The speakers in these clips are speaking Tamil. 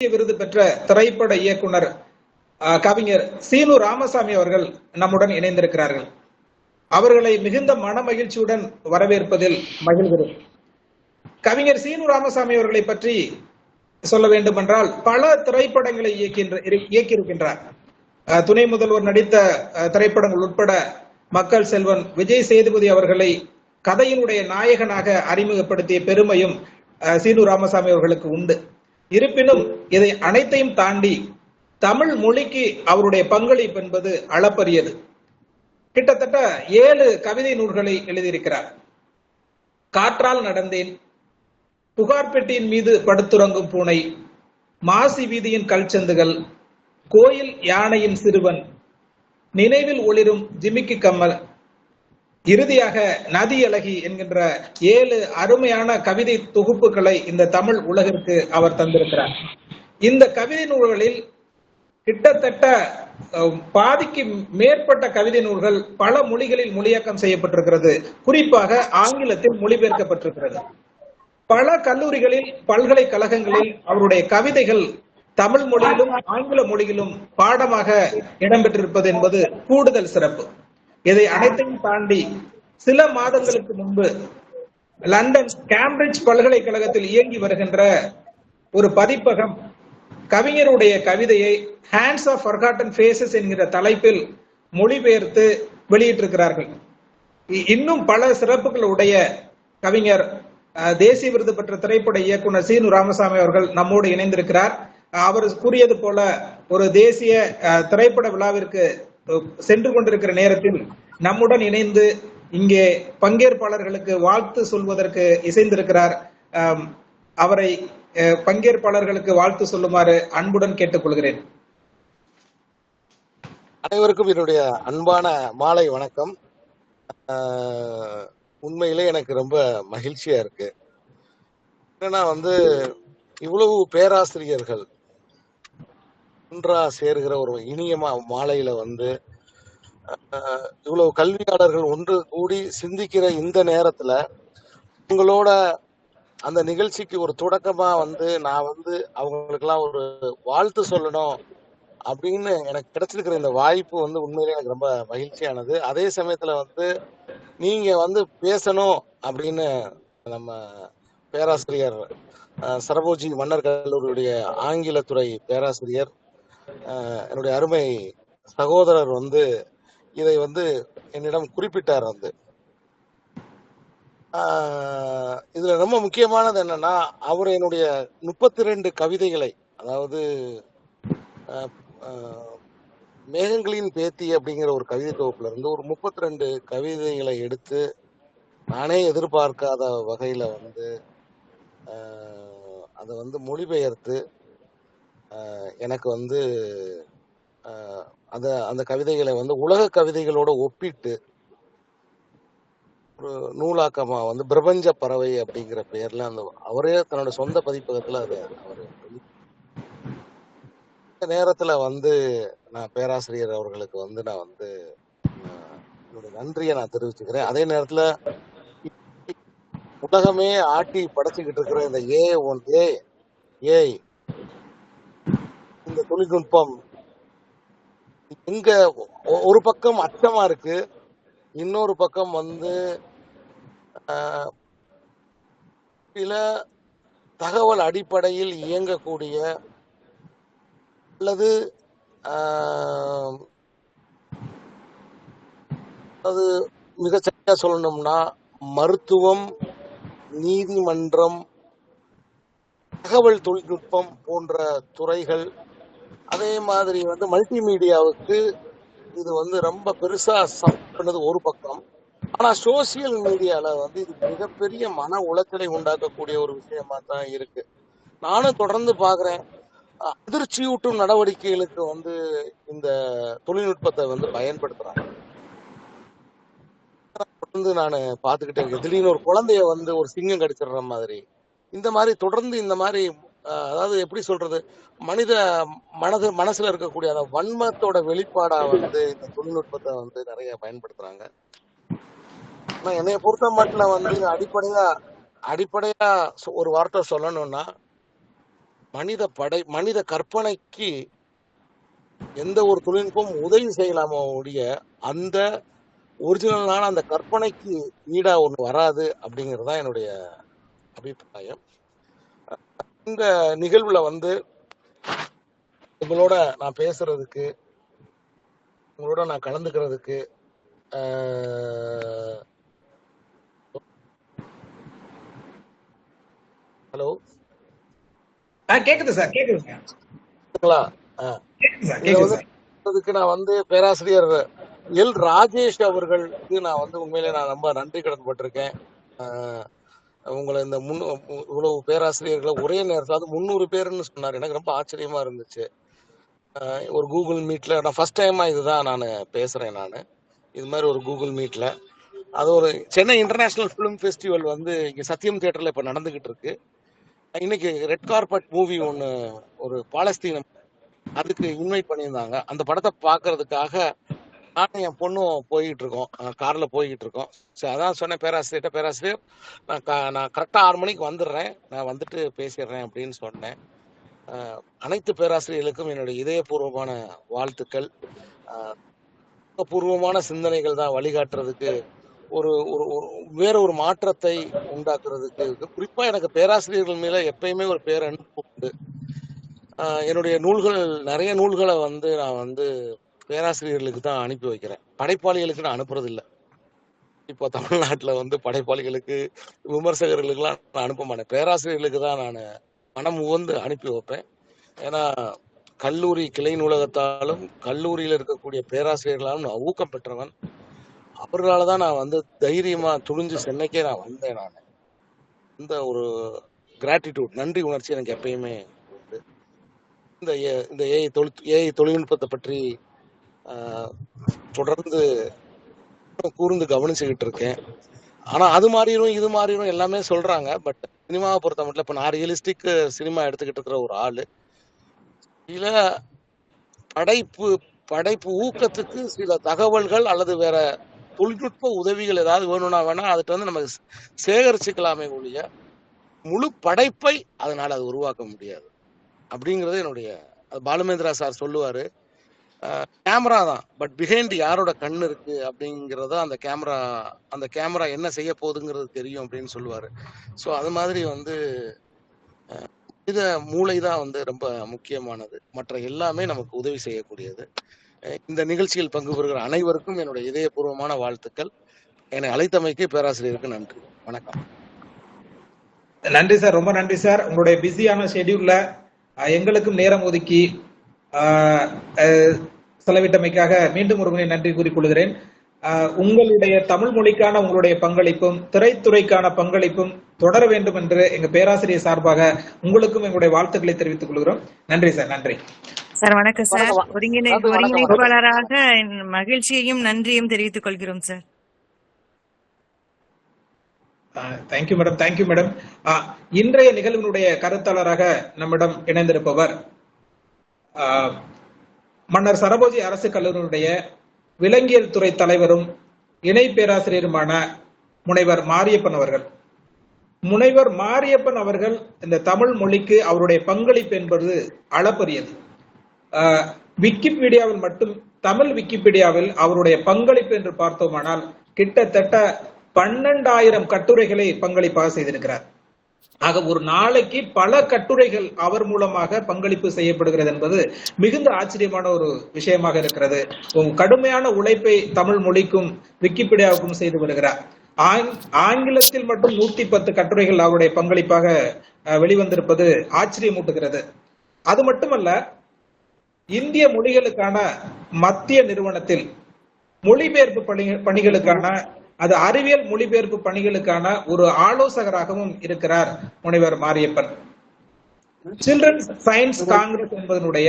விருது பெற்ற திரைப்பட இயக்குனர் கவிஞர் சீனு ராமசாமி அவர்கள் நம்முடன் இணைந்திருக்கிறார்கள். அவர்களை மிகுந்த மன மகிழ்ச்சியுடன் வரவேற்பதில் மகிழ்கிறேன். கவிஞர் சீனு ராமசாமி அவர்களை பற்றி சொல்ல வேண்டும் என்றால் பல திரைப்படங்களை இயக்கியிருக்கின்றார். துணை முதல்வர் நடித்த திரைப்படங்கள் உட்பட மக்கள் செல்வன் விஜய் சேதுபதி அவர்களை கதையினுடைய நாயகனாக அறிமுகப்படுத்திய பெருமையும் சீனு ராமசாமி அவர்களுக்கு உண்டு. இருப்பினும் இதை அனைத்தையும் தாண்டி தமிழ் மொழிக்கு அவருடைய பங்களிப்பு என்பது அளப்பரியது. கிட்டத்தட்ட 7 கவிதை நூல்களை எழுதியிருக்கிறார். காற்றால் நடந்தேன், புகார் பெட்டியின் மீது படுத்துறங்கும் பூனை, மாசி வீதியின் கல்சந்துகள், கோயில் யானையின் சிறுவன், நினைவில் ஒளிரும் ஜிமிக்கி கம்மல், இறுதியாக நதி அழகி என்கின்ற 7 அருமையான கவிதை தொகுப்புகளை இந்த தமிழ் உலகிற்கு அவர் தந்திருக்கிறார். இந்த கவிதை நூல்களில் கிட்டத்தட்ட பாதிக்கு மேற்பட்ட கவிதை நூல்கள் பல மொழிகளில் மொழியாக்கம் செய்யப்பட்டிருக்கிறது. குறிப்பாக ஆங்கிலத்தில் மொழிபெயர்க்கப்பட்டிருக்கிறது. பல கல்லூரிகளில், பல்கலைக்கழகங்களில் அவருடைய கவிதைகள் தமிழ் மொழியிலும் ஆங்கில மொழியிலும் பாடமாக இடம்பெற்றிருப்பது என்பது கூடுதல் சிறப்பு. இதை அனைத்தையும் தாண்டி சில மாதங்களுக்கு முன்பு லண்டன் கேம்பிரிட்ஜ் பல்கலைக்கழகத்தில் இயங்கி வருகின்ற ஒரு பதிப்பகம் கவிஞருடைய கவிதையை ஹேண்ட்ஸ் ஆஃப் ஃபர்காட்டன் ஃபேசஸ் என்கிற தலைப்பில் மொழிபெயர்த்து வெளியிட்டிருக்கிறார்கள். இன்னும் பல சிறப்புகள் உடைய கவிஞர் தேசிய விருது பெற்ற திரைப்பட இயக்குனர் சீனு ராமசாமி அவர்கள் நம்மோடு இணைந்திருக்கிறார். அவர் கூறியது போல ஒரு தேசிய திரைப்பட விழாவிற்கு சென்று கொண்டிருக்கிற நேரத்தில் நம்முடன் இணைந்து இங்கே பங்கேற்பாளர்களுக்கு வாழ்த்து சொல்வதற்கு இசைந்திருக்கிறார். அவரை பங்கேற்பாளர்களுக்கு வாழ்த்து சொல்லுமாறு அன்புடன் கேட்டுக்கொள்கிறேன். அனைவருக்கும் என்னுடைய அன்பான மாலை வணக்கம். உண்மையிலே எனக்கு ரொம்ப மகிழ்ச்சியா இருக்கு. ஏன்னா இவ்வளவு பேராசிரியர்கள் ஒன்றா சேர்கிற ஒரு இனிய மாலையில இவ்வளவு கல்வியாளர்கள் ஒன்று கூடி சிந்திக்கிற இந்த நேரத்துல உங்களோட அந்த நிகழ்ச்சிக்கு ஒரு தொடக்கமா நான் அவங்களுக்கெல்லாம் ஒரு வாழ்த்து சொல்லணும் அப்படின்னு எனக்கு கிடைச்சிருக்கிற இந்த வாய்ப்பு உண்மையிலே எனக்கு ரொம்ப மகிழ்ச்சியானது. அதே சமயத்துல நீங்க பேசணும் அப்படின்னு நம்ம பேராசிரியர் சரபோஜி மன்னர் கல்லூரியுடைய ஆங்கிலத்துறை பேராசிரியர் என்னுடைய அருமை சகோதரர் இதை என்னிடம் குறிப்பிட்டார். இதுல ரொம்ப முக்கியமானது என்னன்னா, அவர் என்னுடைய 32 கவிதைகளை, அதாவது மேகங்களின் பேத்தி அப்படிங்கிற ஒரு கவிதை தொகுப்புல இருந்து ஒரு 32 கவிதைகளை எடுத்து நானே எதிர்பார்க்காத வகையில அதை மொழிபெயர்த்து எனக்கு அந்த கவிதைகளை உலக கவிதைகளோட ஒப்பிட்டு ஒரு நூலாக்கமா பிரபஞ்ச பறவை அப்படிங்கிற பெயர்ல அவரே தன்னோட சொந்த பதிப்பகத்துல அவர் இந்த நேரத்துல நான் பேராசிரியர் அவர்களுக்கு நான் என்னுடைய நன்றியை நான் தெரிவிச்சுக்கிறேன். அதே நேரத்துல உலகமே ஆட்டி படைச்சுக்கிட்டு இருக்கிற இந்த ஏஐ இந்த தொழில்நுட்பம் எங்க ஒரு பக்கம் அச்சமா இருக்கு, இன்னொரு பக்கம் சில தகவல் அடிப்படையில் இயங்கக்கூடிய அல்லது அது மிகச்சரியா சொல்லணும்னா மருத்துவம், நீதிமன்றம், தகவல் தொழில்நுட்பம் போன்ற துறைகள், அதே மாதிரி மல்டிமீடியாவுக்கு இது ரொம்ப பெருசா பண்ணது ஒரு பக்கம். ஆனா சோசியல் மீடியால இது மிகப்பெரிய மன உளைச்சலை உண்டாக்கக்கூடிய ஒரு விஷயமா தான் இருக்கு. நானும் தொடர்ந்து பாக்குறேன், அதிர்ச்சியூட்டும் நடவடிக்கைகளுக்கு இந்த தொழில்நுட்பத்தை பயன்படுத்துறாங்க. தொடர்ந்து நான் பாத்துக்கிட்டே இருக்கேன். திடீர்னு ஒரு குழந்தைய ஒரு சிங்கம் கடிச்சிடுற மாதிரி, இந்த மாதிரி தொடர்ந்து இந்த மாதிரி, அதாவது எப்படி சொல்றது, மனித மனசுல இருக்கக்கூடிய அந்த வன்மத்தோட வெளிப்பாடா இந்த தொழில்நுட்பத்தை நிறைய பயன்படுத்துறாங்க. ஆனா என்னைய பொறுத்த மட்டும் அடிப்படையா ஒரு வார்த்தை சொல்லணும்னா, மனித கற்பனைக்கு எந்த ஒரு தொழில்நுட்பம் உதவி செய்யலாமோ ஒழிய அந்த ஒரிஜினலான அந்த கற்பனைக்கு ஈடா ஒண்ணு வராது அப்படிங்கிறது தான் என்னுடைய அபிப்பிராயம். இந்த நிகழ்வுல வந்து உங்களோட நான் பேசுறதுக்கு, உங்களோட நான் கலந்துக்கிறதுக்கு ஹலோ கேக்குது சார், கேக்குது சார், கேக்குது சார், இதுல கேக்குது வந்து சார். நான் வந்து பேராசிரியர் எல் ராஜேஷ் அவர்களுக்கு நான் வந்து உண்மையிலே நான் ரொம்ப நன்றி கடன்பட்டிருக்கேன். உங்களை இந்த இவ்வளவு பேராசிரியர்களை ஒரே நேரத்தில் அது 300 பேருன்னு சொன்னார். எனக்கு ரொம்ப ஆச்சரியமா இருந்துச்சு. ஒரு கூகுள் மீட்ல நான் ஃபர்ஸ்ட் டைமா இதுதான் நான் பேசுறேன். நான் இது மாதிரி ஒரு கூகுள் மீட்ல அது ஒரு சென்னை இன்டர்நேஷனல் ஃபிலிம் ஃபெஸ்டிவல் வந்து இங்க சத்தியம் தியேட்டர்ல இப்ப நடந்துகிட்டு இருக்கு. இன்னைக்கு ரெட் கார்பெட் மூவி ஒன்று ஒரு பாலஸ்தீனம் அதுக்கு இன்வைட் பண்ணியிருந்தாங்க. அந்த படத்தை பார்க்கறதுக்காக நானும் என் பொண்ணும் போய்கிட்டு இருக்கோம், கார்ல போய்கிட்டு இருக்கோம். சரி, அதான் சொன்னேன் பேராசிரியர் நான் கரெக்டாக 6 மணிக்கு வந்துடுறேன், நான் வந்துட்டு பேசிடுறேன் அப்படின்னு சொன்னேன். அனைத்து பேராசிரியர்களுக்கும் என்னுடைய இதயபூர்வமான வாழ்த்துக்கள். பூர்வமான சிந்தனைகள் தான் வழிகாட்டுறதுக்கு ஒரு வேற ஒரு மாற்றத்தை உண்டாக்குறதுக்கு குறிப்பா எனக்கு பேராசிரியர்கள் மேல எப்பயுமே ஒரு பேரன்பு உண்டு. என்னுடைய நிறைய நூல்களை வந்து நான் வந்து பேராசிரியர்களுக்கு தான் அனுப்பி வைக்கிறேன். படைப்பாளிகளுக்கு நான் அனுப்புறது இல்லை. இப்போ தமிழ்நாட்டுல வந்து படைப்பாளிகளுக்கு விமர்சகர்களுக்கெல்லாம் நான் அனுப்ப மாட்டேன். பேராசிரியர்களுக்கு தான் நான் மனம் உவந்து அனுப்பி வைப்பேன். ஏன்னா கல்லூரி கிளை நூலகத்தாலும் கல்லூரியில் இருக்கக்கூடிய பேராசிரியர்களாலும் நான் ஊக்கம் பெற்றவன். அவர்களால தான் நான் வந்து தைரியமா துணிஞ்சு சென்னைக்கே நான் வந்தேன். நான் இந்த ஒரு கிராட்டிடியூட், நன்றி உணர்ச்சி எனக்கு எப்பயுமே உண்டு. இந்த ஏஐ தொழில்நுட்பத்தை பற்றி தொடர்ந்து கூர்ந்து கவனிச்சுக்கிட்டு இருக்கேன். ஆனா அது மாறிடும் இது மாறிடும் எல்லாமே சொல்றாங்க. பட் சினிமாவை பொறுத்த மட்டும் இப்ப நான் ரியலிஸ்டிக் சினிமா எடுத்துக்கிட்டு இருக்கிற ஒரு ஆளு. சில படைப்பு ஊக்கத்துக்கு சில தகவல்கள் அல்லது வேற தொழில்நுட்ப உதவிகள் ஏதாவது வேணும்னா வேணா அதுக்கு வந்து நம்ம சேகரிச்சுக்கலாமே ஒழிய முழு படைப்பை அதனால அது உருவாக்க முடியாது அப்படிங்கிறது என்னுடைய. பாலுமேந்திரா சார் சொல்லுவாரு, கேமரா தான், பட் பிஹைண்ட் யாரோட கண் இருக்கு அப்படிங்கிறத அந்த கேமரா என்ன செய்ய போகுதுங்கிறது தெரியும் அப்படின்னு சொல்லுவாரு. ஸோ அது மாதிரி வந்து மனித மூளை தான் வந்து ரொம்ப முக்கியமானது, மற்ற எல்லாமே நமக்கு உதவி செய்யக்கூடியது. இந்த நிகழ்ச்சியில் பங்கு பெறுகிற அனைவருக்கும் என்னுடைய இதயபூர்வமான வாழ்த்துக்கள். என்னை அழைத்தமைக்கு பேராசிரியருக்கு நன்றி. வணக்கம். நன்றி சார், ரொம்ப நன்றி சார். உங்களுடைய பிஸியான ஷெட்யூல்ல எங்களுக்கும் நேரம் ஒதுக்கி செலவிட்டமைக்காக மீண்டும் ஒரு முறை நன்றி கூறிக்கொள்கிறேன். உங்களுடைய தமிழ் மொழிக்கான உங்களுடைய பங்களிப்பும் திரைத்துறைக்கான பங்களிப்பும் தொடர வேண்டும் என்று எங்க பேராசிரியர் சார்பாக உங்களுக்கும் எங்களுடைய வாழ்த்துக்களை தெரிவித்துக் கொள்கிறோம். நன்றி சார். நன்றி சார். வணக்கம் சார். ஒருங்கிணைப்பாளராக மகிழ்ச்சியையும் நன்றியும் தெரிவித்துக் கொள்கிறோம் sir. Thank you madam, thank you madam. இன்றைய நிகழ்வினுடைய கருத்தாளராக நம்மிடம் இணைந்திருப்பவர் மன்னர் சரபோஜி அரசு கல்லூரியினுடைய விலங்கியல் துறை தலைவரும் இணை பேராசிரியருமான முனைவர் மாரியப்பன் அவர்கள். முனைவர் மாரியப்பன் அவர்கள் இந்த தமிழ் மொழிக்கு அவருடைய பங்களிப்பு என்பது அளப்பரியது. விக்கிபீடியாவில் மட்டும், தமிழ் விக்கிபீடியாவில் அவருடைய பங்களிப்பு என்று பார்த்தோமானால் கிட்டத்தட்ட 12,000 கட்டுரைகளை பங்களிப்பாக செய்திருக்கிறார். ஆக ஒரு நாளைக்கு பல கட்டுரைகள் அவர் மூலமாக பங்களிப்பு செய்யப்படுகிறது என்பது மிகுந்த ஆச்சரியமான ஒரு விஷயமாக இருக்கிறது. கடுமையான உழைப்பை தமிழ் மொழிக்கும் விக்கிபீடியாவுக்கும் செய்து வருகிறார். ஆங்கிலத்தில் மட்டும் 110 கட்டுரைகள் அவருடைய பங்களிப்பாக வெளிவந்திருப்பது ஆச்சரியமூட்டுகிறது. அது மட்டுமல்ல, இந்திய மொழிகளுக்கான மத்திய நிறுவனத்தில் மொழிபெயர்ப்பு பணிகளுக்கான, அது அறிவியல் மொழிபெயர்ப்பு பணிகளுக்கான ஒரு ஆலோசகராகவும் இருக்கிறார் முனைவர் மாரியப்பன். சில்ட்ரன்ஸ் சயின்ஸ் காங்கிரஸ் என்பதனுடைய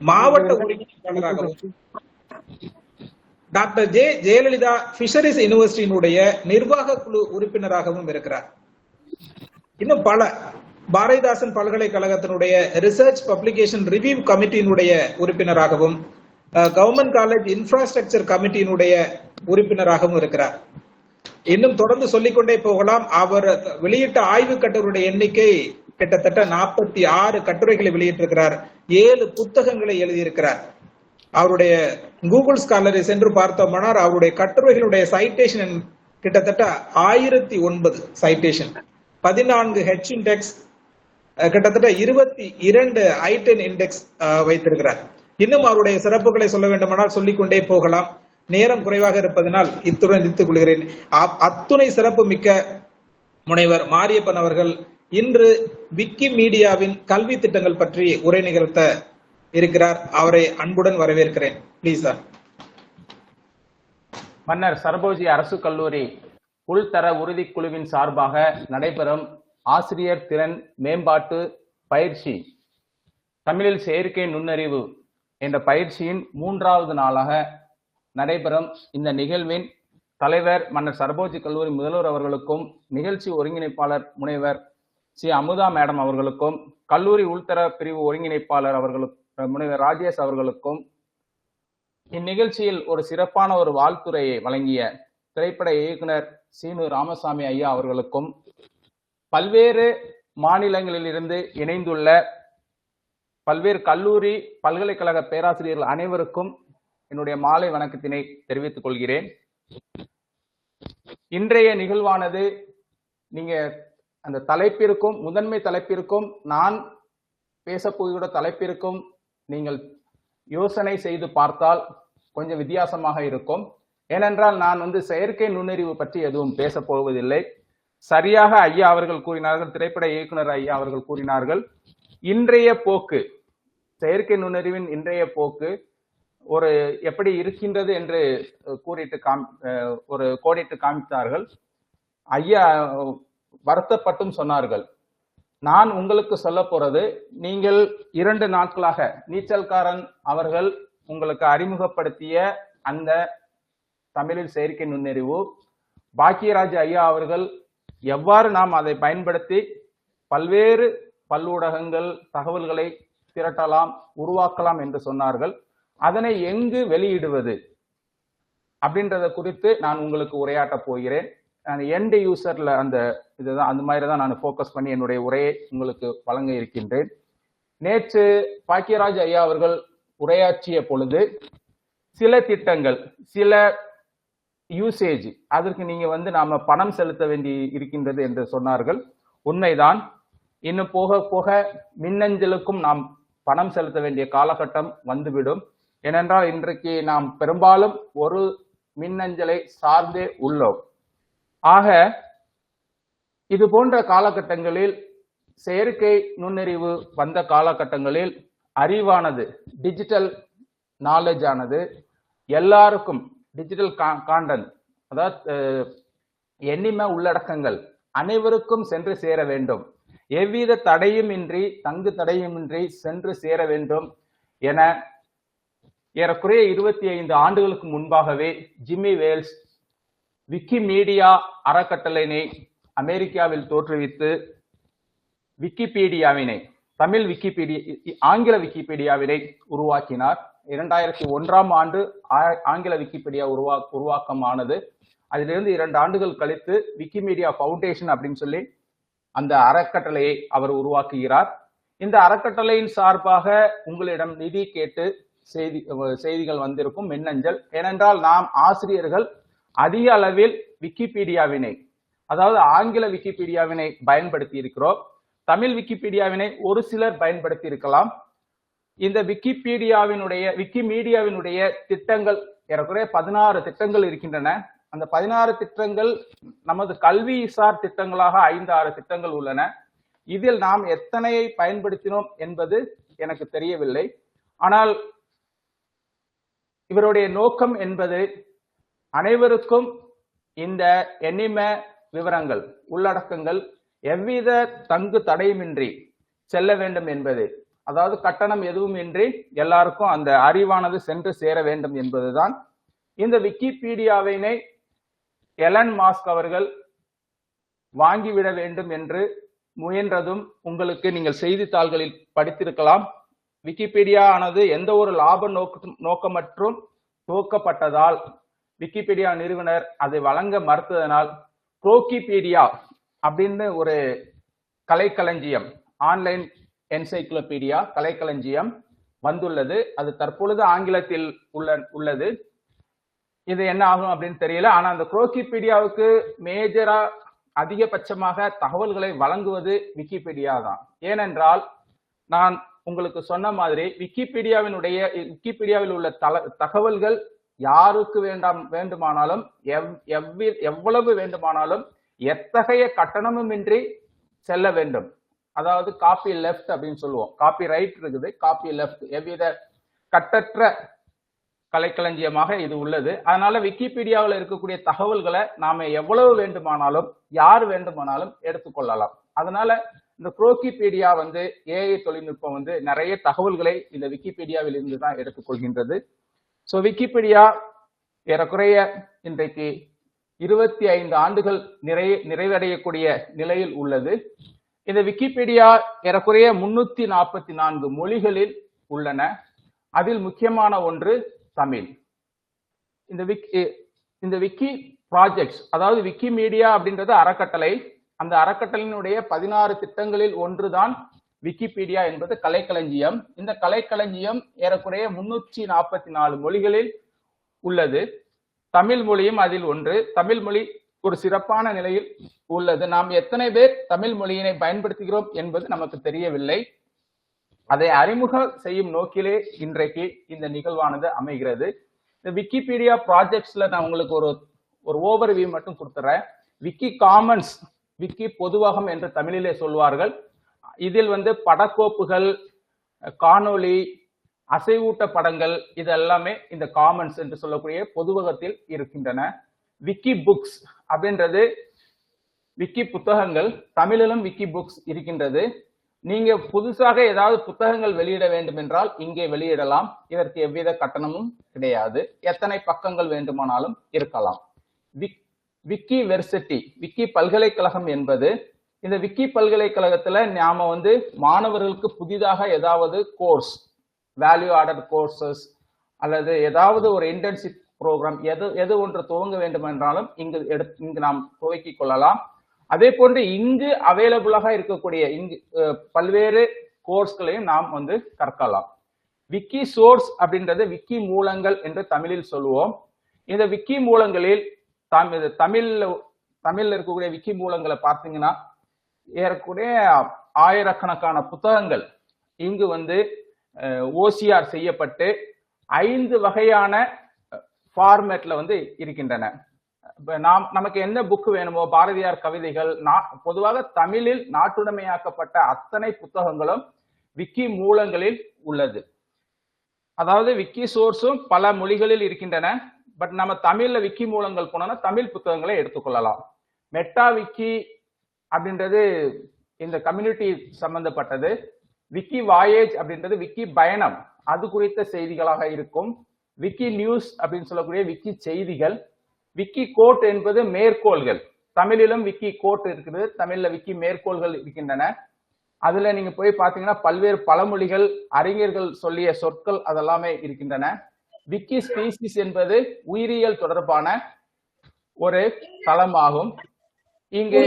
மாவட்ட ஒருங்கிணைப்பாளராகவும், டாக்டர் ஜெயலலிதா பிஷரிஸ் யூனிவர்சிட்டியினுடைய நிர்வாக குழு உறுப்பினராகவும் இருக்கிறார். இன்னும் பல, பாரதிதாசன் பல்கலைக்கழகத்தினுடைய ரிசர்ச் பப்ளிகேஷன் ரிவ்யூ கமிட்டியினுடைய உறுப்பினராகவும், கவர்மெண்ட் காலேஜ் இன்ஃப்ராஸ்ட்ரக்சர் கமிட்டியினுடைய உறுப்பினராகவும் இருக்கிறார். இன்னும் தொடர்ந்து சொல்லிக்கொண்டே போகலாம். அவர் வெளியிட்ட ஆய்வு கட்டுரையுடைய எண்ணிக்கை கிட்டத்தட்ட 46 கட்டுரைகளை வெளியிட்டிருக்கிறார், 7 புத்தகங்களை எழுதியிருக்கிறார். அவருடைய கூகுள் ஸ்காலரை சென்று பார்த்தோம்னா அவருடைய கட்டுரைகளுடைய சைட்டேஷன் கிட்டத்தட்ட 1009 சைட்டேஷன், 14 ஹெச் இண்டெக்ஸ், கிட்டத்தட்ட 22 ஐ10 இண்டெக்ஸ் வைத்திருக்கிறார். இன்னும் அவருடைய சிறப்புகளை சொல்ல வேண்டுமானால் சொல்லிக்கொண்டே போகலாம். நேரம் குறைவாக இருப்பதனால் இத்துடன் நிறுத்திக் கொள்கிறேன். அத்துணை சிறப்பு மிக்க முனைவர் மாரியப்பன் அவர்கள் இன்று விக்கிமீடியாவின் கல்வி திட்டங்கள் பற்றி உரை நிகழ்த்த இருக்கிறார். அவரை அன்புடன் வரவேற்கிறேன். Please sir. மன்னர் சரபோஜி அரசு கல்லூரி உள்தர உறுதிக்குழுவின் சார்பாக நடைபெறும் ஆசிரியர் திறன் மேம்பாட்டு பயிற்சி தமிழில் செயற்கை நுண்ணறிவு என்ற பயிற்சியின் 3வது நாளாக நடைபெறும் இந்த நிகழ்வின் தலைவர் மன்னர் சரபோஜி கல்லூரி முதல்வர் அவர்களுக்கும், நிகழ்ச்சி ஒருங்கிணைப்பாளர் முனைவர் சி அமுதா மேடம் அவர்களுக்கும், கல்லூரி உள்தர பிரிவு ஒருங்கிணைப்பாளர் முனைவர் ராஜேஷ் அவர்களுக்கும், இந்நிகழ்ச்சியில் ஒரு சிறப்பான ஒரு வாழ்த்துரையை வழங்கிய திரைப்பட இயக்குனர் சீனு ராமசாமி ஐயா அவர்களுக்கும், பல்வேறு மாநிலங்களிலிருந்து இணைந்துள்ள பல்வேறு கல்லூரி பல்கலைக்கழக பேராசிரியர்கள் அனைவருக்கும் என்னுடைய மாலை வணக்கத்தினை தெரிவித்துக் கொள்கிறேன். இன்றைய நிகழ்வானது நீங்க அந்த தலைப்பிற்கும் முதன்மை தலைப்பிற்கும் நான் பேசப்போகிற தலைப்பிற்கும் நீங்கள் யோசனை செய்து பார்த்தால் கொஞ்சம் வித்தியாசமாக இருக்கும். ஏனென்றால் நான் செயற்கை நுண்ணறிவு பற்றி எதுவும் பேச போவதில்லை. சரியாக ஐயா அவர்கள் கூறினார்கள், திரைப்பட இயக்குனர் ஐயா அவர்கள் கூறினார்கள், இன்றைய போக்கு, செயற்கை நுண்ணறிவின் இன்றைய போக்கு ஒரு எப்படி இருக்கின்றது என்று ஒரு கோடிட்டு காமித்தார்கள். ஐயா வருத்தப்பட்டும் சொன்னார்கள், நான் உங்களுக்கு சொல்ல போறது, நீங்கள் 2 நாட்களாக நீச்சல்காரன் அவர்கள் உங்களுக்கு அறிமுகப்படுத்திய அந்த தமிழில் செயற்கை நுண்ணறிவு, பாக்கியராஜ் ஐயா அவர்கள் எவ்வாறு நாம் அதை பயன்படுத்தி பல்வேறு பல்லூடகங்கள் தகவல்களை திரட்டலாம், உருவாக்கலாம் என்று சொன்னார்கள். அதனை எங்கு வெளியிடுவது அப்படின்றத குறித்து நான் உங்களுக்கு உரையாற்ற போகிறேன். நான் எண்ட் யூசர்ல அந்த மாதிரி தான் நான் ஃபோக்கஸ் பண்ணி என்னுடைய உரையை உங்களுக்கு வழங்க இருக்கின்றேன். நேற்று பாக்கியராஜ் ஐயா அவர்கள் உரையாற்றிய பொழுது சில திட்டங்கள், சில யூசேஜ், அதற்கு நீங்க நாம பணம் செலுத்த வேண்டி இருக்கின்றது என்று சொன்னார்கள். உண்மைதான். இன்னும் போக போக மின்னஞ்சலுக்கும் நாம் பணம் செலுத்த வேண்டிய காலகட்டம் வந்துவிடும். ஏனென்றால் இன்றைக்கு நாம் பெரும்பாலும் ஒரு மின்னஞ்சலை சார்ந்தே உள்ளோம். ஆக இது போன்ற காலகட்டங்களில், செயற்கை நுண்ணறிவு வந்த காலகட்டங்களில் அறிவானது, டிஜிட்டல் நாலேஜ் ஆனது எல்லாருக்கும், டிஜிட்டல் கான்டென்ட், அதாவது எண்ணிம உள்ளடக்கங்கள் அனைவருக்கும் சென்று சேர வேண்டும், எவ்வித தடையுமின்றி, தங்கு தடையுமின்றி சென்று சேர வேண்டும் என ஏறக்குறைய 25 ஆண்டுகளுக்கு முன்பாகவே ஜிம்மி வேல்ஸ் விக்கிமீடியா அறக்கட்டளையினை அமெரிக்காவில் தோற்றுவித்து விக்கிபீடியாவினை, தமிழ் விக்கிபீடியா, ஆங்கில விக்கிபீடியாவினை உருவாக்கினார். 2001ஆம் ஆண்டு ஆங்கில விக்கிபீடியா உருவாக்கமானது. அதிலிருந்து 2 ஆண்டுகள் கழித்து விக்கிமீடியா ஃபவுண்டேஷன் அப்படின்னு சொல்லி அந்த அறக்கட்டளையை அவர் உருவாக்குகிறார். இந்த அறக்கட்டளையின் சார்பாக உங்களிடம் நிதி கேட்டு செய்திகள் வந்திருக்கும், மின்னஞ்சல். ஏனென்றால் நாம் ஆசிரியர்கள் அதிக அளவில் விக்கிபீடியாவினை, அதாவது ஆங்கில விக்கிபீடியாவினை பயன்படுத்தி இருக்கிறோம். தமிழ் விக்கிபீடியாவினை ஒரு சிலர் பயன்படுத்தி இருக்கலாம். இந்த விக்கிமீடியாவினுடைய திட்டங்கள் ஏறக்குறைய 16 திட்டங்கள் இருக்கின்றன. அந்த 16 திட்டங்கள் நமது கல்விசார் திட்டங்களாக 5-6 திட்டங்கள் உள்ளன. இதில் நாம் எத்தனையை பயன்படுத்தினோம் என்பது எனக்கு தெரியவில்லை. ஆனால் இவருடைய நோக்கம் என்பது அனைவருக்கும் இந்த எண்ணிம விவரங்கள், உள்ளடக்கங்கள் எவ்வித தங்கு தடையுமின்றி செல்ல வேண்டும் என்பது, அதாவது கட்டணம் எதுவும் இன்றி எல்லாருக்கும் அந்த அறிவானது சென்று சேர வேண்டும் என்பதுதான். இந்த விக்கிபீடியாவினை எலன் மாஸ்க் அவர்கள் வாங்கிவிட வேண்டும் என்று முயன்றதும் உங்களுக்கு நீங்கள் செய்தித்தாள்களில் படித்திருக்கலாம். விக்கிபீடியா ஆனது எந்த ஒரு லாப நோக்கமற்றும் துவக்கப்பட்டதால் விக்கிபீடியா நிறுவனர் அதை வழங்க மறுத்ததனால் புரோக்கிபீடியா அப்படின்னு ஒரு கலைக்களஞ்சியம், ஆன்லைன் என்சைக்ளோபீடியா கலைக்களஞ்சியம் வந்துள்ளது. அது தற்பொழுது ஆங்கிலத்தில் உள்ளது. இது என்ன ஆகும் அப்படின்னு தெரியல. ஆனா அந்த குரோக்கிபீடியாவுக்கு மேஜரா அதிகபட்சமாக தகவல்களை வழங்குவது விக்கிபீடியா தான். ஏனென்றால் நான் உங்களுக்கு சொன்ன மாதிரி விக்கிபீடியாவில் உள்ள தகவல்கள் யாருக்கு வேண்டுமானாலும் எவ்வளவு வேண்டுமானாலும் எத்தகைய கட்டணமுமின்றி செல்ல வேண்டும். அதாவது காப்பி லெஃப்ட் அப்படின்னு சொல்லுவோம். காப்பி ரைட் இருக்குது, காப்பி லெஃப்ட், எவ்வித கட்டற்ற கலைக்களஞ்சியமாக இது உள்ளது. அதனால விக்கிபீடியாவில் இருக்கக்கூடிய தகவல்களை நாம எவ்வளவு வேண்டுமானாலும் யார் வேண்டுமானாலும் எடுத்துக்கொள்ளலாம். அதனால இந்த குரோக்கிபீடியா ஏஐ தொழில்நுட்பம் நிறைய தகவல்களை இந்த விக்கிபீடியாவில் இருந்து தான் எடுத்துக்கொள்கின்றது. ஸோ விக்கிபீடியா ஏறக்குறைய இன்றைக்கு 25 ஆண்டுகள் நிறைவடையக்கூடிய நிலையில் உள்ளது. இந்த விக்கிபீடியா ஏறக்குறைய 344 மொழிகளில் உள்ளன. அதில் முக்கியமான ஒன்று தமிழ். இந்த விக்கி ப்ராஜெக்ட்ஸ், அதாவது விக்கிமீடியா அப்படின்றது அறக்கட்டளை. அந்த அறக்கட்டளையினுடைய 16 திட்டங்களில் ஒன்றுதான் விக்கிபீடியா என்பது கலைக்களஞ்சியம். இந்த கலைக்களஞ்சியம் ஏறக்குறைய 344 மொழிகளில் உள்ளது. தமிழ் மொழியும் அதில் ஒன்று. தமிழ் மொழி ஒரு சிறப்பான நிலையில் உள்ளது. நாம் எத்தனை பேர் தமிழ் மொழியினை பயன்படுத்துகிறோம் என்பது நமக்கு தெரியவில்லை. அதை அறிமுகம் செய்யும் நோக்கிலே இன்றைக்கு இந்த நிகழ்வானது அமைகிறது. இந்த விக்கிபீடியா ப்ராஜெக்ட்ஸ்ல நான் உங்களுக்கு ஒரு ஓவர்வியூ மட்டும் கொடுத்துறேன். விக்கி காமன்ஸ், விக்கி பொதுவகம் என்று தமிழிலே சொல்வார்கள். இதில் படக்கோப்புகள், காணொளி, அசைவூட்ட படங்கள் இது எல்லாமே இந்த காமன்ஸ் என்று சொல்லக்கூடிய பொதுவகத்தில் இருக்கின்றன. விக்கி புக்ஸ் அப்படின்றது விக்கி புத்தகங்கள். தமிழிலும் விக்கி புக்ஸ் இருக்கின்றது. நீங்க புதுசாக ஏதாவது புத்தகங்கள் வெளியிட வேண்டும் என்றால் இங்கே வெளியிடலாம். இதற்கு எவ்வித கட்டணமும் கிடையாது. எத்தனை பக்கங்கள் வேண்டுமானாலும் இருக்கலாம். விக்கி வெர்சிட்டி, விக்கி பல்கலைக்கழகம் என்பது, இந்த விக்கி பல்கலைக்கழகத்துல நாம மாணவர்களுக்கு புதிதாக ஏதாவது கோர்ஸ், வேல்யூ ஆடட் கோர்சஸ் அல்லது ஏதாவது ஒரு இன்டர்ன்ஷிப் ப்ரோக்ராம் எது ஒன்று துவங்க வேண்டும் என்றாலும் இங்கு நாம் துவக்கிக் கொள்ளலாம். அதே போன்று இங்கு அவைலபிளாக இருக்கக்கூடிய பல்வேறு கோர்ஸ்களையும் நாம் கற்கலாம். விக்கி சோர்ஸ் அப்படின்றது விக்கி மூலங்கள் என்று தமிழில் சொல்லுவோம். இந்த விக்கி மூலங்களில் தமிழ்ல இருக்கக்கூடிய விக்கி மூலங்களை பார்த்தீங்கன்னா ஏறக்குறைய ஆயிரக்கணக்கான புத்தகங்கள் இங்கு ஓசிஆர் செய்யப்பட்டு 5 வகையான ஃபார்மேட்ல இருக்கின்றன. நமக்கு என்ன புக் வேணுமோ, பாரதியார் கவிதைகள், பொதுவாக தமிழில் நாட்டுடைமையாக்கப்பட்ட அத்தனை புத்தகங்களும் விக்கி மூலங்களில் உள்ளது. அதாவது விக்கி சோர்ஸும் பல மொழிகளில் இருக்கின்றன. பட் நம்ம தமிழ்ல விக்கி மூலங்கள் போனோம்னா தமிழ் புத்தகங்களை எடுத்துக்கொள்ளலாம். மெட்டா விக்கி அப்படின்றது இந்த கம்யூனிட்டி சம்பந்தப்பட்டது. விக்கி வாயேஜ் அப்படின்றது விக்கி பயணம், அது குறித்த செய்திகளாக இருக்கும். விக்கி நியூஸ் அப்படின்னு சொல்லக்கூடிய விக்கி செய்திகள். விக்கி கோட் என்பது மேற்கோள்கள். தமிழிலும் விக்கி கோட் இருக்குது, தமிழ்ல விக்கி மேற்கோள்கள் இருக்கின்றன. அதுல நீங்க போய் பாத்தீங்கன்னா பல்வேறு பழமொழிகள், அறிஞர்கள் சொல்லிய சொற்கள் அதெல்லாமே இருக்கின்றன. விக்கி ஸ்பீசிஸ் என்பது உயிரியல் தொடர்பான ஒரு தளமாகும். இங்கு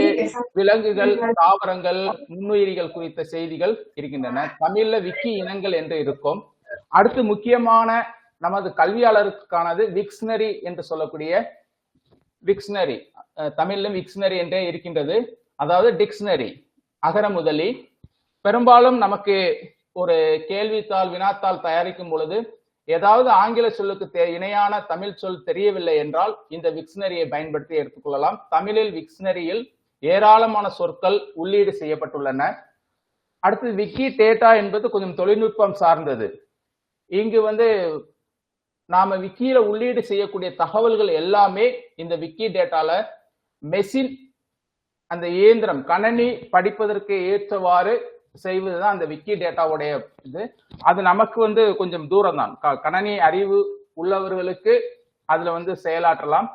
விலங்குகள், தாவரங்கள், நுண்ணுயிரிகள் குறித்த செய்திகள் இருக்கின்றன. தமிழ்ல விக்கி இனங்கள் என்று இருக்கும். அடுத்து முக்கியமான நமது கல்வியாளருக்கானது விக்ஷனரி என்று சொல்லக்கூடிய விக்ஷனரி. தமிழிலும் விக்ஷனரி என்றே இருக்கின்றது. அதாவது டிக்ஷனரி, அகர முதலி. பெரும்பாலும் நமக்கு ஒரு கேள்வித்தாள், வினாத்தாள் தயாரிக்கும் பொழுது ஏதாவது ஆங்கில சொல்லுக்கு இணையான தமிழ் சொல் தெரியவில்லை என்றால் இந்த விக்ஷனரியை பயன்படுத்தி எடுத்துக்கொள்ளலாம். தமிழில் விக்ஷனரியில் ஏராளமான சொற்கள் உள்ளீடு செய்யப்பட்டுள்ளன. அடுத்து விக்கி டேட்டா என்பது கொஞ்சம் தொழில்நுட்பம் சார்ந்தது. இங்கு நாம விக்கியில உள்ளீடு செய்யக்கூடிய தகவல்கள் எல்லாமே இந்த விக்கி டேட்டால மெஷின், அந்த இயந்திரம், கணனி படிப்பதற்கு ஏற்றவாறு செய்வதுதான் அந்த விக்கி டேட்டாவுடைய இது. அது நமக்கு கொஞ்சம் தூரம் தான். கணனி அறிவு உள்ளவர்களுக்கு அதுல செயலாற்றலாம்.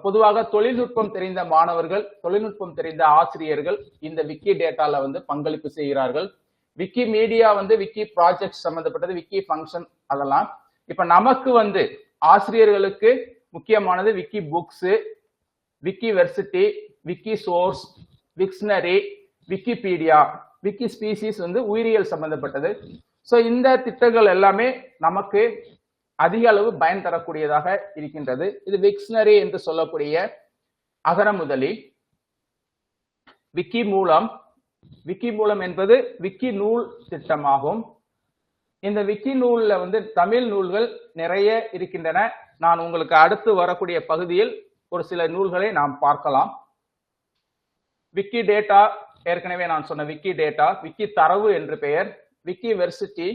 பொதுவாக தொழில்நுட்பம் தெரிந்த மாணவர்கள், தொழில்நுட்பம் தெரிந்த ஆசிரியர்கள் இந்த விக்கி டேட்டால பங்களிப்பு செய்கிறார்கள். விக்கி மீடியா விக்கி ப்ராஜெக்ட் சம்பந்தப்பட்டது, விக்கி ஃபங்க்ஷன் அதெல்லாம். இப்ப நமக்கு ஆசிரியர்களுக்கு முக்கியமானது Wikibooks, Wikiversity, Wikisource, Wiktionary, Wikipedia. Wikispecies வந்து உயிரியல் சம்பந்தப்பட்டது. ஸோ இந்த திட்டங்கள் எல்லாமே நமக்கு அதிக அளவு பயன் தரக்கூடியதாக இருக்கின்றது. இது விக்ஷனரி என்று சொல்லக்கூடிய அகரமுதலி. விக்கி மூலம் என்பது விக்கி நூல் திட்டமாகும். இந்த விக்கி நூல்ல வந்து தமிழ் நூல்கள் நிறைய இருக்கின்றன. நான் உங்களுக்கு அடுத்து வரக்கூடிய பகுதியில் ஒரு சில நூல்களை நாம் பார்க்கலாம். விக்கி டேட்டா, ஏற்கனவே நான் சொன்ன விக்கி டேட்டா, விக்கி தரவு என்று பெயர், விக்கி வெர்சிட்டி,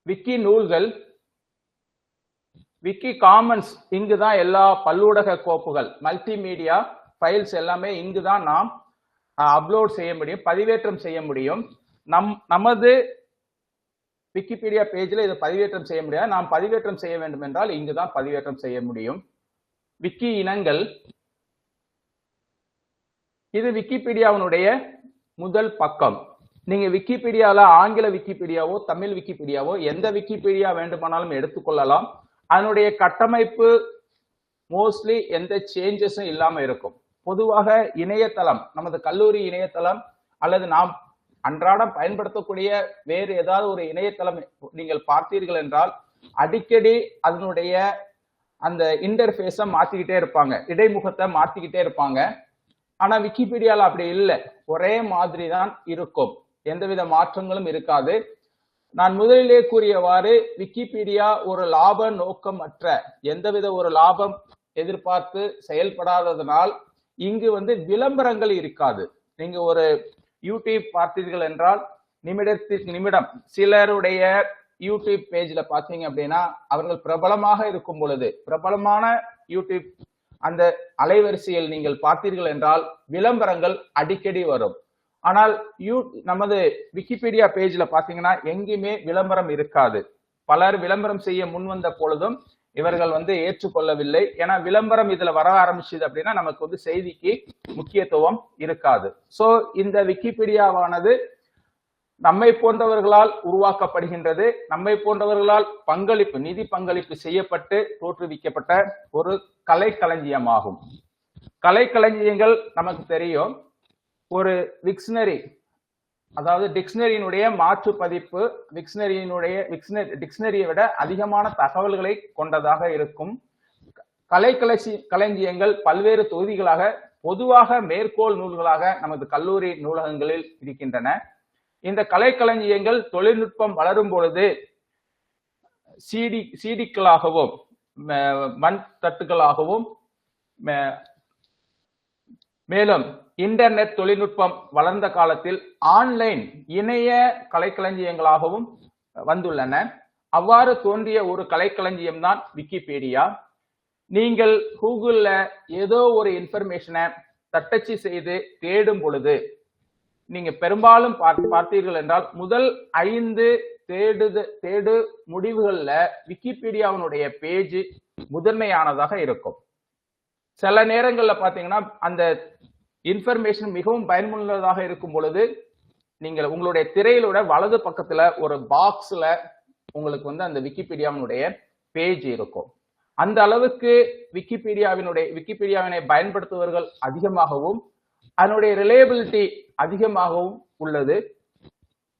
விக்கி நூல்கள், விக்கி காமன்ஸ். இங்குதான் எல்லா பல்லூடக கோப்புகள், மல்டிமீடியா ஃபைல்ஸ் எல்லாமே இங்குதான் நாம் அப்லோட் செய்ய முடியும், பதிவேற்றம் செய்ய முடியும். நமது விக்கிபீடியா பேஜில் இதை பதிவேற்றம் செய்ய முடியாது. நாம் பதிவேற்றம் செய்ய வேண்டும் என்றால் இங்குதான் பதிவேற்றம் செய்ய முடியும். விக்கி இனங்கள், இது விக்கிபீடியாவினுடைய முதல் பக்கம். நீங்க விக்கிபீடியால ஆங்கில விக்கிபீடியாவோ தமிழ் விக்கிபீடியாவோ எந்த விக்கிபீடியா வேண்டுமானாலும் எடுத்துக்கொள்ளலாம். அதனுடைய கட்டமைப்பு மோஸ்ட்லி எந்த சேஞ்சஸும் இல்லாம இருக்கும். பொதுவாக இணையதளம், நமது கல்லூரி இணையதளம் அல்லது நாம் அன்றாடம் பயன்படுத்தக்கூடிய வேறு ஏதாவது ஒரு இணையதளம் நீங்கள் பார்த்தீர்கள் என்றால் அடிக்கடி அதனுடைய அந்த இன்டர்ஃபேஸை மாத்திக்கிட்டே இருப்பாங்க, இடைமுகத்தை மாத்திக்கிட்டே இருப்பாங்க. ஆனா விக்கிபீடியால அப்படி இல்லை, ஒரே மாதிரி தான் இருக்கும், எந்தவித மாற்றங்களும் இருக்காது. நான் முதலிலே கூறியவாறு விக்கிபீடியா ஒரு லாப நோக்கமற்ற, எந்தவித ஒரு லாபம் எதிர்பார்த்து செயல்படாததனால் இங்கு வந்து விளம்பரங்கள் இருக்காது. நீங்க ஒரு யூடியூப் பார்த்தீர்கள் என்றால் நிமிடத்திற்கு நிமிடம் சிலருடைய யூடியூப் பேஜ்ல பாத்தீங்க அப்படின்னா அவர்கள் பிரபலமாக இருக்கும் பொழுது, பிரபலமான யூடியூப் அந்த அலைவரிசையில் நீங்கள் பார்த்தீர்கள் என்றால் விளம்பரங்கள் அடிக்கடி வரும். ஆனால் நமது விக்கிபீடியா பேஜ்ல பாத்தீங்கன்னா எங்கேயுமே விளம்பரம் இருக்காது. பலர் விளம்பரம் செய்ய முன் வந்த பொழுதும் இவர்கள் வந்து ஏற்றுக்கொள்ளவில்லை. ஏன்னா விளம்பரம் இதுல வர ஆரம்பிச்சது அப்படின்னா நமக்கு வந்து செய்திக்கு முக்கியத்துவம் இருக்காது. சோ இந்த விக்கிபீடியாவானது நம்மை போன்றவர்களால் உருவாக்கப்படுகின்றது. நம்மை போன்றவர்களால் பங்களிப்பு, நிதி பங்களிப்பு செய்யப்பட்டு தோற்றுவிக்கப்பட்ட ஒரு கலைக்களஞ்சியமாகும். கலைக்களஞ்சியங்கள் நமக்கு தெரியும். ஒரு விக்ஷனரி, அதாவது டிக்ஷனரியினுடைய மாற்று பதிப்பு டிக்ஷனரியை விட அதிகமான தகவல்களை கொண்டதாக இருக்கும். களஞ்சியங்கள் பல்வேறு தொகுதிகளாக, பொதுவாக மேற்கோள் நூல்களாக நமது கல்லூரி நூலகங்களில் இருக்கின்றன. இந்த கலைக்களஞ்சியங்கள் தொழில்நுட்பம் வளரும் பொழுது சிடிக்களாகவும் மண் தட்டுகளாகவும் மேலும் இன்டர்நெட் தொழில்நுட்பம் வளர்ந்த காலத்தில் ஆன்லைன் இணைய கலைக்களஞ்சியங்களாகவும் வந்துள்ளன. அவ்வாறு தோன்றிய ஒரு கலைக்களஞ்சியம் தான் விக்கிபீடியா. நீங்கள் கூகுள்ல ஏதோ ஒரு இன்ஃபர்மேஷனை தட்டச்சு செய்து தேடும் பொழுது நீங்க பெரும்பாலும் பார்த்தீர்கள் என்றால் முதல் 5 தேடு முடிவுகள்ல விக்கிபீடியாவினுடைய பேஜ் முதன்மையானதாக இருக்கும். சில நேரங்கள்ல பாத்தீங்கன்னா அந்த இன்ஃபர்மேஷன் மிகவும் பயனுள்ளதாக இருக்கும் பொழுது நீங்கள் உங்களுடைய திரையிலோட வலது பக்கத்துல ஒரு பாக்ஸ்ல உங்களுக்கு வந்து அந்த விக்கிபீடியாவினுடைய பேஜ் இருக்கும். அந்த அளவுக்கு விக்கிபீடியாவினை பயன்படுத்துபவர்கள் அதிகமாகவும் அதனுடைய ரிலையபிலிட்டி அதிகமாகவும் உள்ளது.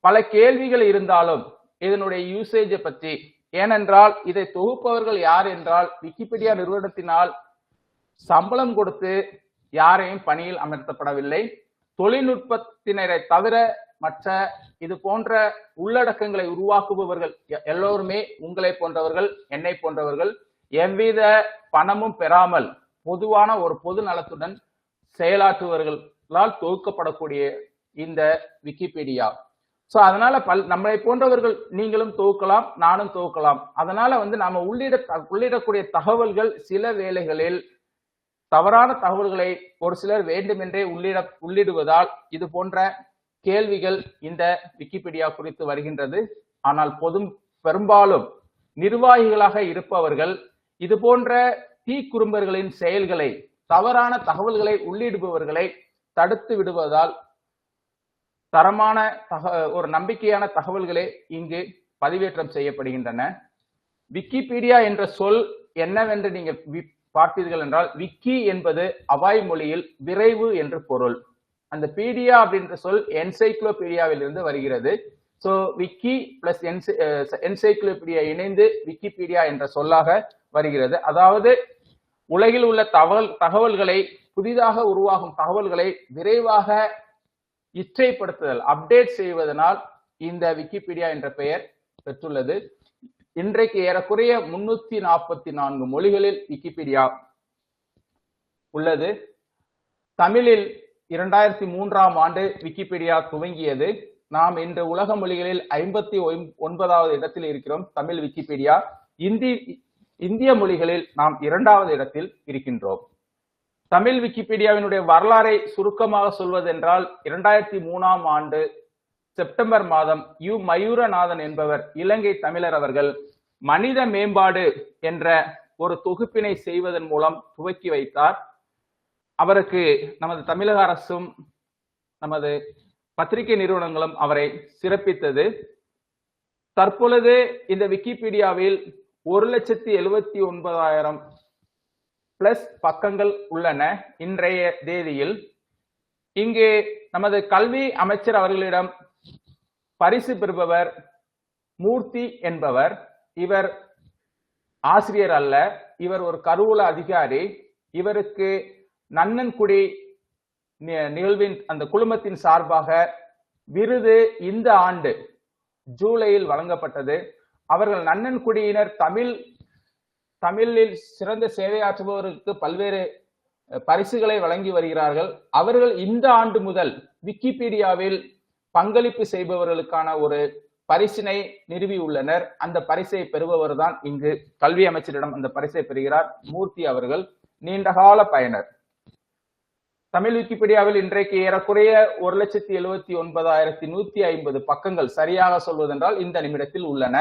பல கேள்விகள் இருந்தாலும் இதனுடைய யூசேஜை பற்றி, ஏனென்றால் இதை தொகுப்பவர்கள் யார் என்றால் விக்கிபீடியா நிறுவனத்தினால் சம்பளம் கொடுத்து யாரையும் பணியில் அமர்த்தப்படவில்லை. தொழில்நுட்பத்தினரை தவிர மற்ற இது போன்ற உள்ளடக்கங்களை உருவாக்குபவர்கள் எல்லோருமே உங்களை போன்றவர்கள், என்னை போன்றவர்கள், எவ்வித பணமும் பெறாமல் பொதுவான ஒரு பொது நலத்துடன் செயலாற்றுவர்களால் தொகுக்கப்படக்கூடிய இந்த விக்கிபீடியா. சோ அதனால நம்மளை போன்றவர்கள் நீங்களும் தொகுக்கலாம், நானும் தொகுக்கலாம். அதனால வந்து நாம உள்ளிடக்கூடிய தகவல்கள் சில வேளைகளில் தவறான தகவல்களை ஒரு சிலர் வேண்டுமென்றே உள்ளிடுவதால் இது போன்ற கேள்விகள் இந்த விக்கிபீடியா குறித்து வருகின்றது. ஆனால் பெரும்பாலும் நிர்வாகிகளாக இருப்பவர்கள் இது போன்ற தீக்குறும்பர்களின் செயல்களை, தவறான தகவல்களை உள்ளிடுபவர்களை தடுத்து விடுவதால் தரமான ஒரு நம்பிக்கையான தகவல்களே இங்கு பதிவேற்றம் செய்யப்படுகின்றன. விக்கிபீடியா என்ற சொல் என்னவென்று நீங்கள் பார்த்தீர்கள் என்றால், விக்கி என்பது அவாய் மொழியில் விரைவு என்று பொருள். அந்த பீடியா அப்படின்ற சொல் என்சைக்ளோபீடியாவில் இருந்து வருகிறது. சோ விக்கி பிளஸ் என்சைக்ளோபீடியா இணைந்து விக்கிபீடியா என்ற சொல்லாக வருகிறது. அதாவது உலகில் உள்ள தகவல்களை, புதிதாக உருவாகும் தகவல்களை விரைவாக இச்சைப்படுத்துதல், அப்டேட் செய்வதனால் இந்த விக்கிபீடியா என்ற பெயர் பெற்றுள்ளது. இன்றைக்கு ஏறக்குறைய 344 மொழிகளில் விக்கிபீடியா உள்ளது. தமிழில் 2003ஆம் ஆண்டு விக்கிபீடியா துவங்கியது. நாம் இன்று உலக மொழிகளில் 59வது இடத்தில் இருக்கிறோம் தமிழ் விக்கிபீடியா. இந்திய மொழிகளில் நாம் 2வது இடத்தில் இருக்கின்றோம். தமிழ் விக்கிபீடியாவினுடைய வரலாறை சுருக்கமாக சொல்வதென்றால் 2003ஆம் ஆண்டு செப்டம்பர் மாதம் மயூரநாதன் என்பவர், இலங்கை தமிழர் அவர்கள் மனித மேம்பாடு என்ற ஒரு தொகுப்பினை செய்வதன் மூலம் துவக்கி வைத்தார். அவருக்கு நமது தமிழக அரசும் நமது பத்திரிகை நிறுவனங்களும் அவரை சிறப்பித்தது. தற்பொழுது இந்த விக்கிபீடியாவில் 1,79,000 பிளஸ் பக்கங்கள் உள்ளன இன்றைய தேதியில். இங்கு நமது கல்வி அமைச்சர் அவர்களிடம் பரிசு பெறுபவர் மூர்த்தி என்பவர். இவர் ஆசிரியர் அல்ல, இவர் ஒரு கருவூல அதிகாரி. இவருக்கு நன்னன்குடி நிகழ்வின் அந்த குழுமத்தின் சார்பாக விருது இந்த ஆண்டு ஜூலையில் வழங்கப்பட்டது. அவர்கள் நன்னன்குடியினர் தமிழில் சிறந்த சேவையாற்றுபவருக்கு பல்வேறு பரிசுகளை வழங்கி வருகிறார்கள். அவர்கள் இந்த ஆண்டு முதல் விக்கிபீடியாவில் பங்களிப்பு செய்பவர்களுக்கான ஒரு பரிசினை நிறுவியுள்ளனர். அந்த பரிசை பெறுபவர் தான் இங்கு கல்வி அமைச்சரிடம் அந்த பரிசை பெறுகிறார் மூர்த்தி அவர்கள். நீண்டகால பயனர். தமிழ் விக்கிபீடியாவில் இன்றைக்கு ஏறக்குறைய 1,79,150 பக்கங்கள் சரியாக சொல்வதென்றால் இந்த நிமிடத்தில் உள்ளன.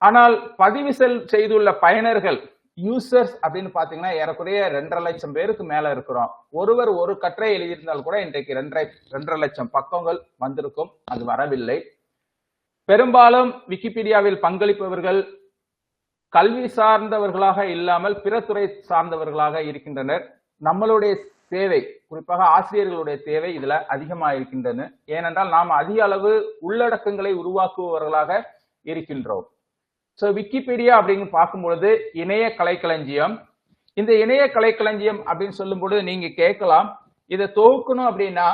ஆனால் பதிவு செய்துள்ள பயனர்கள், யூசர்ஸ் அப்படின்னு பாத்தீங்கன்னா ஏறக்குறைய 2.5 லட்சம் பேருக்கு மேல இருக்கிறோம். ஒருவர் ஒரு கட்டுரை எழுதியிருந்தால் கூட இன்றைக்கு 2.5 லட்சம் பக்கங்கள் வந்திருக்கும். அது வரவில்லை. பெரும்பாலும் விக்கிபீடியாவில் பங்களிப்பவர்கள் கல்வி சார்ந்தவர்களாக இல்லாமல் பிற துறை சார்ந்தவர்களாக இருக்கின்றனர். நம்மளுடைய தேவை, குறிப்பாக ஆசிரியர்களுடைய தேவை இதுல அதிகமாக இருக்கின்றன. ஏனென்றால் நாம் அதிக அளவு உள்ளடக்கங்களை உருவாக்குபவர்களாக இருக்கின்றோம். சோ விக்கிபீடியா அப்படின்னு பார்க்கும்பொழுது இணைய கலைக்களஞ்சியம். இந்த இணைய கலைக்களஞ்சியம் அப்படின்னு சொல்லும்போது நீங்க கேட்கலாம், இதை துவக்கணும் அப்படின்னா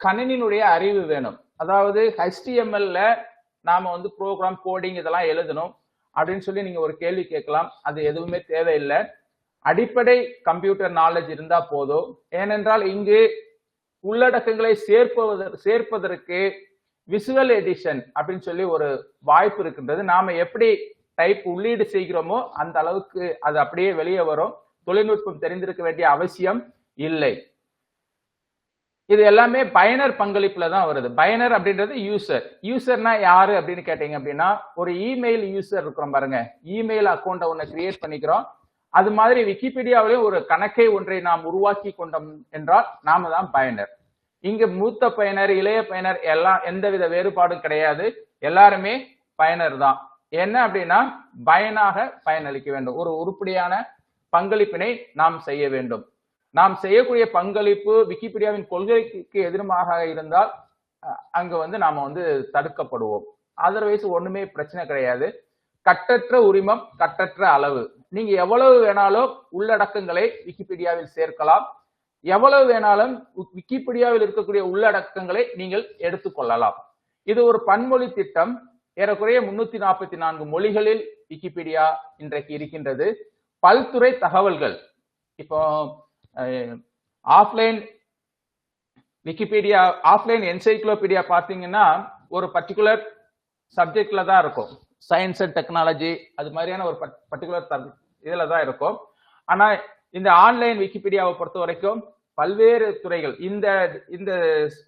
கணினியினுடைய அறிவு வேணும். அதாவது HTML-ல நாம ப்ரோக்ராம் கோடிங் இதெல்லாம் எழுதணும் அப்படின்னு சொல்லி நீங்க ஒரு கேள்வி கேட்கலாம். அது எதுவுமே தேவையில்லை. அடிப்படை கம்ப்யூட்டர் நாலேஜ் இருந்தா போதும். ஏனென்றால் இங்கு உள்ளடக்கங்களை சேர்ப்பதற்கு விசுவல் எடிஷன் அப்படின்னு சொல்லி ஒரு வாய்ப்பு இருக்கின்றது. நாம எப்படி டைப் உள்ளீடு செய்கிறோமோ அந்த அளவுக்கு அது அப்படியே வெளியே வரும். தொழில்நுட்பம் தெரிந்திருக்க வேண்டிய அவசியம் இல்லை. இது எல்லாமே பயனர் பங்களிப்புல தான் வருது. பயனர் அப்படின்றது யூசர். யூசர்னா யாரு அப்படின்னு கேட்டீங்க அப்படின்னா, ஒரு இமெயில் யூசர் இருக்கிறோம் பாருங்க, இமெயில் அக்கௌண்ட்டை ஒன்று கிரியேட் பண்ணிக்கிறோம். அது மாதிரி விக்கிபீடியாவிலேயும் ஒரு கணக்கை ஒன்றை நாம் உருவாக்கி கொண்டோம் என்றால் நாம தான் பயனர். இங்கு மூத்த பயனர், இளைய பயனர் எல்லாம் எந்தவித வேறுபாடும் கிடையாது. எல்லாருமே பயனர் தான். என்ன அப்படின்னா பயனாக பயனளிக்க வேண்டும். ஒரு உருப்படியான பங்களிப்பினை நாம் செய்ய வேண்டும். நாம் செய்யக்கூடிய பங்களிப்பு விக்கிபீடியாவின் கொள்கைக்கு எதிரமாக இருந்தால் அங்க நாம தடுக்கப்படுவோம். அதர்வைஸ் ஒண்ணுமே பிரச்சனை கிடையாது. கட்டற்ற உரிமம், கட்டற்ற அளவு. நீங்க எவ்வளவு வேணாலும் உள்ளடக்கங்களை விக்கிபீடியாவில் சேர்க்கலாம். எவ்வளவு வேணாலும் விக்கிபீடியாவில் இருக்கக்கூடிய உள்ளடக்கங்களை நீங்கள் எடுத்துக்கொள்ளலாம். இது ஒரு பன்மொழி திட்டம். ஏறக்குறைய 344 மொழிகளில் விக்கிபீடியா இன்றைக்கு இருக்கின்றது. பல்துறை தகவல்கள். இப்போ ஆஃப்லைன் விக்கிபீடியா, ஆஃப்லைன் என்சைக்ளோபீடியா பார்த்தீங்கன்னா ஒரு பர்டிகுலர் சப்ஜெக்ட்ல தான் இருக்கும். சயின்ஸ் அண்ட் டெக்னாலஜி அது மாதிரியான ஒரு பர்டிகுலர் இதுல தான் இருக்கும். ஆனா இந்த ஆன்லைன் விக்கிபீடியாவை பொறுத்த வரைக்கும் பல்வேறு துறைகள், இந்த இந்த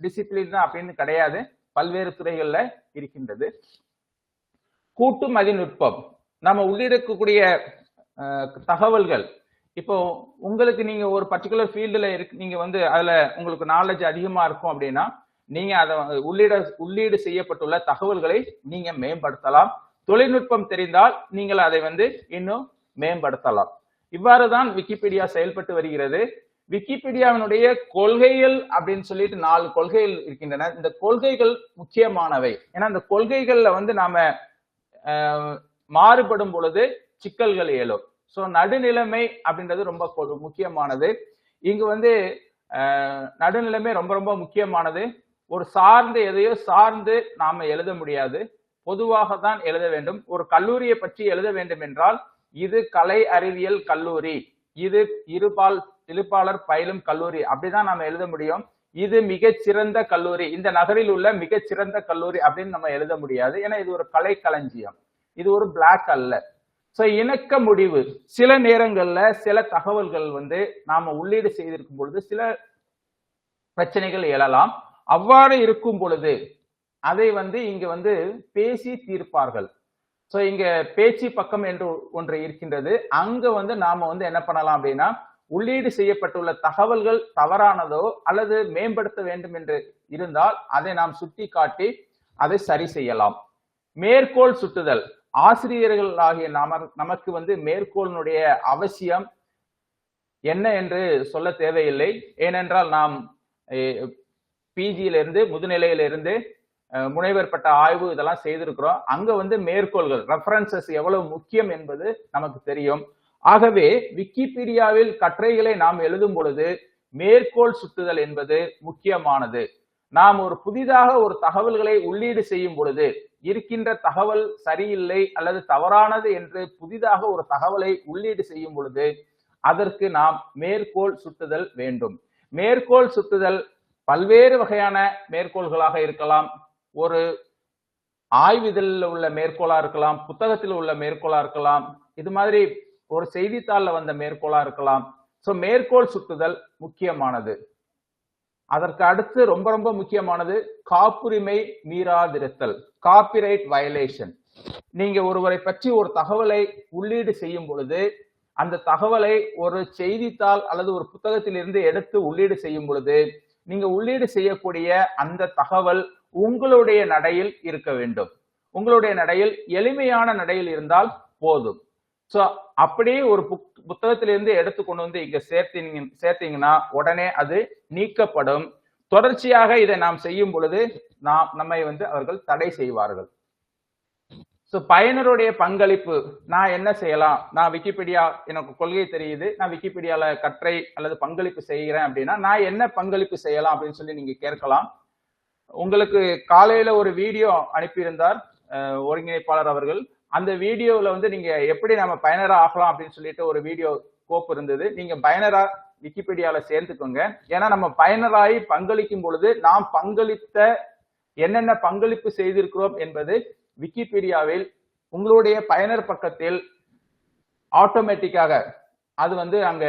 டிசிப்ளின் தான் அப்படின்னு கிடையாது, பல்வேறு துறைகள்ல இருக்கின்றது. கூட்டு மதிநுட்பம். நம்ம உள்ளிருக்கக்கூடிய தகவல்கள், இப்போ உங்களுக்கு நீங்க ஒரு பர்டிகுலர் ஃபீல்டுல நீங்க அதுல உங்களுக்கு நாலேஜ் அதிகமா இருக்கும் அப்படின்னா நீங்க அதை உள்ளீடு செய்யப்பட்டுள்ள தகவல்களை நீங்க மேம்படுத்தலாம். தொழில்நுட்பம் தெரிந்தால் நீங்கள் அதை இன்னும் மேம்படுத்தலாம். இவ்வாறுதான் விக்கிபீடியா செயல்பட்டு வருகிறது. விக்கிபீடியாவினுடைய கொள்கைகள் அப்படின்னு சொல்லிட்டு 4 கொள்கைகள் இருக்கின்றன. இந்த கொள்கைகள் முக்கியமானவை. ஏன்னா இந்த கொள்கைகள்ல வந்து நாம மாறுபடும் பொழுது சிக்கல்கள் எழும். சோ நடுநிலைமை அப்படின்றது ரொம்ப முக்கியமானது. இங்கு வந்து நடுநிலைமை ரொம்ப ரொம்ப முக்கியமானது. ஒரு சார்ந்து எதையோ சார்ந்து நாம எழுத முடியாது, பொதுவாக தான் எழுத வேண்டும். ஒரு கல்லூரியை பற்றி எழுத வேண்டும் என்றால் இது கலை அறிவியல் கல்லூரி, இது இருப்பாளர் பயிலும் கல்லூரி, அப்படிதான் நாம எழுத முடியும். இது மிகச்சிறந்த கல்லூரி, இந்த நகரில் உள்ள மிகச்சிறந்த கல்லூரி அப்படின்னு நம்ம எழுத முடியாது. ஏன்னா இது ஒரு கலை களஞ்சியம், இது ஒரு பிளாக் அல்ல. சோ இணக்க முடிவு, சில நேரங்கள்ல சில தகவல்கள் வந்து நாம உள்ளீடு செய்திருக்கும் பொழுது சில பிரச்சனைகள் எழலாம். அவ்வாறு இருக்கும் பொழுது அதை வந்து இங்க வந்து பேசி தீர்ப்பார்கள். சோ இங்க பேச்சு பக்கம் என்று ஒன்று இருக்கின்றது. அங்க வந்து நாம வந்து என்ன பண்ணலாம் அப்படின்னா, உள்ளீடு செய்யப்பட்டுள்ள தகவல்கள் தவறானதோ அல்லது மேம்படுத்த வேண்டும் என்று இருந்தால் அதை நாம் சுட்டி காட்டி அதை சரி செய்யலாம். மேற்கோள் சுட்டுதல், ஆசிரியர்கள் ஆகிய நமக்கு வந்து மேற்கோளினுடைய அவசியம் என்ன என்று சொல்ல தேவையில்லை. ஏனென்றால் நாம் பிஜியிலிருந்து முதுநிலையிலிருந்து முனைவர் பட்ட ஆய்வு இதெல்லாம் செய்திருக்கிறோம். அங்க வந்து மேற்கோள்கள் ரெஃபரன்சஸ் எவ்வளவு முக்கியம் என்பது நமக்கு தெரியும். ஆகவே விக்கிபீடியாவில் கட்டுரைகளை நாம் எழுதும் பொழுது மேற்கோள் சுட்டுதல் என்பது முக்கியமானது. நாம் ஒரு புதிதாக ஒரு தகவல்களை உள்ளீடு செய்யும் பொழுது இருக்கின்ற தகவல் சரியில்லை அல்லது தவறானது என்று புதிதாக ஒரு தகவலை உள்ளீடு செய்யும் பொழுது அதற்கு நாம் மேற்கோள் சுட்டுதல் வேண்டும். மேற்கோள் சுட்டுதல் பல்வேறு வகையான மேற்கோள்களாக இருக்கலாம். ஒரு ஆய்விதழில் உள்ள மேற்கோளா இருக்கலாம், புத்தகத்தில் உள்ள மேற்கோளா இருக்கலாம், இது மாதிரி ஒரு செய்தித்தாள்ல வந்த மேற்கோளா இருக்கலாம். சோ மேற்கோள் சுட்டுதல் முக்கியமானது. அதற்கு அடுத்து ரொம்ப ரொம்ப முக்கியமானது காப்புரிமை மீறாதிருத்தல், காப்பிரைட் வயலேஷன். நீங்க ஒருவரை பற்றி ஒரு தகவலை உள்ளீடு செய்யும் பொழுது அந்த தகவலை ஒரு செய்தித்தாள் அல்லது ஒரு புத்தகத்தில் இருந்து எடுத்து உள்ளீடு செய்யும் பொழுது நீங்க உள்ளீடு செய்யக்கூடிய அந்த தகவல் உங்களுடைய நடையில் இருக்க வேண்டும். உங்களுடைய நடையில் எளிமையான நடையில் இருந்தால் போதும். சோ அப்படியே ஒரு புத்தகத்திலிருந்து எடுத்து கொண்டு வந்து இங்க சேர்த்தீங்கன்னா உடனே அது நீக்கப்படும். தொடர்ச்சியாக இதை நாம் செய்யும் பொழுது நம்மை வந்து அவர்கள் தடை செய்வார்கள். சோ பயனருடைய பங்களிப்பு, நான் என்ன செய்யலாம்? நான் விக்கிபீடியா எனக்கு கொள்கை தெரியுது, நான் விக்கிபீடியால கட்டுரை அல்லது பங்களிப்பு செய்கிறேன் அப்படின்னா நான் என்ன பங்களிப்பு செய்யலாம் அப்படின்னு சொல்லி நீங்க கேட்கலாம். உங்களுக்கு காலையில ஒரு வீடியோ அனுப்பியிருந்தார் ஒருங்கிணைப்பாளர் அவர்கள். அந்த வீடியோவில் வந்து நீங்க எப்படி நம்ம பயனரா ஆகலாம் அப்படின்னு சொல்லிட்டு ஒரு வீடியோ கோப்பு இருந்தது. நீங்க பயனரா விக்கிபீடியால சேர்த்துக்கோங்க. ஏன்னா நம்ம பயனராகி பங்களிக்கும் பொழுது நாம் பங்களித்த என்னென்ன பங்களிப்பு செய்திருக்கிறோம் என்பது விக்கிபீடியாவில் உங்களுடைய பயனர் பக்கத்தில் ஆட்டோமேட்டிக்காக அது வந்து அங்க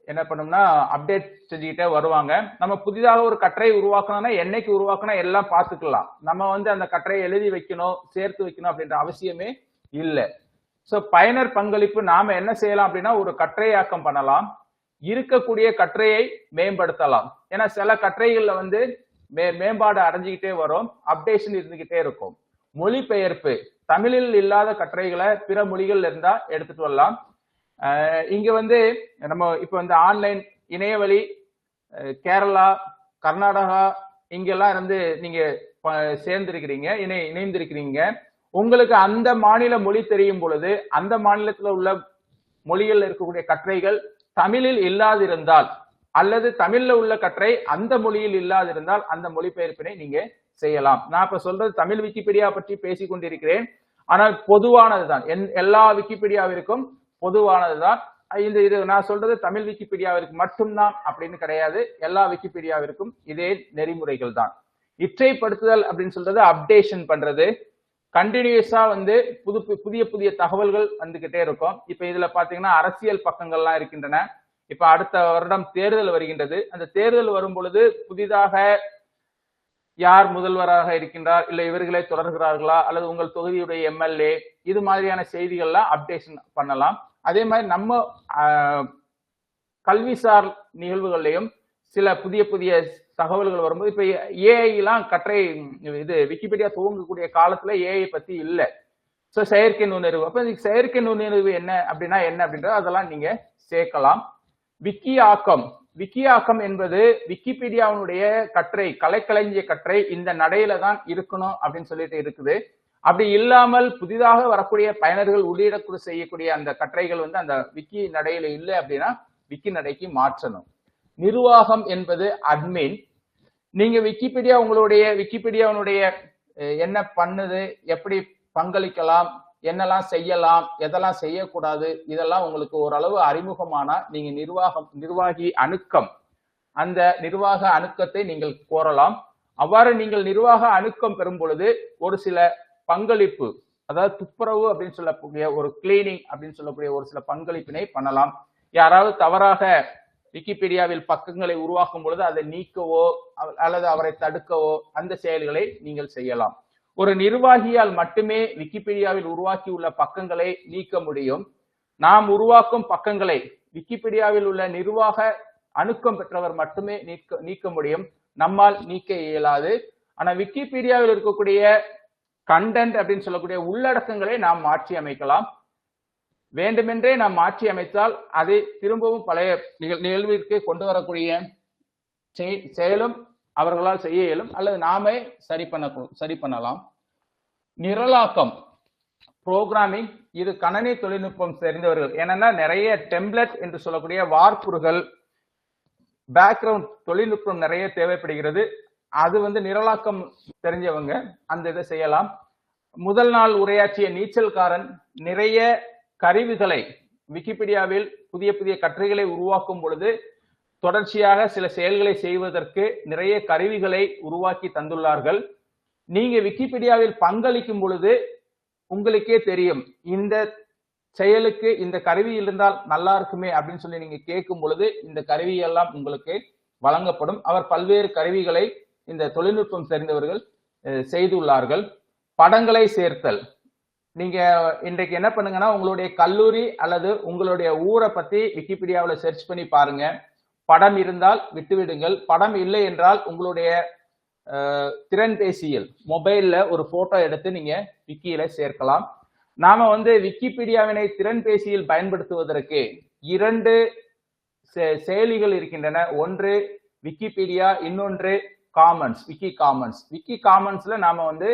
என்ன பண்ணும்னா அப்டேட் செஞ்சுக்கிட்டே வருவாங்க. நம்ம புதிதாக ஒரு கட்டுரை உருவாக்கணும்னா என்னைக்கு உருவாக்கணும் எல்லாம் பார்த்துக்கலாம். நம்ம வந்து அந்த கட்டுரையை எழுதி வைக்கணும், சேர்த்து வைக்கணும் அப்படின்ற அவசியமே இல்லை. சோ பயனர் பங்களிப்பு நாம என்ன செய்யலாம் அப்படின்னா ஒரு கட்டுரையாக்கம் பண்ணலாம், இருக்கக்கூடிய கட்டுரையை மேம்படுத்தலாம். ஏன்னா சில கட்டுரைகள்ல வந்து மேம்பாடு அடைஞ்சுக்கிட்டே வரும், அப்டேஷன் இருந்துகிட்டே இருக்கும். மொழிபெயர்ப்பு, தமிழில் இல்லாத கட்டுரைகளை பிற மொழிகள் இருந்தா எடுத்துட்டு வரலாம். இங்க வந்து நம்ம இப்ப வந்து ஆன்லைன் இணையவழி கேரளா, கர்நாடகா இங்கெல்லாம் இருந்து நீங்க சேர்ந்திருக்கிறீங்க, இணைந்திருக்கிறீங்க. உங்களுக்கு அந்த மாநில மொழி தெரியும் பொழுது அந்த மாநிலத்தில் உள்ள மொழிகள் இருக்கக்கூடிய கட்டுரைகள் தமிழில் இல்லாதிருந்தால் அல்லது தமிழ்ல உள்ள கட்டுரை அந்த மொழியில் இல்லாதிருந்தால் அந்த மொழிபெயர்ப்பினை நீங்க செய்யலாம். நான் இப்ப சொல்றது தமிழ் விக்கிபீடியா பற்றி பேசிக் கொண்டிருக்கிறேன், ஆனால் பொதுவானதுதான், எல்லா விக்கிபீடியாவிற்கும் பொதுவானதுதான். இது நான் சொல்றது தமிழ் விக்கிபீடியாவிற்கு மட்டும்தான் அப்படின்னு கிடையாது, எல்லா விக்கிபீடியாவிற்கும் இதே நெறிமுறைகள் தான். இற்றைப்படுத்துதல் அப்படின்னு சொல்றது அப்டேஷன் பண்றது, கண்டினியூஸா வந்து புதிய புதிய தகவல்கள் வந்துகிட்டே இருக்கும். இப்ப இதுல பாத்தீங்கன்னா அரசியல் பக்கங்கள்லாம் இருக்கின்றன. இப்ப அடுத்த வருடம் தேர்தல் வருகின்றது. அந்த தேர்தல் வரும் பொழுது புதிதாக யார் முதல்வராக இருக்கின்றார், இல்ல இவர்களே தொடர்கிறார்களா, அல்லது உங்கள் தொகுதியுடைய எம்எல்ஏ, இது மாதிரியான செய்திகள்லாம் அப்டேஷன் பண்ணலாம். அதே மாதிரி நம்ம கல்விசார் நிகழ்வுகள்லையும் சில புதிய புதிய தகவல்கள் வரும்போது இப்ப ஏஐ எல்லாம் கட்டுரை இது விக்கிபீடியா துவங்கக்கூடிய காலத்துல ஏஐ பத்தி இல்ல. சோ செயற்கை நுண்ணறிவு, அப்ப செயற்கை நுண்ணறிவு என்ன அப்படின்னா என்ன அப்படின்றது அதெல்லாம் நீங்க சேர்க்கலாம். விக்கி ஆக்கம் என்பது விக்கிபீடியாவுடைய கட்டுரை, கலைக்களஞ்சிய கட்டுரை இந்த நடையில தான் இருக்கணும் அப்படின்னு சொல்லிட்டு இருக்குது. அப்படி இல்லாமல் புதிதாக வரக்கூடிய பயனர்கள் உள்ளிடக்கூட செய்யக்கூடிய அந்த கட்டுரைகள் வந்து அந்த விக்கி நடையில இல்லை அப்படின்னா விக்கி நடைக்கு மாற்றணும். நிர்வாகம் என்பது அட்மின். நீங்க விக்கிபீடியாவுடைய என்ன பண்ணுது, எப்படி பங்களிக்கலாம், என்னெல்லாம் செய்யலாம், எதெல்லாம் செய்யக்கூடாது, இதெல்லாம் உங்களுக்கு ஓரளவு அறிமுகமானா நீங்க நிர்வாகி அணுக்கம், அந்த நிர்வாக அணுக்கத்தை நீங்கள் கோரலாம். அவ்வாறு நீங்கள் நிர்வாக அணுக்கம் பெறும் பொழுது ஒரு சில பங்களிப்பு, அதாவது துப்புரவு அப்படின்னு சொல்லக்கூடிய ஒரு கிளீனிங் அப்படின்னு சொல்லக்கூடிய ஒரு சில பங்களிப்பினை பண்ணலாம். யாராவது தவறாக விக்கிபீடியாவில் பக்கங்களை உருவாக்கும் பொழுது அதை நீக்கவோ அல்லது அவரை தடுக்கவோ அந்த செயல்களை நீங்கள் செய்யலாம். ஒரு நிர்வாகியால் மட்டுமே விக்கிபீடியாவில் உருவாக்கியுள்ள பக்கங்களை நீக்க முடியும். நாம் உருவாக்கும் பக்கங்களை விக்கிபீடியாவில் உள்ள நிர்வாக அணுக்கம் பெற்றவர் மட்டுமே நீக்க முடியும். நம்மால் நீக்க இயலாது. ஆனா விக்கிபீடியாவில் இருக்கக்கூடிய கண்டென்ட் அப்படின்னு சொல்லக்கூடிய உள்ளடக்கங்களை நாம் மாற்றி அமைக்கலாம். வேண்டுமென்றே நாம் மாற்றி அமைத்தால் அதை திரும்பவும் பழைய நிகழ்விற்கு கொண்டு வரக்கூடிய செயலும் அவர்களால் செய்ய இயலும், அல்லது நாமே சரி பண்ணலாம். நிரலாக்கம், புரோகிராமிங், இது கணனி தொழில்நுட்பம் தெரிந்தவர்கள். ஏன்னா நிறைய டெம்ப்ளேட் என்று சொல்லக்கூடிய வார்ப்புகள், பேக்ரவுண்ட் தொழில்நுட்பம் நிறைய தேவைப்படுகிறது. அது வந்து நிரலாக்கம் தெரிஞ்சவங்க அந்த இதை செய்யலாம். முதல் நாள் உரையாற்றிய நீச்சல்காரன் நிறைய கருவிகளை விக்கிபீடியாவில் புதிய புதிய கட்டுரைகளை உருவாக்கும் பொழுது தொடர்ச்சியாக சில செயல்களை செய்வதற்கு நிறைய கருவிகளை உருவாக்கி தந்துள்ளார்கள். நீங்க விக்கிபீடியாவில் பங்களிக்கும் பொழுது உங்களுக்கே தெரியும், இந்த செயலுக்கு இந்த கருவி இருந்தால் நல்லா இருக்குமே அப்படின்னு சொல்லி நீங்க கேட்கும் பொழுது இந்த கருவியெல்லாம் உங்களுக்கு வழங்கப்படும். அவர் பல்வேறு கருவிகளை இந்த தொழில்நுட்பம் தெரிந்தவர்கள் செய்துள்ளார்கள். படங்களை சேர்த்தல், நீங்க இன்றைக்கு என்ன பண்ணுங்கன்னா உங்களுடைய கல்லூரி அல்லது உங்களுடைய ஊரை பத்தி விக்கிபீடியாவில் சர்ச் பண்ணி பாருங்க. படம் இருந்தால் விட்டுவிடுங்கள். படம் இல்லை என்றால் உங்களுடைய திறன்பேசியில் மொபைல்ல ஒரு போட்டோ எடுத்து நீங்க விக்கியில சேர்க்கலாம். நாம வந்து விக்கிபீடியாவினை திறன்பேசியில் பயன்படுத்துவதற்கு 2 செயலிகள் இருக்கின்றன. ஒன்று விக்கிபீடியா, இன்னொன்று காமன்ஸ், விக்கி காமன்ஸ். விக்கி காமன்ஸ்ல நாம வந்து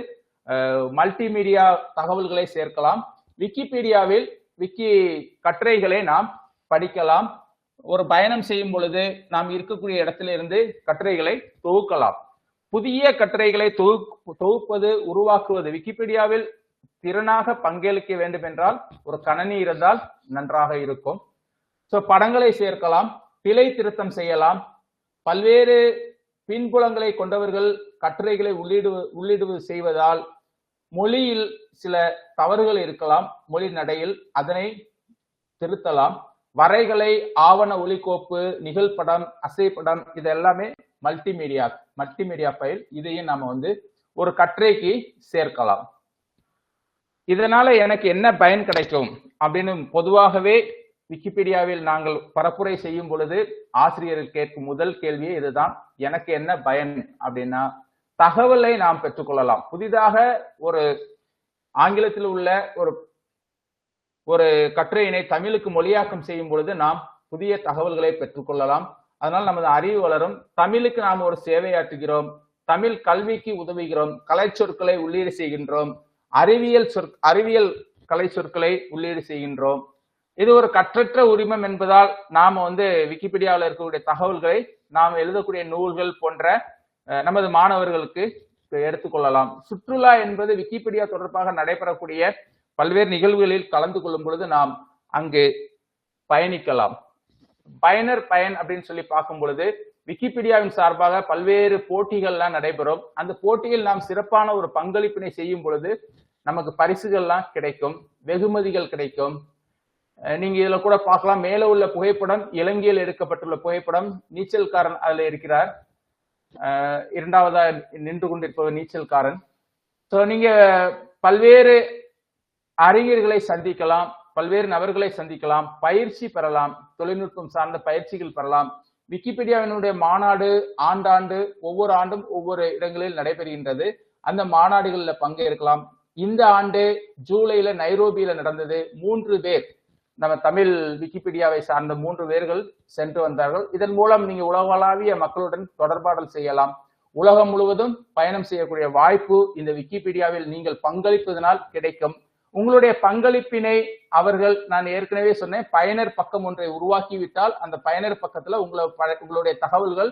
மல்டிமீடியா தகவல்களை சேர்க்கலாம். விக்கிபீடியாவில் விக்கி கட்டுரைகளை நாம் படிக்கலாம். ஒரு பயணம் செய்யும் பொழுது நாம் இருக்கக்கூடிய இடத்துல இருந்து கட்டுரைகளை தொகுக்கலாம். புதிய கட்டுரைகளை தொகுப்பது, உருவாக்குவது, விக்கிபீடியாவில் திறனாக பங்களிக்க வேண்டும் என்றால் ஒரு கணனி இருந்தால் நன்றாக இருக்கும். சோ படங்களை சேர்க்கலாம், பிழை திருத்தம் செய்யலாம். பல்வேறு பின்புலங்களை கொண்டவர்கள் கட்டுரைகளை உள்ளிடுவது செய்வதால் மொழியில் சில தவறுகள் இருக்கலாம். மொழி நடையில் அதனை திருத்தலாம். வரைகளை, ஆவண ஒலிகோப்பு, நிகழ்படம், அசைப்படம், இது எல்லாமே மல்டிமீடியா ஃபைல். இதையும் நாம வந்து ஒரு கட்டுரைக்கு சேர்க்கலாம். இதனால எனக்கு என்ன பயன் கிடைக்கும் அப்படின்னு பொதுவாகவே விக்கிபீடியாவில் நாங்கள் பரப்புரை செய்யும் பொழுது ஆசிரியர்கள் கேட்கும் முதல் கேள்வியே இதுதான், எனக்கு என்ன பயன் அப்படின்னா தகவலை நாம் பெற்றுக்கொள்ளலாம். புதிதாக ஒரு ஆங்கிலத்தில் உள்ள ஒரு கட்டுரையினை தமிழுக்கு மொழியாக்கம் செய்யும் பொழுது நாம் புதிய தகவல்களை பெற்றுக்கொள்ளலாம். அதனால் நமது அறிவு வளரும். தமிழுக்கு நாம் ஒரு சேவையாற்றுகிறோம், தமிழ் கல்விக்கு உதவுகிறோம், கலை சொற்களை உள்ளீடு செய்கின்றோம், அறிவியல் கலை சொற்களை உள்ளீடு செய்கின்றோம். இது ஒரு கற்றற்ற உரிமம் என்பதால் நாம வந்து விக்கிபீடியாவில் இருக்கக்கூடிய தகவல்களை நாம் எழுதக்கூடிய நூல்கள் போன்ற நமது மாணவர்களுக்கு எடுத்துக்கொள்ளலாம். சுற்றுலா என்பது விக்கிபீடியா தொடர்பாக நடைபெறக்கூடிய பல்வேறு நிகழ்வுகளில் கலந்து கொள்ளும் பொழுது நாம் அங்கு பயணிக்கலாம். பயன் அப்படின்னு சொல்லி பார்க்கும் பொழுது விக்கிபீடியாவின் சார்பாக பல்வேறு போட்டிகள்லாம் நடைபெறும். அந்த போட்டியில் நாம் சிறப்பான ஒரு பங்களிப்பினை செய்யும் பொழுது நமக்கு பரிசுகள்லாம் கிடைக்கும், வெகுமதிகள் கிடைக்கும். நீங்க இதுல கூட பார்க்கலாம், மேல உள்ள புகைப்படம் இலங்கையில் எடுக்கப்பட்டுள்ள புகைப்படம். நீச்சல்காரன் அதுல இருக்கிறார், இரண்டாவதா நின்று கொண்டிருப்பவர் நீச்சல்காரன். ஸோ நீங்க பல்வேறு அறிஞர்களை சந்திக்கலாம், பல்வேறு நபர்களை சந்திக்கலாம், பயிற்சி பெறலாம், தொழில்நுட்பம் சார்ந்த பயிற்சிகள் பெறலாம். விக்கிபீடியாவினுடைய மாநாடு ஆண்டாண்டு ஒவ்வொரு ஆண்டும் ஒவ்வொரு இடங்களில் நடைபெறுகின்றது. அந்த மாநாடுகளில் பங்கேற்கலாம். இந்த ஆண்டு ஜூலைல நைரோபியில நடந்தது. 3 பேர் நம்ம தமிழ் விக்கிபீடியாவை சார்ந்த 3 பேர்கள் சென்று வந்தார்கள். இதன் மூலம் நீங்க உலகளாவிய மக்களுடன் தொடர்பாடல் செய்யலாம். உலகம் முழுவதும் பயணம் செய்யக்கூடிய வாய்ப்பு இந்த விக்கிபீடியாவில் நீங்கள் பங்களிப்பதனால் கிடைக்கும். உங்களுடைய பங்களிப்பினை அவர்கள், நான் ஏற்கனவே சொன்னேன், பயனர் பக்கம் ஒன்றை உருவாக்கிவிட்டால் அந்த பயனர் பக்கத்துல உங்களுடைய தகவல்கள்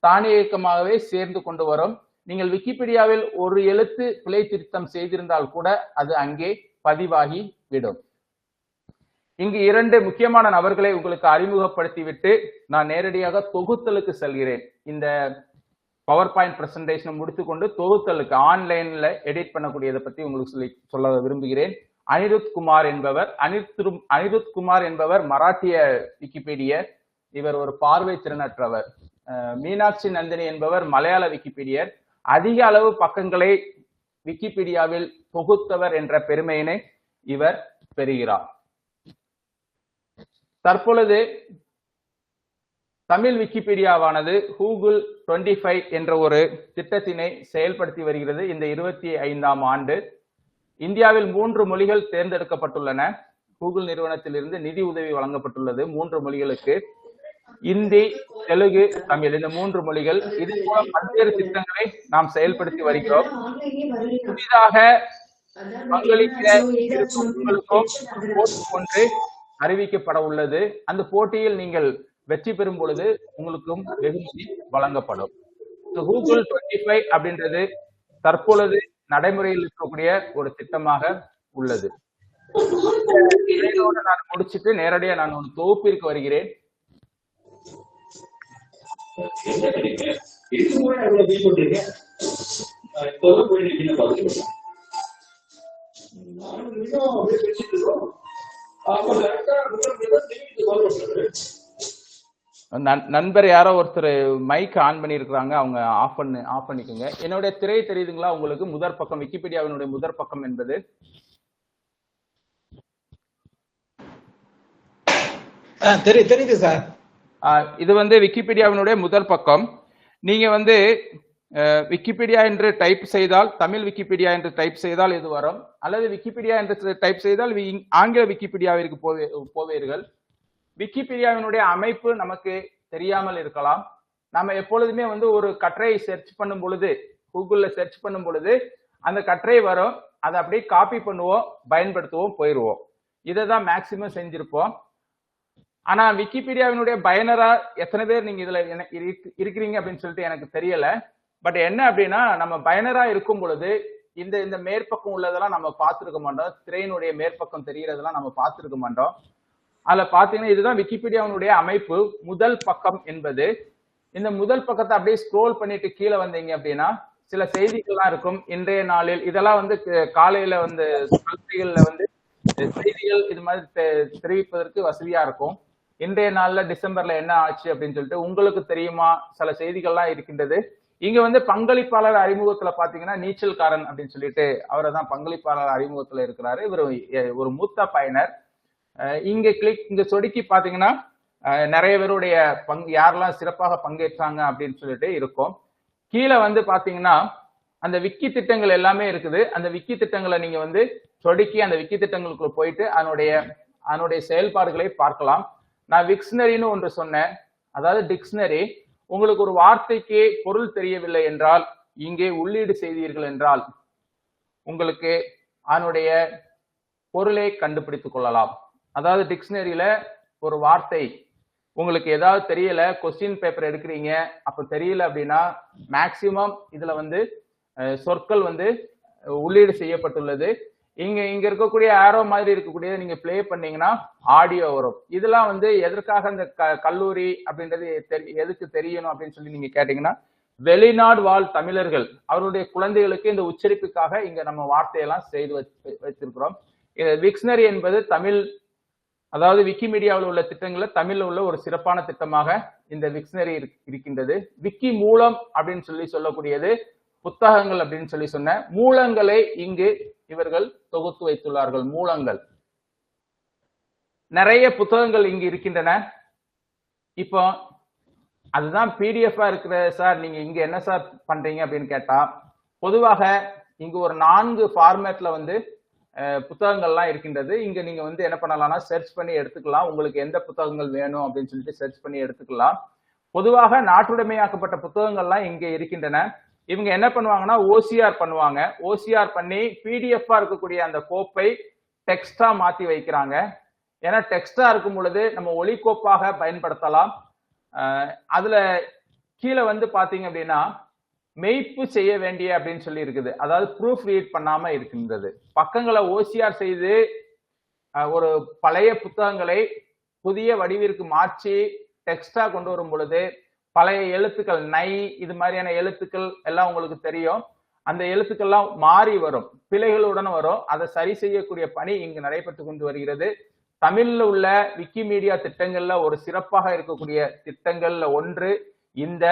தானியக்கமாகவே சேர்ந்து கொண்டு வரும். நீங்கள் விக்கிபீடியாவில் ஒரு எழுத்து பிழை திருத்தம் செய்திருந்தால் கூட அது அங்கே பதிவாகி விடும். இங்கு 2 முக்கியமான நபர்களை உங்களுக்கு அறிமுகப்படுத்திவிட்டு நான் நேரடியாக தொகுத்தலுக்கு செல்கிறேன். இந்த பவர் பாயிண்ட் பிரசன்டேஷன் முடித்துக்கொண்டு தொகுத்தலுக்கு ஆன்லைன்ல எடிட் பண்ணக்கூடியதை பத்தி உங்களுக்கு சொல்ல விரும்புகிறேன். அனிருத் குமார் என்பவர் மராட்டிய விக்கிபீடியர். இவர் ஒரு பார்வை திறனற்றவர். மீனாட்சி நந்தினி என்பவர் மலையாள விக்கிபீடியர். அதிக அளவு பக்கங்களை விக்கிபீடியாவில் தொகுத்தவர் என்ற பெருமையினை இவர் பெறுகிறார். தற்பொழுது தமிழ் விக்கிபீடியாவானது கூகுள் 25 என்ற ஒரு திட்டத்தினை செயல்படுத்தி வருகிறது. இந்த 25ஆம் ஆண்டு இந்தியாவில் 3 மொழிகள் தேர்ந்தெடுக்கப்பட்டுள்ளன. கூகுள் நிறுவனத்திலிருந்து நிதி உதவி வழங்கப்பட்டுள்ளது 3 மொழிகளுக்கு. இந்தி, தெலுங்கு, தமிழ், இந்த 3 மொழிகள். இதன் மூலம் பல்வேறு திட்டங்களை நாம் செயல்படுத்தி வருகிறோம். புதிதாக பங்களிக்க உங்களுக்கும் போட்டி ஒன்று அறிவிக்கப்பட உள்ளது. அந்த போட்டியில் நீங்கள் வெற்றி பெறும் பொழுது உங்களுக்கும் வெகுமதி வழங்கப்படும். கூகுள் 25 அப்படின்றது தற்பொழுது நடைமுறையில் இருக்கக்கூடிய ஒரு திட்டமாக உள்ளது. இதோட நான் முடிச்சுட்டு நேரடியா நான் ஒரு தொகுப்பிற்கு வருகிறேன். நண்பர் யாரோ ஒருத்தர் மைக் ஆன் பண்ணிருக்கிறாங்க, அவங்க ஆஃப் பண்ணிக்கோங்க. என்னுடைய திரை தெரியுதுங்களா உங்களுக்கு? முதற் பக்கம், விக்கிபீடியாவினுடைய முதற் பக்கம் என்பது தெரியுது சார். இது விக்கிபீடியாவினுடைய முதற் பக்கம். நீங்க விக்கிபீடியா என்று டைப் செய்தால், தமிழ் விக்கிபீடியா என்று டைப் செய்தால் இது வரும். அல்லது விக்கிபீடியா என்று டைப் செய்தால் ஆங்கில விக்கிபீடியாவிற்கு போவீர்கள். விக்கிபீடியாவினுடைய அமைப்பு நமக்கு தெரியாமல் இருக்கலாம். நம்ம எப்பொழுதுமே ஒரு கட்டுரையை சர்ச் பண்ணும் பொழுது, கூகுள்ல சர்ச் பண்ணும் பொழுது அந்த கட்டுரை வரும், அதை அப்படியே காப்பி பண்ணுவோம், பயன்படுத்துவோம், போயிடுவோம். இதை தான் மேக்சிமம் செஞ்சிருப்போம். ஆனா விக்கிபீடியாவினுடைய பயனரா எத்தனை பேர் நீங்க இதுல இருக்கிறீங்க அப்படின்னு சொல்லிட்டு எனக்கு தெரியல. பட் என்ன அப்படின்னா, நம்ம பயனரா இருக்கும் பொழுது இந்த மேற்பக்கம் உள்ளதெல்லாம் நம்ம பார்த்துருக்க மாட்டோம். திரையினுடைய மேற்பக்கம் தெரியறதெல்லாம் நம்ம பார்த்துருக்க மாட்டோம். அதுல பாத்தீங்கன்னா இதுதான் விக்கிபீடியாவினுடைய அமைப்பு. முதல் பக்கம் என்பது, இந்த முதல் பக்கத்தை அப்படியே ஸ்க்ரோல் பண்ணிட்டு கீழே வந்தீங்க அப்படின்னா சில செய்திகள்லாம் இருக்கும். இன்றைய நாளில் இதெல்லாம் காலையில கல்விகள்ல செய்திகள் இது மாதிரி தெரிவிப்பதற்கு வசதியா இருக்கும். இன்றைய நாள்ல டிசம்பர்ல என்ன ஆச்சு அப்படின்னு சொல்லிட்டு உங்களுக்கு தெரியுமா, சில செய்திகள்லாம் இருக்கின்றது. இங்க பங்களிப்பாளர் அறிமுகத்துல பாத்தீங்கன்னா நீச்சல்காரன் அப்படின்னு சொல்லிட்டு அவரை தான் பங்களிப்பாளர் அறிமுகத்துல இருக்கிறாரு. இவர் ஒரு மூத்த பயனர். இங்க சொடுக்கி பாத்தீங்கன்னா நிறைய பேருடைய யாரெல்லாம் சிறப்பாக பங்கேற்றாங்க அப்படின்னு சொல்லிட்டு இருக்கும். கீழே பாத்தீங்கன்னா அந்த விக்கி திட்டங்கள் எல்லாமே இருக்குது. அந்த விக்கி திட்டங்களை நீங்க சொடுக்கி அந்த விக்கி திட்டங்களுக்குள்ள போயிட்டு அதனுடைய செயல்பாடுகளை பார்க்கலாம். நான் விக்ஷனரின்னு ஒன்று சொன்னேன். அதாவது டிக்ஷனரி. உங்களுக்கு ஒரு வார்த்தைக்கு பொருள் தெரியவில்லை என்றால் இங்கே உள்ளீடு செய்தீர்கள் என்றால் உங்களுக்கு அதனுடைய பொருளை கண்டுபிடித்துக் கொள்ளலாம். அதாவது டிக்ஷனரியில ஒரு வார்த்தை உங்களுக்கு ஏதாவது தெரியல, கொஸ்டின் பேப்பர் எடுக்கிறீங்க, அப்ப தெரியல அப்படின்னா மேக்சிமம் இதுல சொற்கள் உள்ளீடு செய்யப்பட்டுள்ளது. இங்க இருக்கக்கூடிய ஆரோ மாதிரி இருக்கக்கூடியதை நீங்க பிளே பண்ணீங்கன்னா ஆடியோ வரும். இதெல்லாம் எதற்காக இந்த கல்லூரி அப்படின்றது எதுக்கு தெரியணும் அப்படின்னு சொல்லி நீங்க கேட்டீங்கன்னா, வெளிநாடு வாழ் தமிழர்கள் அவருடைய குழந்தைகளுக்கு இந்த உச்சரிப்புக்காக இங்க நம்ம வார்த்தையெல்லாம் செய்து வச்சிருக்கிறோம். விக்ஷனரி என்பது தமிழ், அதாவது விக்கிமீடியாவில் உள்ள திட்டங்கள்ல தமிழ்ல உள்ள ஒரு சிறப்பான திட்டமாக இந்த விக்ஷனரி இருக்கின்றது. விக்கி மூலம் அப்படின்னு சொல்லக்கூடியது புத்தகங்கள் அப்படின்னு சொன்ன மூலங்களை இங்கு இவர்கள் தொகுத்து வைத்துள்ளார்கள். மூலங்கள் நிறைய புத்தகங்கள் இங்கு இருக்கின்றன. இப்போ அதுதான் பிடிஎஃப் இருக்கிற சார், நீங்க இங்க என்ன சார் பண்றீங்க அப்படின்னு கேட்டா, பொதுவாக இங்கு ஒரு 4 ஃபார்மேட்ல புத்தகங்கள்லாம் இருக்கின்றது. இங்க நீங்க வந்து என்ன பண்ணலாம்னா சர்ச் பண்ணி எடுத்துக்கலாம். உங்களுக்கு எந்த புத்தகங்கள் வேணும் அப்படின்னு சொல்லிட்டு சர்ச் பண்ணி எடுத்துக்கலாம். பொதுவாக நாட்டுடைமையாக்கப்பட்ட புத்தகங்கள்லாம் இங்க இருக்கின்றன. இவங்க என்ன பண்ணுவாங்கன்னா ஓசிஆர் பண்ணுவாங்க. ஓசிஆர் பண்ணி பிடிஎஃப் இருக்கக்கூடிய அந்த கோப்பை டெக்ஸ்டா மாத்தி வைக்கிறாங்க. ஏன்னா டெக்ஸ்டா இருக்கும் பொழுது நம்ம ஒலிக்கோப்பாக பயன்படுத்தலாம். அதுல கீழே வந்து பாத்தீங்க அப்படின்னா மெய்ப்பு செய்ய வேண்டிய அப்படின்னு சொல்லி இருக்குது. அதாவது ப்ரூஃப் ரீட் பண்ணாம இருக்கின்றது. பக்கங்களை ஓசிஆர் செய்து ஒரு பழைய புத்தகங்களை புதிய வடிவிற்கு மாற்றி டெக்ஸ்டா கொண்டு வரும் பொழுது பழைய எழுத்துக்கள் நை இது மாதிரியான எழுத்துக்கள் எல்லாம் உங்களுக்கு தெரியும். அந்த எழுத்துக்கள்லாம் மாறி வரும், பிழைகளுடன் வரும். அதை சரி செய்யக்கூடிய பணி இங்கு நடைபெற்று கொண்டு வருகிறது. தமிழ்ல உள்ள விக்கிமீடியா திட்டங்கள்ல ஒரு சிறப்பாக இருக்கக்கூடிய திட்டங்கள்ல ஒன்று இந்த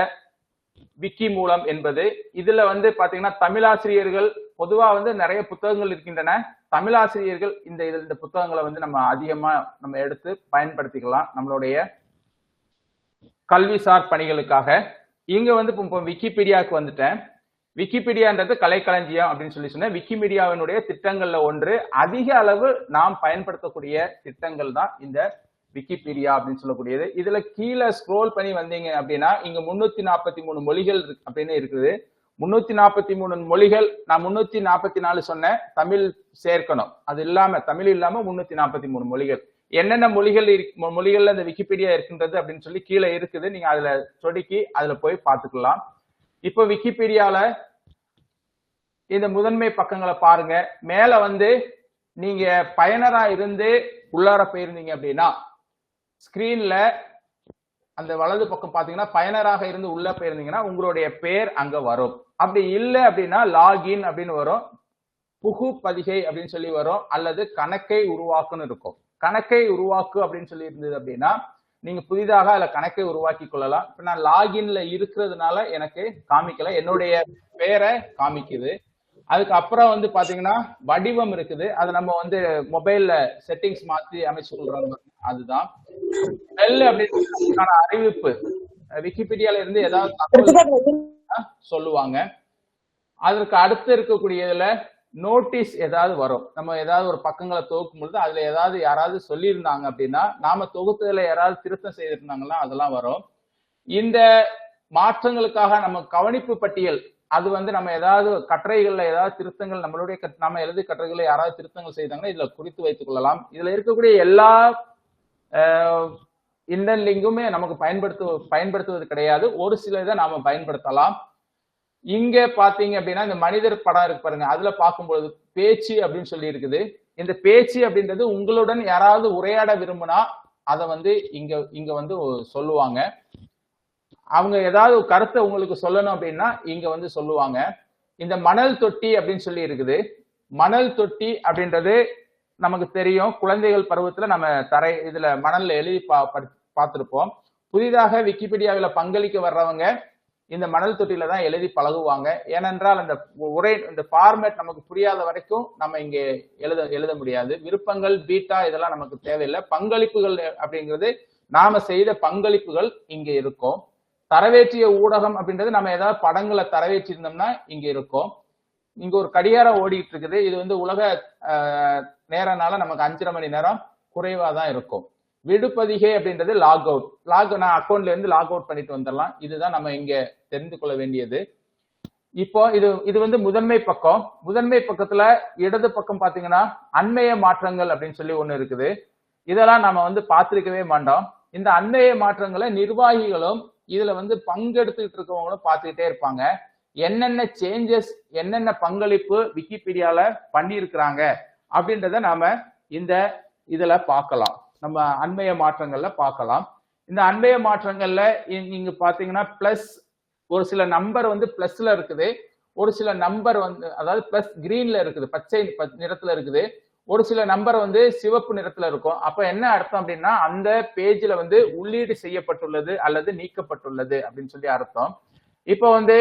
விக்கி மூலம் என்பது. இதுல வந்து பாத்தீங்கன்னா தமிழாசிரியர்கள் பொதுவா வந்து நிறைய புத்தகங்கள் இருக்கின்றன. தமிழாசிரியர்கள் இந்த புத்தகங்களை வந்து நம்ம அதிகமா நம்ம எடுத்து பயன்படுத்திக்கலாம் நம்மளுடைய கல்விசார் பணிகளுக்காக. இங்க வந்து இப்போ விக்கிபீடியாவுக்கு வந்துட்டேன். விக்கிபீடியான்றது கலைக்களஞ்சியம் அப்படின்னு சொல்லி சொன்னேன். விக்கிமீடியாவினுடைய திட்டங்கள்ல ஒன்று. அதிக அளவு நாம் பயன்படுத்தக்கூடிய திட்டங்கள் தான் இந்த விக்கிபீடியா அப்படின்னு சொல்லக்கூடியது. இதுல கீழே ஸ்க்ரோல் பண்ணி வந்தீங்க அப்படின்னா இங்க 343 மொழிகள் அப்படின்னு இருக்குது. 343 மொழிகள். நான் 344 சொன்னேன், தமிழ் சேர்க்கணும். அது இல்லாம தமிழ் இல்லாம 343 மொழிகள். என்னென்ன மொழிகள்ல இந்த விக்கிபீடியா இருக்கின்றது அப்படின்னு சொல்லி கீழே இருக்குது. நீங்க அதுல சொடுக்கி அதுல போய் பார்த்துக்கலாம். இப்போ விக்கிபீடியால இந்த முதன்மை பக்கங்களை பாருங்க. மேல வந்து நீங்க பயனரா இருந்து உள்ளார போயிருந்தீங்க அப்படின்னா ஸ்கிரீன்ல அந்த வலது பக்கம் பாத்தீங்கன்னா பயனராக இருந்து உள்ள போயிருந்தீங்கன்னா உங்களுடைய பேர் அங்க வரும். அப்படி இல்லை அப்படின்னா லாகின் அப்படின்னு வரும், புகு பதிகை அப்படின்னு சொல்லி வரும், அல்லது கணக்கை உருவாக்குன்னு இருக்கும். கணக்கை உருவாக்கு அப்படின்னு சொல்லி இருந்தது அப்படின்னா நீங்க புதிதாக அதுல கணக்கை உருவாக்கி கொள்ளலாம். இப்ப நான் லாகின்ல இருக்கிறதுனால எனக்கு காமிக்கல, என்னுடைய பேரை காமிக்குது. அதுக்கப்புறம் வந்து பாத்தீங்கன்னா வடிவம் இருக்குது. அது நம்ம வந்து மொபைல்ல செட்டிங்ஸ் மாத்தி அமைச்சு கொள்றோம். அதுதான் பெல் அப்படின்னு அறிவிப்பு. விக்கிபீடியால இருந்து ஏதாவது தகவல் சொல்லுவாங்க. அதற்கு அடுத்து இருக்கக்கூடியதுல நோட்டீஸ் ஏதாவது வரும். நம்ம ஏதாவது ஒரு பக்கங்களை தொகுக்கும் பொழுது அதுல ஏதாவது யாராவது சொல்லியிருந்தாங்க அப்படின்னா, நாம தொகுத்ததுல யாராவது திருத்தம் செய்திருந்தாங்கன்னா அதெல்லாம் வரும். இந்த மாற்றங்களுக்காக நம்ம கவனிப்பு பட்டியல், அது வந்து நம்ம ஏதாவது கட்டுரைகள்ல ஏதாவது திருத்தங்கள் நம்மளுடைய நம்ம எழுதி கட்டுரைகளை யாராவது திருத்தங்கள் செய்தாங்கன்னா இதுல குறித்து வைத்துக் கொள்ளலாம். இதுல இருக்கக்கூடிய எல்லா இன்டர்ன் லிங்குமே நமக்கு பயன்படுத்துவது கிடையாது. ஒரு சில இதை நாம பயன்படுத்தலாம். இங்க பாத்தீங்க அப்படின்னா இந்த மனிதர் படம் இருக்கு பாருங்க, அதுல பார்க்கும்பொழுது பேச்சு அப்படின்னு சொல்லி இருக்குது. இந்த பேச்சு அப்படின்றது உங்களுடன் யாராவது உரையாட விரும்பினா அதை வந்து இங்க வந்து சொல்லுவாங்க. அவங்க ஏதாவது கருத்தை உங்களுக்கு சொல்லணும் அப்படின்னா இங்க வந்து சொல்லுவாங்க. இந்த மணல் தொட்டி அப்படின்னு சொல்லி இருக்குது. மணல் தொட்டி அப்படின்றது நமக்கு தெரியும், குழந்தைகள் பருவத்துல நம்ம இதுல மணல்ல எழுதி பார்த்திருப்போம். புதிதாக விக்கிபீடியாவில் பங்களிக்க வர்றவங்க இந்த மணல் தொட்டியில தான் எழுதி பழகுவாங்க. ஏனென்றால் அந்த இந்த ஃபார்மேட் நமக்கு புரியாத வரைக்கும் நம்ம இங்க எழுத முடியாது. விருப்பங்கள் பீட்டா இதெல்லாம் நமக்கு தேவையில்லை. பங்களிப்புகள் அப்படிங்கிறது நாம செய்த பங்களிப்புகள் இங்க இருக்கும். தரவேற்றிய ஊடகம் அப்படின்றது நம்ம ஏதாவது படங்களை தரவேற்றி இருந்தோம்னா இங்க இருக்கும். இங்க ஒரு கடிகாரம் ஓடிட்டு இருக்குது. இது வந்து உலக நேரனால நமக்கு 5.5 மணி நேரம் குறைவா தான் இருக்கும். விடுபதிகை அப்படின்றது லாக் அவுட். நான் அக்கௌண்ட்ல இருந்து லாக் அவுட் பண்ணிட்டு வந்துடலாம். இதுதான் நம்ம இங்க தெரிந்து கொள்ள வேண்டியது. இப்போ இது வந்து முதன்மை பக்கம். முதன்மை பக்கத்துல இடது பக்கம் பாத்தீங்கன்னா அண்மைய மாற்றங்கள் அப்படின்னு சொல்லி ஒண்ணு இருக்குது. இதெல்லாம் நம்ம வந்து பார்த்திருக்கவே மாட்டோம். இந்த அண்மைய மாற்றங்களை நிர்வாகிகளும் இதுல வந்து பங்கெடுத்துட்டு இருக்கவங்களும் பார்த்துக்கிட்டே இருப்பாங்க. என்னென்ன சேஞ்சஸ், என்னென்ன பங்களிப்பு விக்கிபீடியால பண்ணியிருக்கிறாங்க அப்படின்றத நாம இதுல பார்க்கலாம். நம்ம அண்மைய மாற்றங்கள்ல பார்க்கலாம். இந்த அண்மைய மாற்றங்கள்ல நீங்க பாத்தீங்கன்னா பிளஸ் ஒரு சில நம்பர் வந்து பிளஸ்ல இருக்குது, ஒரு சில நம்பர் வந்து அதாவது பிளஸ் கிரீன்ல இருக்குது, பச்சை நிறத்துல இருக்குது, ஒரு சில நம்பர் வந்து சிவப்பு நிறத்துல இருக்கும். அப்ப என்ன அர்த்தம் அப்படின்னா அந்த பேஜ்ல வந்து உள்ளீடு செய்யப்பட்டுள்ளது அல்லது நீக்கப்பட்டுள்ளது அப்படின்னு சொல்லி அர்த்தம். இப்போ வந்து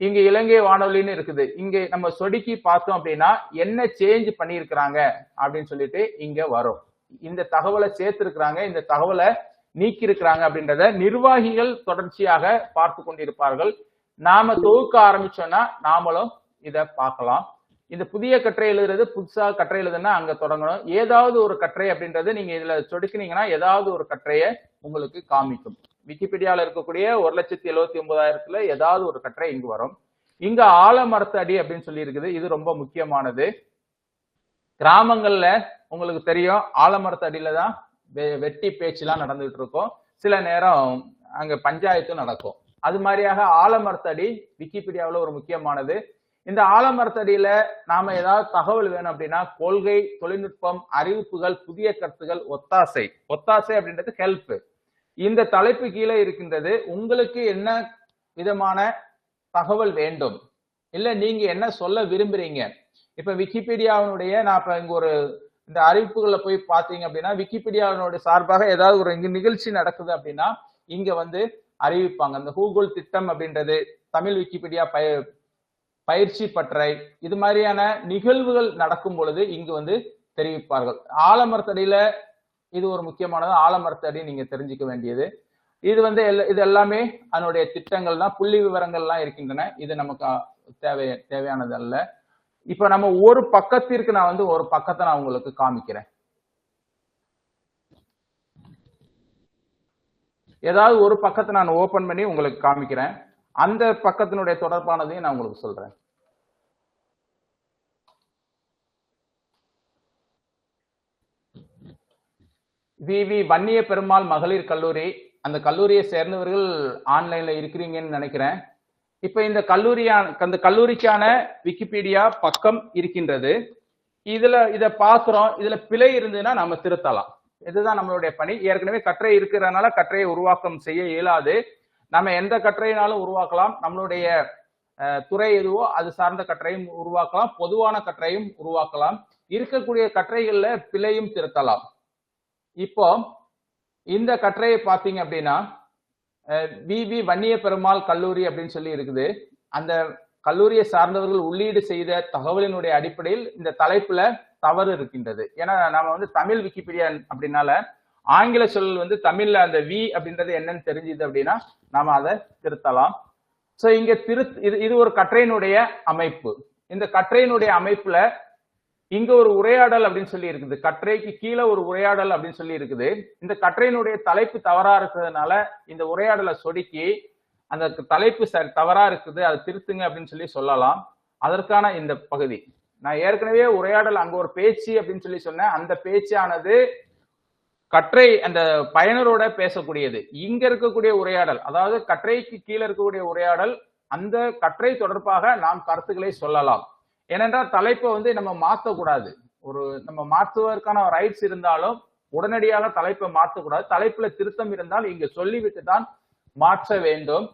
இங்க இலங்கை வானொலின்னு இருக்குது. இங்க நம்ம சொடுக்கி பார்த்தோம் அப்படின்னா என்ன சேஞ்ச் பண்ணியிருக்கிறாங்க அப்படின்னு சொல்லிட்டு இங்க வரும். இந்த தகவலை சேர்த்திருக்கிறாங்க, இந்த தகவலை நீக்கி இருக்கிறாங்க அப்படின்றத நிர்வாகிகள் தொடர்ச்சியாக பார்த்து கொண்டிருப்பார்கள். நாம தொகுக்க ஆரம்பிச்சோம்னா நாமளும் இத பார்க்கலாம். இந்த புதிய கட்டுரை எழுதுறது, புதுசா கட்டுரை எழுதுனா அங்க தொடங்கணும். ஏதாவது ஒரு கட்டுரை அப்படின்றது நீங்க இதுல சொடுக்கினீங்கன்னா ஏதாவது ஒரு கட்டுரையை உங்களுக்கு காமிக்கும். விக்கிபீடியால இருக்கக்கூடிய 1,79,000 ஏதாவது ஒரு கட்டுரை இங்கு வரும். இங்க ஆலமரத்து அடி அப்படின்னு சொல்லி இருக்குது. இது ரொம்ப முக்கியமானது. கிராமங்கள்ல உங்களுக்கு தெரியும், ஆலமரத்து அடியில தான் வெட்டி பேச்சுலாம் நடந்துட்டு இருக்கும். சில நேரம் அங்க பஞ்சாயத்தும் நடக்கும். அது மாதிரியாக ஆலமரத்தடி விக்கிபீடியாவில் ஒரு முக்கியமானது. இந்த ஆலமரத்தடியில நாம ஏதாவது தகவல் வேணும் அப்படின்னா கொள்கை, தொழில்நுட்பம், அறிவிப்புகள், புதிய கருத்துகள், ஒத்தாசை. ஒத்தாசை அப்படின்றது ஹெல்ப். இந்த தலைப்பு கீழே இருக்கின்றது. உங்களுக்கு என்ன விதமான தகவல் வேண்டும், இல்ல நீங்க என்ன சொல்ல விரும்புறீங்க. இப்ப விக்கிபீடியாவினுடைய நான் இப்ப இங்க ஒரு இந்த அறிவிப்புகளை போய் பாத்தீங்க அப்படின்னா விக்கிபீடியாவினுடைய சார்பாக ஏதாவது ஒரு இங்க நிகழ்ச்சி நடக்குது அப்படின்னா இங்க வந்து அறிவிப்பாங்க. இந்த கூகுள் திட்டம் அப்படின்றது, தமிழ் விக்கிபீடியா பயிற்சி பற்றை, இது மாதிரியான நிகழ்வுகள் நடக்கும் பொழுது இங்கு வந்து தெரிவிப்பார்கள். ஆலமரத்தடியில இது ஒரு முக்கியமானது. ஆலமரத்தடி நீங்க தெரிஞ்சுக்க வேண்டியது. இது வந்து இது எல்லாமே அதனுடைய திட்டங்கள் தான், புள்ளி விவரங்கள்லாம் இருக்கின்றன. இது நமக்கு தேவையானது அல்ல. இப்ப நம்ம ஒரு பக்கத்திற்கு நான் வந்து ஒரு பக்கத்தை நான் உங்களுக்கு காமிக்கிறேன். ஏதாவது ஒரு பக்கத்தை நான் ஓபன் பண்ணி உங்களுக்கு காமிக்கிறேன். அந்த பக்கத்தினுடைய தொடர்பானதையும் நான் உங்களுக்கு சொல்றேன். வி வன்னிய பெருமாள் மகளிர் கல்லூரி, அந்த கல்லூரியை சேர்ந்தவர்கள் ஆன்லைன்ல இருக்கிறீங்கன்னு நினைக்கிறேன். இப்ப இந்த கல்லூரிக்கான விக்கிபீடியா பக்கம் இருக்கின்றது. இத பாக்குறோம். இதுல பிழை இருந்ததுன்னா நம்ம திருத்தலாம். இதுதான் நம்மளுடைய பணி. ஏற்கனவே கட்டுரை இருக்கிறதுனால கட்டுரையை உருவாக்கம் செய்ய இயலாது. நம்ம எந்த கட்டுரையினாலும் உருவாக்கலாம். நம்மளுடைய துறை எதுவோ அது சார்ந்த கட்டுரையும் உருவாக்கலாம், பொதுவான கட்டுரையும் உருவாக்கலாம். இருக்கக்கூடிய கட்டுரைகள்ல பிழையும் திருத்தலாம். இப்போ இந்த கட்டுரையை பார்த்தீங்க அப்படின்னா வி வன்னிய பெருமாள் கல்லூரி அப்படின்னு சொல்லி இருக்குது. அந்த கல்லூரியை சார்ந்தவர்கள் உள்ளீடு செய்த தகவலினுடைய அடிப்படையில் இந்த தலைப்புல தவறு இருக்கின்றது. ஏன்னா நம்ம வந்து தமிழ் விக்கிபீடியா அப்படின்னால ஆங்கில சொல் வந்து தமிழ்ல அந்த வி அப்படின்றது என்னன்னு தெரிஞ்சுது அப்படின்னா நாம அதை திருத்தலாம். சோ இங்க இது ஒரு கட்டுரையினுடைய அமைப்பு. இந்த கட்டுரையினுடைய அமைப்புல இங்க ஒரு உரையாடல் அப்படின்னு சொல்லி இருக்குது. கட்டுரைக்கு கீழே ஒரு உரையாடல் அப்படின்னு சொல்லி இருக்குது. இந்த கட்டுரையினுடைய தலைப்பு தவறா இருக்கிறதுனால இந்த உரையாடலை சொடுக்கி அந்த தலைப்பு தவறா இருக்குது, அதை திருத்துங்க அப்படின்னு சொல்லி சொல்லலாம். அதற்கான இந்த பகுதி நான் ஏற்கனவே உரையாடல் அங்க ஒரு பேச்சு அப்படின்னு சொல்லி சொன்னேன். அந்த பேச்சானது கட்டுரை அந்த பயனரோட பேசக்கூடியது. இங்க இருக்கக்கூடிய உரையாடல், அதாவது கட்டுரைக்கு கீழே இருக்கக்கூடிய உரையாடல், அந்த கட்டுரை தொடர்பாக நாம் கருத்துக்களை சொல்லலாம். ஏனென்றால் தலைப்பை வந்து நம்ம மாற்றக்கூடாது. நம்ம மாற்றுவதற்கான ரைட்ஸ் இருந்தாலும் உடனடியாக தலைப்பை மாற்றக்கூடாது. தலைப்புல திருத்தம் இருந்தால் இங்க சொல்லிவிட்டு தான் மாற்ற வேண்டும்.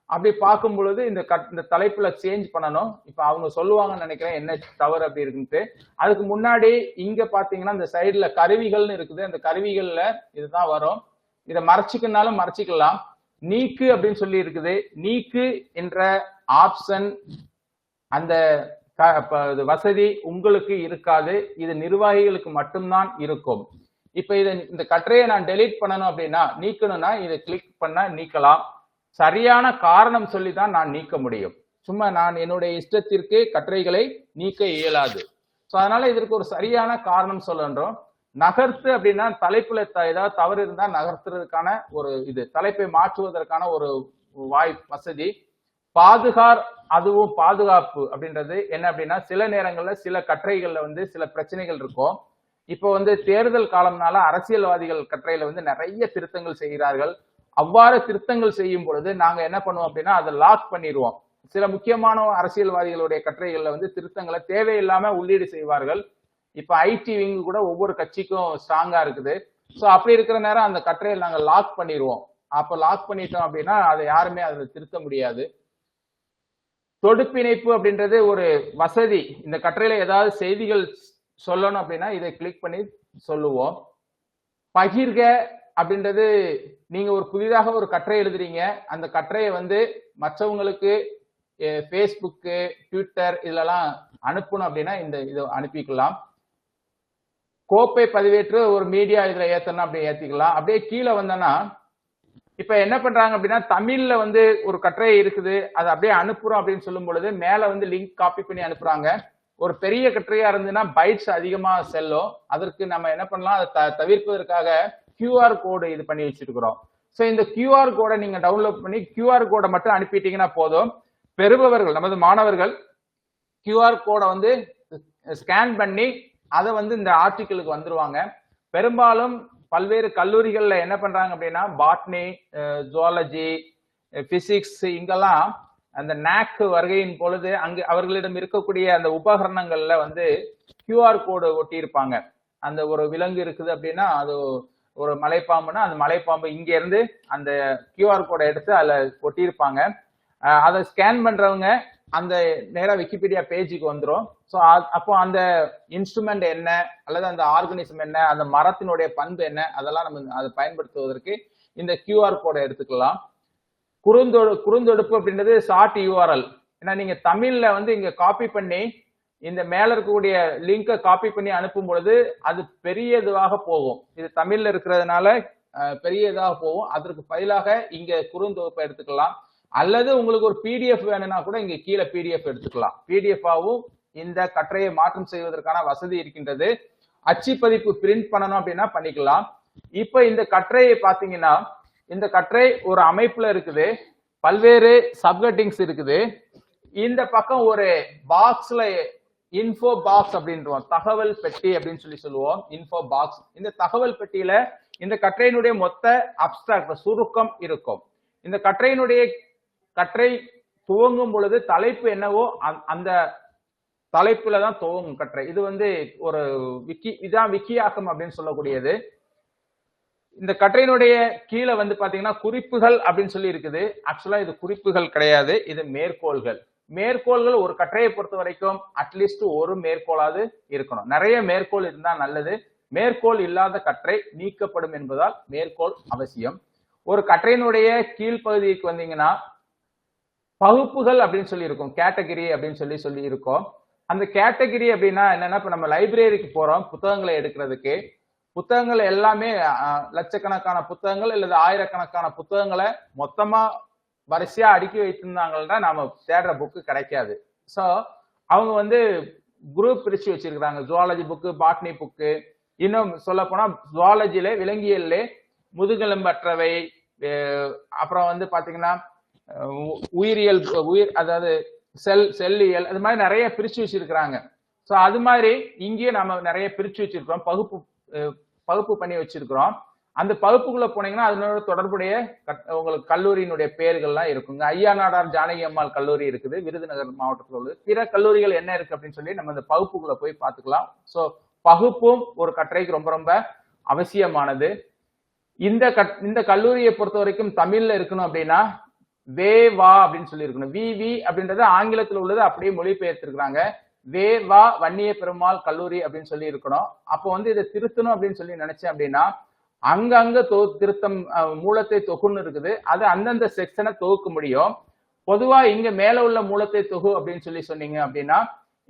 அப்படி பார்க்கும் பொழுது இந்த தலைப்புல சேஞ்ச் பண்ணணும். இப்ப அவங்க சொல்லுவாங்கன்னு நினைக்கிறேன் என்ன தவறு அப்படி இருக்குன்ட்டு. அதுக்கு முன்னாடி இங்க பாத்தீங்கன்னா இந்த சைடுல கருவிகள்னு இருக்குது. அந்த கருவிகள்ல இதுதான் வரும். இதை மறைச்சிக்கனாலும் மறைச்சிக்கலாம். நீக்கு அப்படின்னு சொல்லி இருக்குது. நீக்கு என்ற ஆப்ஷன் அந்த வசதி உங்களுக்கு இருக்காது. இது நிர்வாகிகளுக்கு மட்டும்தான் இருக்கும். இப்ப இந்த கட்டுரையை நான் டெலீட் பண்ணணும் அப்படின்னா, நீக்கணும்னா இதை கிளிக் பண்ணா நீக்கலாம். சரியான காரணம் சொல்லிதான் நான் நீக்க முடியும். சும்மா நான் என்னுடைய இஷ்டத்திற்கு கட்டுரைகளை நீக்க இயலாது. சோ அதனால இதற்கு ஒரு சரியான காரணம் சொல்லன்றோம். நகர்த்து அப்படின்னா தலைப்புல ஏதாவது தவறு இருந்தா நகர்த்துறதுக்கான ஒரு இது, தலைப்பை மாற்றுவதற்கான ஒரு வசதி. பாதுகார், அதுவும் பாதுகாப்பு அப்படின்றது என்ன அப்படின்னா, சில நேரங்கள்ல சில கட்டுரைகள்ல வந்து சில பிரச்சனைகள் இருக்கும். இப்போ வந்து தேர்தல் காலம்னால அரசியல்வாதிகள் கட்டுரையில வந்து நிறைய திருத்தங்கள் செய்கிறார்கள். அவ்வாறு திருத்தங்கள் செய்யும் பொழுது நாங்க என்ன பண்ணுவோம் அப்படின்னா அதை லாக் பண்ணிடுவோம். சில முக்கியமான அரசியல்வாதிகளுடைய கட்டுரைகள்ல வந்து திருத்தங்களை தேவையில்லாம உள்ளீடு செய்வார்கள். இப்ப ஐடி விங்கு கூட ஒவ்வொரு கட்சிக்கும் ஸ்ட்ராங்கா இருக்குது. சோ அப்படி இருக்கிற நேரம் அந்த கட்டுரையை நாங்க லாக் பண்ணிடுவோம். அப்ப லாக் பண்ணிட்டோம் அப்படின்னா அதை யாருமே அதுல திருத்த முடியாது. தொடுப்பிணைப்பு அப்படின்றது ஒரு வசதி. இந்த கட்டுரையில ஏதாவது செய்திகள் சொல்லணும் அப்படின்னா இதை கிளிக் பண்ணி சொல்லுவோம். பகிர்க அப்படின்றது, நீங்க ஒரு புதிதாக ஒரு கட்டுரை எழுதுறீங்க, அந்த கட்டுரையை வந்து மற்றவங்களுக்கு ஃபேஸ்புக்கு, ட்விட்டர் இதுலலாம் அனுப்பணும் அப்படின்னா இதை அனுப்பிக்கலாம். கோப்பை பதிவேற்று ஒரு மீடியா இதுல ஏத்தணும் அப்படி ஏத்திக்கலாம். அப்படியே கீழே வந்தோன்னா இப்ப என்ன பண்றாங்க அப்படின்னா, தமிழ்ல வந்து ஒரு கட்டுரை இருக்குது, அதை அப்படியே அனுப்புறோம் அப்படின்னு சொல்லும் பொழுது மேல வந்து லிங்க் காப்பி பண்ணி அனுப்புறாங்க. ஒரு பெரிய கட்டுரையா இருந்ததுன்னா பைட்ஸ் அதிகமா செல்லும். அதற்கு நம்ம என்ன பண்ணலாம், அதை தவிர்ப்பதற்காக QR கோடு இது பண்ணி வச்சிருக்கிறோம். ஸோ இந்த QR கோடை நீங்க டவுன்லோட் பண்ணி QR கோடை மட்டும் அனுப்பிட்டீங்கன்னா போதும். பெறுபவர்கள் நமது மாணவர்கள் QR கோடை வந்து ஸ்கேன் பண்ணி அதை வந்து இந்த ஆர்டிக்கிளுக்கு வந்துருவாங்க. பெரும்பாலும் பல்வேறு கல்லூரிகள்ல என்ன பண்றாங்க அப்படின்னா, பாட்னி, ஜுவாலஜி, பிசிக்ஸ் இங்கெல்லாம் அந்த NAC வருகையின் பொழுது அங்கு அவர்களிடம் இருக்கக்கூடிய அந்த உபகரணங்கள்ல வந்து QR கோடு ஒட்டி இருப்பாங்க. அந்த ஒரு விலங்கு இருக்குது அப்படின்னா, அது ஒரு மலைப்பாம்புனா அந்த மலைப்பாம்பு இங்க இருந்து அந்த QR கோடை எடுத்து அதுல ஒட்டியிருப்பாங்க. அதை ஸ்கேன் பண்றவங்க அந்த நேரா விக்கிபீடியா பேஜுக்கு வந்துடும். ஸோ அப்போ அந்த இன்ஸ்ட்ருமெண்ட் என்ன அல்லது அந்த ஆர்கனிசம் என்ன, அந்த மரத்தினுடைய பண்பு என்ன, அதெல்லாம் நம்ம அதை பயன்படுத்துவதற்கு இந்த QR கோடை எடுத்துக்கலாம். குறுந்தொடுப்பு அப்படின்றது ஷார்ட் URL. ஏன்னா நீங்க தமிழ்ல வந்து இங்க காப்பி பண்ணி இந்த மேல இருக்கக்கூடிய லிங்கை காப்பி பண்ணி அனுப்பும் பொழுது அது பெரிய இதுவாக போகும். இது தமிழ்ல இருக்கிறதுனால பெரிய இதாக போகும். அதற்கு பதிலாக இங்க குறுந்தொகுப்பை எடுத்துக்கலாம். அல்லது உங்களுக்கு ஒரு PDF வேணும்னா கூட இங்க கீழே PDF எடுத்துக்கலாம். PDF ஆவும் இந்த கட்டுரையை மாற்றம் செய்வதற்கான வசதி இருக்கின்றது. அச்சு பதிப்பு பிரிண்ட் பண்ணணும் அப்படின்னா பண்ணிக்கலாம். இப்ப இந்த கட்டுரையை பாத்தீங்கன்னா, இந்த கட்டுரை ஒரு அமைப்புல இருக்குது, பல்வேறு சப்ஹெட்டிங்ஸ் இருக்குது. இந்த பக்கம் ஒரு பாக்ஸ்ல இன்ஃபோ பாக்ஸ் அப்படின்றோம், தகவல் பெட்டி அப்படின்னு சொல்லுவோம், இன்ஃபோ பாக்ஸ். இந்த தகவல் பெட்டியில இந்த கட்டுரையினுடைய மொத்த அப்ஸ்ட்ராக்ட் சுருக்கம் இருக்கும். இந்த கட்டுரை துவங்கும் பொழுது தலைப்பு என்னவோ அந்த தலைப்புல தான் துவங்கும் கட்டுரை. இது வந்து ஒரு இதான் விக்கியாக்கம் அப்படின்னு சொல்லக்கூடியது. இந்த கட்டுரையினுடைய கீழே வந்து பாத்தீங்கன்னா குறிப்புகள் அப்படின்னு சொல்லி இருக்குது. ஆக்சுவலா இது குறிப்புகள் கிடையாது, இது மேற்கோள்கள். மேற்கோள்கள் ஒரு கட்டுரையை பொறுத்த வரைக்கும் அட்லீஸ்ட் ஒரு மேற்கோளாவது இருக்கணும். நிறைய மேற்கோள் இருந்தா நல்லது. மேற்கோள் இல்லாத கட்டுரை நீக்கப்படும் என்பதால் மேற்கோள் அவசியம். ஒரு கட்டுரையினுடைய கீழ்ப்பகுதிக்கு வந்தீங்கன்னா பகுப்புகள் அப்படின்னு சொல்லி இருக்கும், கேட்டகரி அப்படின்னு சொல்லி இருக்கோம். அந்த கேட்டகரி அப்படின்னா என்னன்னா, இப்ப நம்ம லைப்ரரிக்கு போறோம் புத்தகங்களை எடுக்கிறதுக்கு. புத்தகங்கள் எல்லாமே லட்சக்கணக்கான புத்தகங்கள் அல்லது ஆயிரக்கணக்கான புத்தகங்களை மொத்தமா வரிசையா அடுக்கி வைத்திருந்தாங்கன்னா நாம தேடுற புக்கு கிடைக்காது. ஸோ அவங்க வந்து குரூப் பிரிச்சு வச்சிருக்கிறாங்க, ஜுவாலஜி புக்கு, பாட்னி புக்கு. இன்னும் சொல்ல போனா ஜுவாலஜில விலங்கியல்ல முதுகெலும்பற்றவை, அப்புறம் வந்து பாத்தீங்கன்னா உயிரியல், அதாவது செல்லியல், அது மாதிரி நிறைய பிரிச்சு வச்சிருக்கிறாங்க. ஸோ அது மாதிரி இங்கேயும் நம்ம நிறைய பிரிச்சு வச்சிருக்கிறோம், பகுப்பு பண்ணி வச்சிருக்கிறோம். அந்த பகுப்புக்குள்ள போனீங்கன்னா அதனோட தொடர்புடைய உங்களுக்கு கல்லூரியினுடைய பெயர்கள்லாம் இருக்குங்க. ஐயா நாடார் ஜானகி அம்மாள் கல்லூரி இருக்குது, விருதுநகர் மாவட்டத்தில் உள்ளது. பிற கல்லூரிகள் என்ன இருக்கு அப்படின்னு சொல்லி நம்ம இந்த பகுப்புக்குள்ள போய் பார்த்துக்கலாம். ஸோ பகுப்பும் ஒரு கட்டுரைக்கு ரொம்ப ரொம்ப அவசியமானது. இந்த கல்லூரியை பொறுத்த வரைக்கும் தமிழ்ல இருக்கணும் அப்படின்னா வே வா அப்படின்னு சொல்லி இருக்கணும். வி அப்படின்றது ஆங்கிலத்தில் உள்ளது அப்படியே மொழிபெயர்த்திருக்கிறாங்க. வே வா வன்னிய பெருமாள் கல்லூரி அப்படின்னு சொல்லி இருக்கணும். அப்போ வந்து இதை திருத்தணும் அப்படின்னு சொல்லி நினைச்சேன் அப்படின்னா அங்கங்க திருத்தம் மூலத்தை தொகுன்னு இருக்குது, அது அந்தந்த செக்ஷனை தொகுக்க முடியும். பொதுவா இங்க மேல உள்ள மூலத்தை தொகு அப்படின்னு சொல்லி சொன்னீங்க அப்படின்னா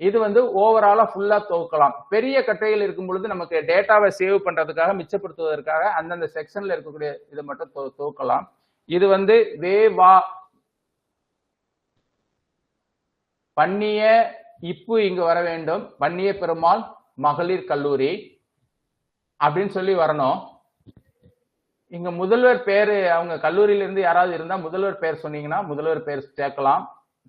இது வந்து ஓவராலா ஃபுல்லா தொகுக்கலாம். பெரிய கட்டுரைகள் இருக்கும் பொழுது நமக்கு டேட்டாவை சேவ் பண்றதுக்காக, மிச்சப்படுத்துவதற்காக அந்தந்த செக்ஷன்ல இருக்கக்கூடிய இதை மட்டும் தொகுக்கலாம். இது வந்து வே வா வன்னிய இப்பு இங்கு வர வேண்டும், வன்னிய பெருமாள் மகளிர் கல்லூரி அப்படின்னு சொல்லி வரணும். இங்க முதல்வர் பேரு, அவங்க கல்லூரியில இருந்து யாராவது இருந்தா முதல்வர் பேர் சொன்னீங்கன்னா முதல்வர் பேர் சேர்க்கலாம்.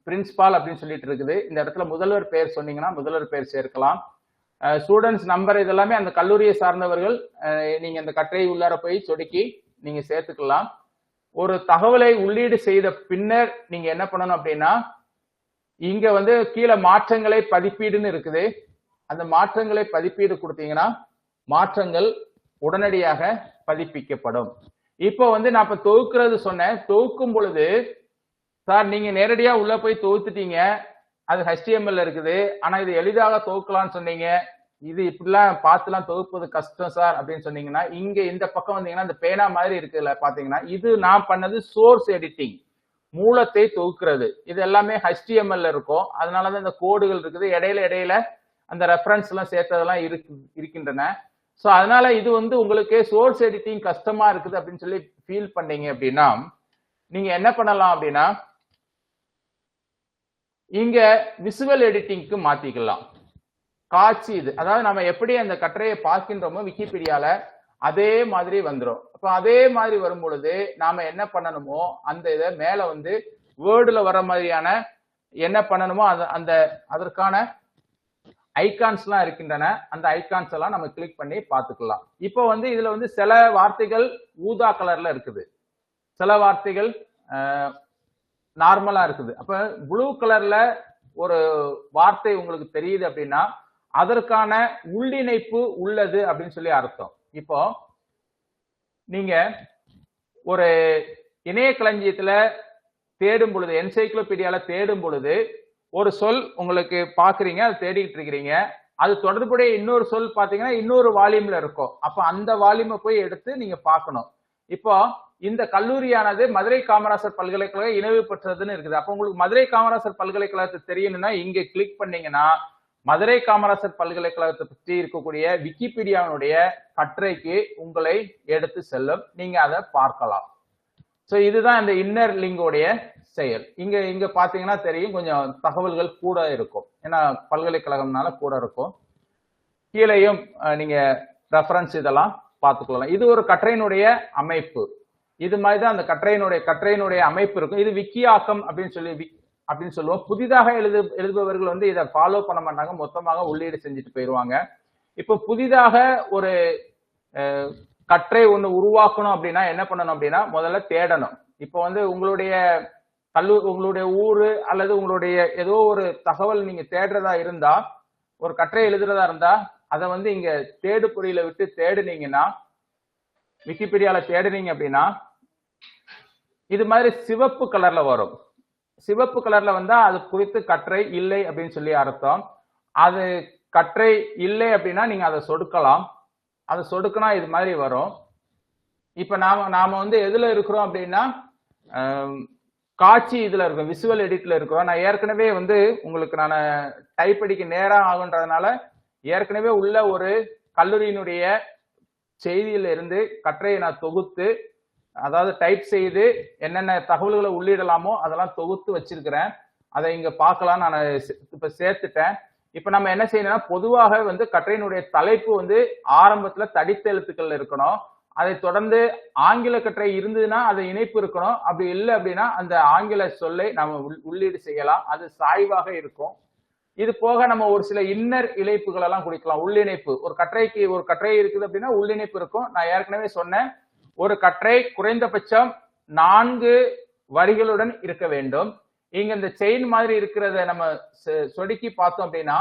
பிரின்சிபால் அப்படின்னு சொல்லிட்டு இருக்குது, இந்த இடத்துல முதல்வர் பேர் சொன்னீங்கன்னா முதல்வர் பேர் சேர்க்கலாம். ஸ்டூடெண்ட்ஸ் நம்பர் இதெல்லாமே அந்த கல்லூரியை சார்ந்தவர்கள் நீங்க இந்த கட்டுரை உள்ளார போய் சொடுக்கி நீங்க சேர்த்துக்கலாம். ஒரு தகவலை உள்ளீடு செய்த பின்னர் நீங்க என்ன பண்ணணும் அப்படின்னா இங்க வந்து கீழே மாற்றங்களை பதிப்பீடுன்னு இருக்குது. அந்த மாற்றங்களை பதிப்பீடு கொடுத்தீங்கன்னா மாற்றங்கள் உடனடியாக பதிப்பிக்கப்படும். இப்போ வந்து நான் இப்ப தொகுக்கிறது சொன்னேன். தொகுக்கும் பொழுது சார் நீங்க நேரடியா உள்ள போய் தொகுத்துட்டீங்க, அது HTML இருக்குது, ஆனா இது எளிதாக தொகுக்கலாம்னு சொன்னீங்க, இது இப்படிலாம் பார்த்துலாம் தொகுப்பது கஷ்டம் சார் அப்படின்னு சொன்னீங்கன்னா இங்க இந்த பக்கம் வந்தீங்கன்னா இந்த பேனா மாதிரி இருக்குல்ல பாத்தீங்கன்னா இது நான் பண்ணது சோர்ஸ் எடிட்டிங், மூலத்தை தொகுக்கிறது. இது எல்லாமே HTML இருக்கும், அதனாலதான் இந்த கோடுகள் இருக்குது, இடையில அந்த ரெஃபரன்ஸ் எல்லாம் சேர்த்ததெல்லாம் இருக்கின்றன. ஸோ அதனால இது வந்து உங்களுக்கு சோர்ஸ் எடிட்டிங் கஷ்டமா இருக்குது அப்படின்னு சொல்லி ஃபீல் பண்ணீங்க அப்படின்னா நீங்க என்ன பண்ணலாம் அப்படின்னா இங்க விசுவல் எடிட்டிங்க்கு மாத்திக்கலாம். காட்சி இது, அதாவது நம்ம எப்படி அந்த கட்டுரையை பார்க்கின்றோமோ விக்கிபீடியால அதே மாதிரி வந்துடும். அப்ப அதே மாதிரி வரும் பொழுது நாம என்ன பண்ணணுமோ அந்த இதை மேல வந்து வேர்டுல வர மாதிரியான என்ன பண்ணணுமோ அந்த அதற்கான ஐகான்ஸ் எல்லாம் இருக்கின்றன. அந்த ஐகான்ஸ் எல்லாம் நம்ம கிளிக் பண்ணி பார்த்துக்கலாம். இப்போ வந்து இதுல வந்து சில வார்த்தைகள் ஊதா கலர்ல இருக்குது, சில வார்த்தைகள் நார்மலா இருக்குது. அப்ப ப்ளூ கலர்ல ஒரு வார்த்தை உங்களுக்கு தெரியுது அப்படின்னா அதற்கான உள்ளிணைப்பு உள்ளது அப்படின்னு சொல்லி அர்த்தம். இப்போ நீங்க ஒரு இணைய களஞ்சியத்துல தேடும் பொழுது, என்சைக்ளோபீடியால தேடும் பொழுது ஒரு சொல் உங்களுக்கு பாக்குறீங்க, அது தேடிட்டு இருக்கிறீங்க, அது தொடர்புடைய இன்னொரு சொல் பாத்தீங்கன்னா இன்னொரு வால்யூம்ல இருக்கும். அப்ப அந்த வால்யூமை போய் எடுத்து நீங்க பார்க்கணும். இப்போ இந்த கல்லூரியானது மதுரை காமராசர் பல்கலைக்கழக இணைவு பெற்றதுன்னு இருக்குது. அப்ப உங்களுக்கு மதுரை காமராசர் பல்கலைக்கழகத்தை தெரியணும்னா இங்க கிளிக் பண்ணீங்கன்னா மதுரை காமராசர் பல்கலைக்கழகத்தை பற்றி இருக்கக்கூடிய விக்கிபீடியாவுடைய கட்டுரைக்கு உங்களை எடுத்து செல்லும், நீங்க அதை பார்க்கலாம். சோ இதுதான் இந்த இன்னர் லிங்கோடைய செயல். இங்க பாத்தீங்கன்னா தெரியும், கொஞ்சம் தகவல்கள் கூட இருக்கும், ஏன்னா பல்கலைக்கழகம்னால கூட இருக்கும். கீழையும் நீங்க ரெஃபரன்ஸ் இதெல்லாம் பார்த்துக்கலாம். இது ஒரு கட்டுரையினுடைய அமைப்பு. இது மாதிரிதான் அந்த கட்டுரையினுடைய அமைப்பு இருக்கும். இது விக்கியாக்கம் அப்படின்னு சொல்லுவோம். புதிதாக எழுதுபவர்கள் வந்து இதை ஃபாலோ பண்ண மாட்டாங்க, மொத்தமாக உள்ளீடு செஞ்சுட்டு போயிடுவாங்க. இப்போ புதிதாக ஒரு கட்டுரை ஒண்ணு உருவாக்கணும் அப்படின்னா என்ன பண்ணணும் அப்படின்னா முதல்ல தேடணும். இப்போ வந்து உங்களுடைய ஊரு அல்லது உங்களுடைய ஏதோ ஒரு தகவல் நீங்க தேடுறதா இருந்தா, ஒரு கட்டுரை எழுதுறதா இருந்தா அதை வந்து இங்க தேடு பொறியில விட்டு தேடுனீங்கன்னா, விக்கிபீடியால தேடுனீங்க அப்படின்னா இது மாதிரி சிவப்பு கலர்ல வரும். சிவப்பு கலர்ல வந்தா அது குறித்து கட்டுரை இல்லை அப்படின்னு சொல்லி அர்த்தம். அது கட்டுரை இல்லை அப்படின்னா நீங்க அதை சொடுக்கலாம். அதை சொடுக்கினா இது மாதிரி வரும். இப்ப நாம வந்து எதுல இருக்கிறோம் அப்படின்னா காட்சி இதுல இருக்கும், விசுவல் எடிட்ல இருக்கிறோம். நான் ஏற்கனவே வந்து உங்களுக்கு நான் டைப் அடிக்க நேரம் ஆகுன்றதுனால ஏற்கனவே உள்ள ஒரு கல்லூரியினுடைய செய்தியில இருந்து கட்டுரையை நான் தொகுத்து, அதாவது டைப் செய்து என்னென்ன தகவல்களை உள்ளிடலாமோ அதெல்லாம் தொகுத்து வச்சிருக்கிறேன். அதை இங்க பார்க்கலாம். நான் இப்ப சேர்த்துட்டேன். இப்ப நம்ம என்ன செய்யணும்னா பொதுவாக வந்து கட்டுரையினுடைய தலைப்பு வந்து ஆரம்பத்துல தடித்த எழுத்துக்கள்ல இருக்கணும். அதை தொடர்ந்து ஆங்கில கட்டுரை இருந்ததுன்னா அது இணைப்பு இருக்கணும். அப்படி இல்லை அப்படின்னா அந்த ஆங்கில சொல்லை நம்ம உள்ளீடு செய்யலாம், அது சாய்வாக இருக்கும். இது போக நம்ம ஒரு சில இன்னர் இணைப்புகள் எல்லாம் கொடுக்கலாம். உள்ளிணைப்பு, ஒரு கட்டுரை இருக்குது அப்படின்னா உள்ளிணைப்பு இருக்கும். நான் ஏற்கனவே சொன்னேன், ஒரு கட்டுரை குறைந்தபட்சம் 4 வரிகளுடன் இருக்க வேண்டும். இங்க இந்த செயின் மாதிரி இருக்கிறத நம்ம சொடுக்கி பார்த்தோம் அப்படின்னா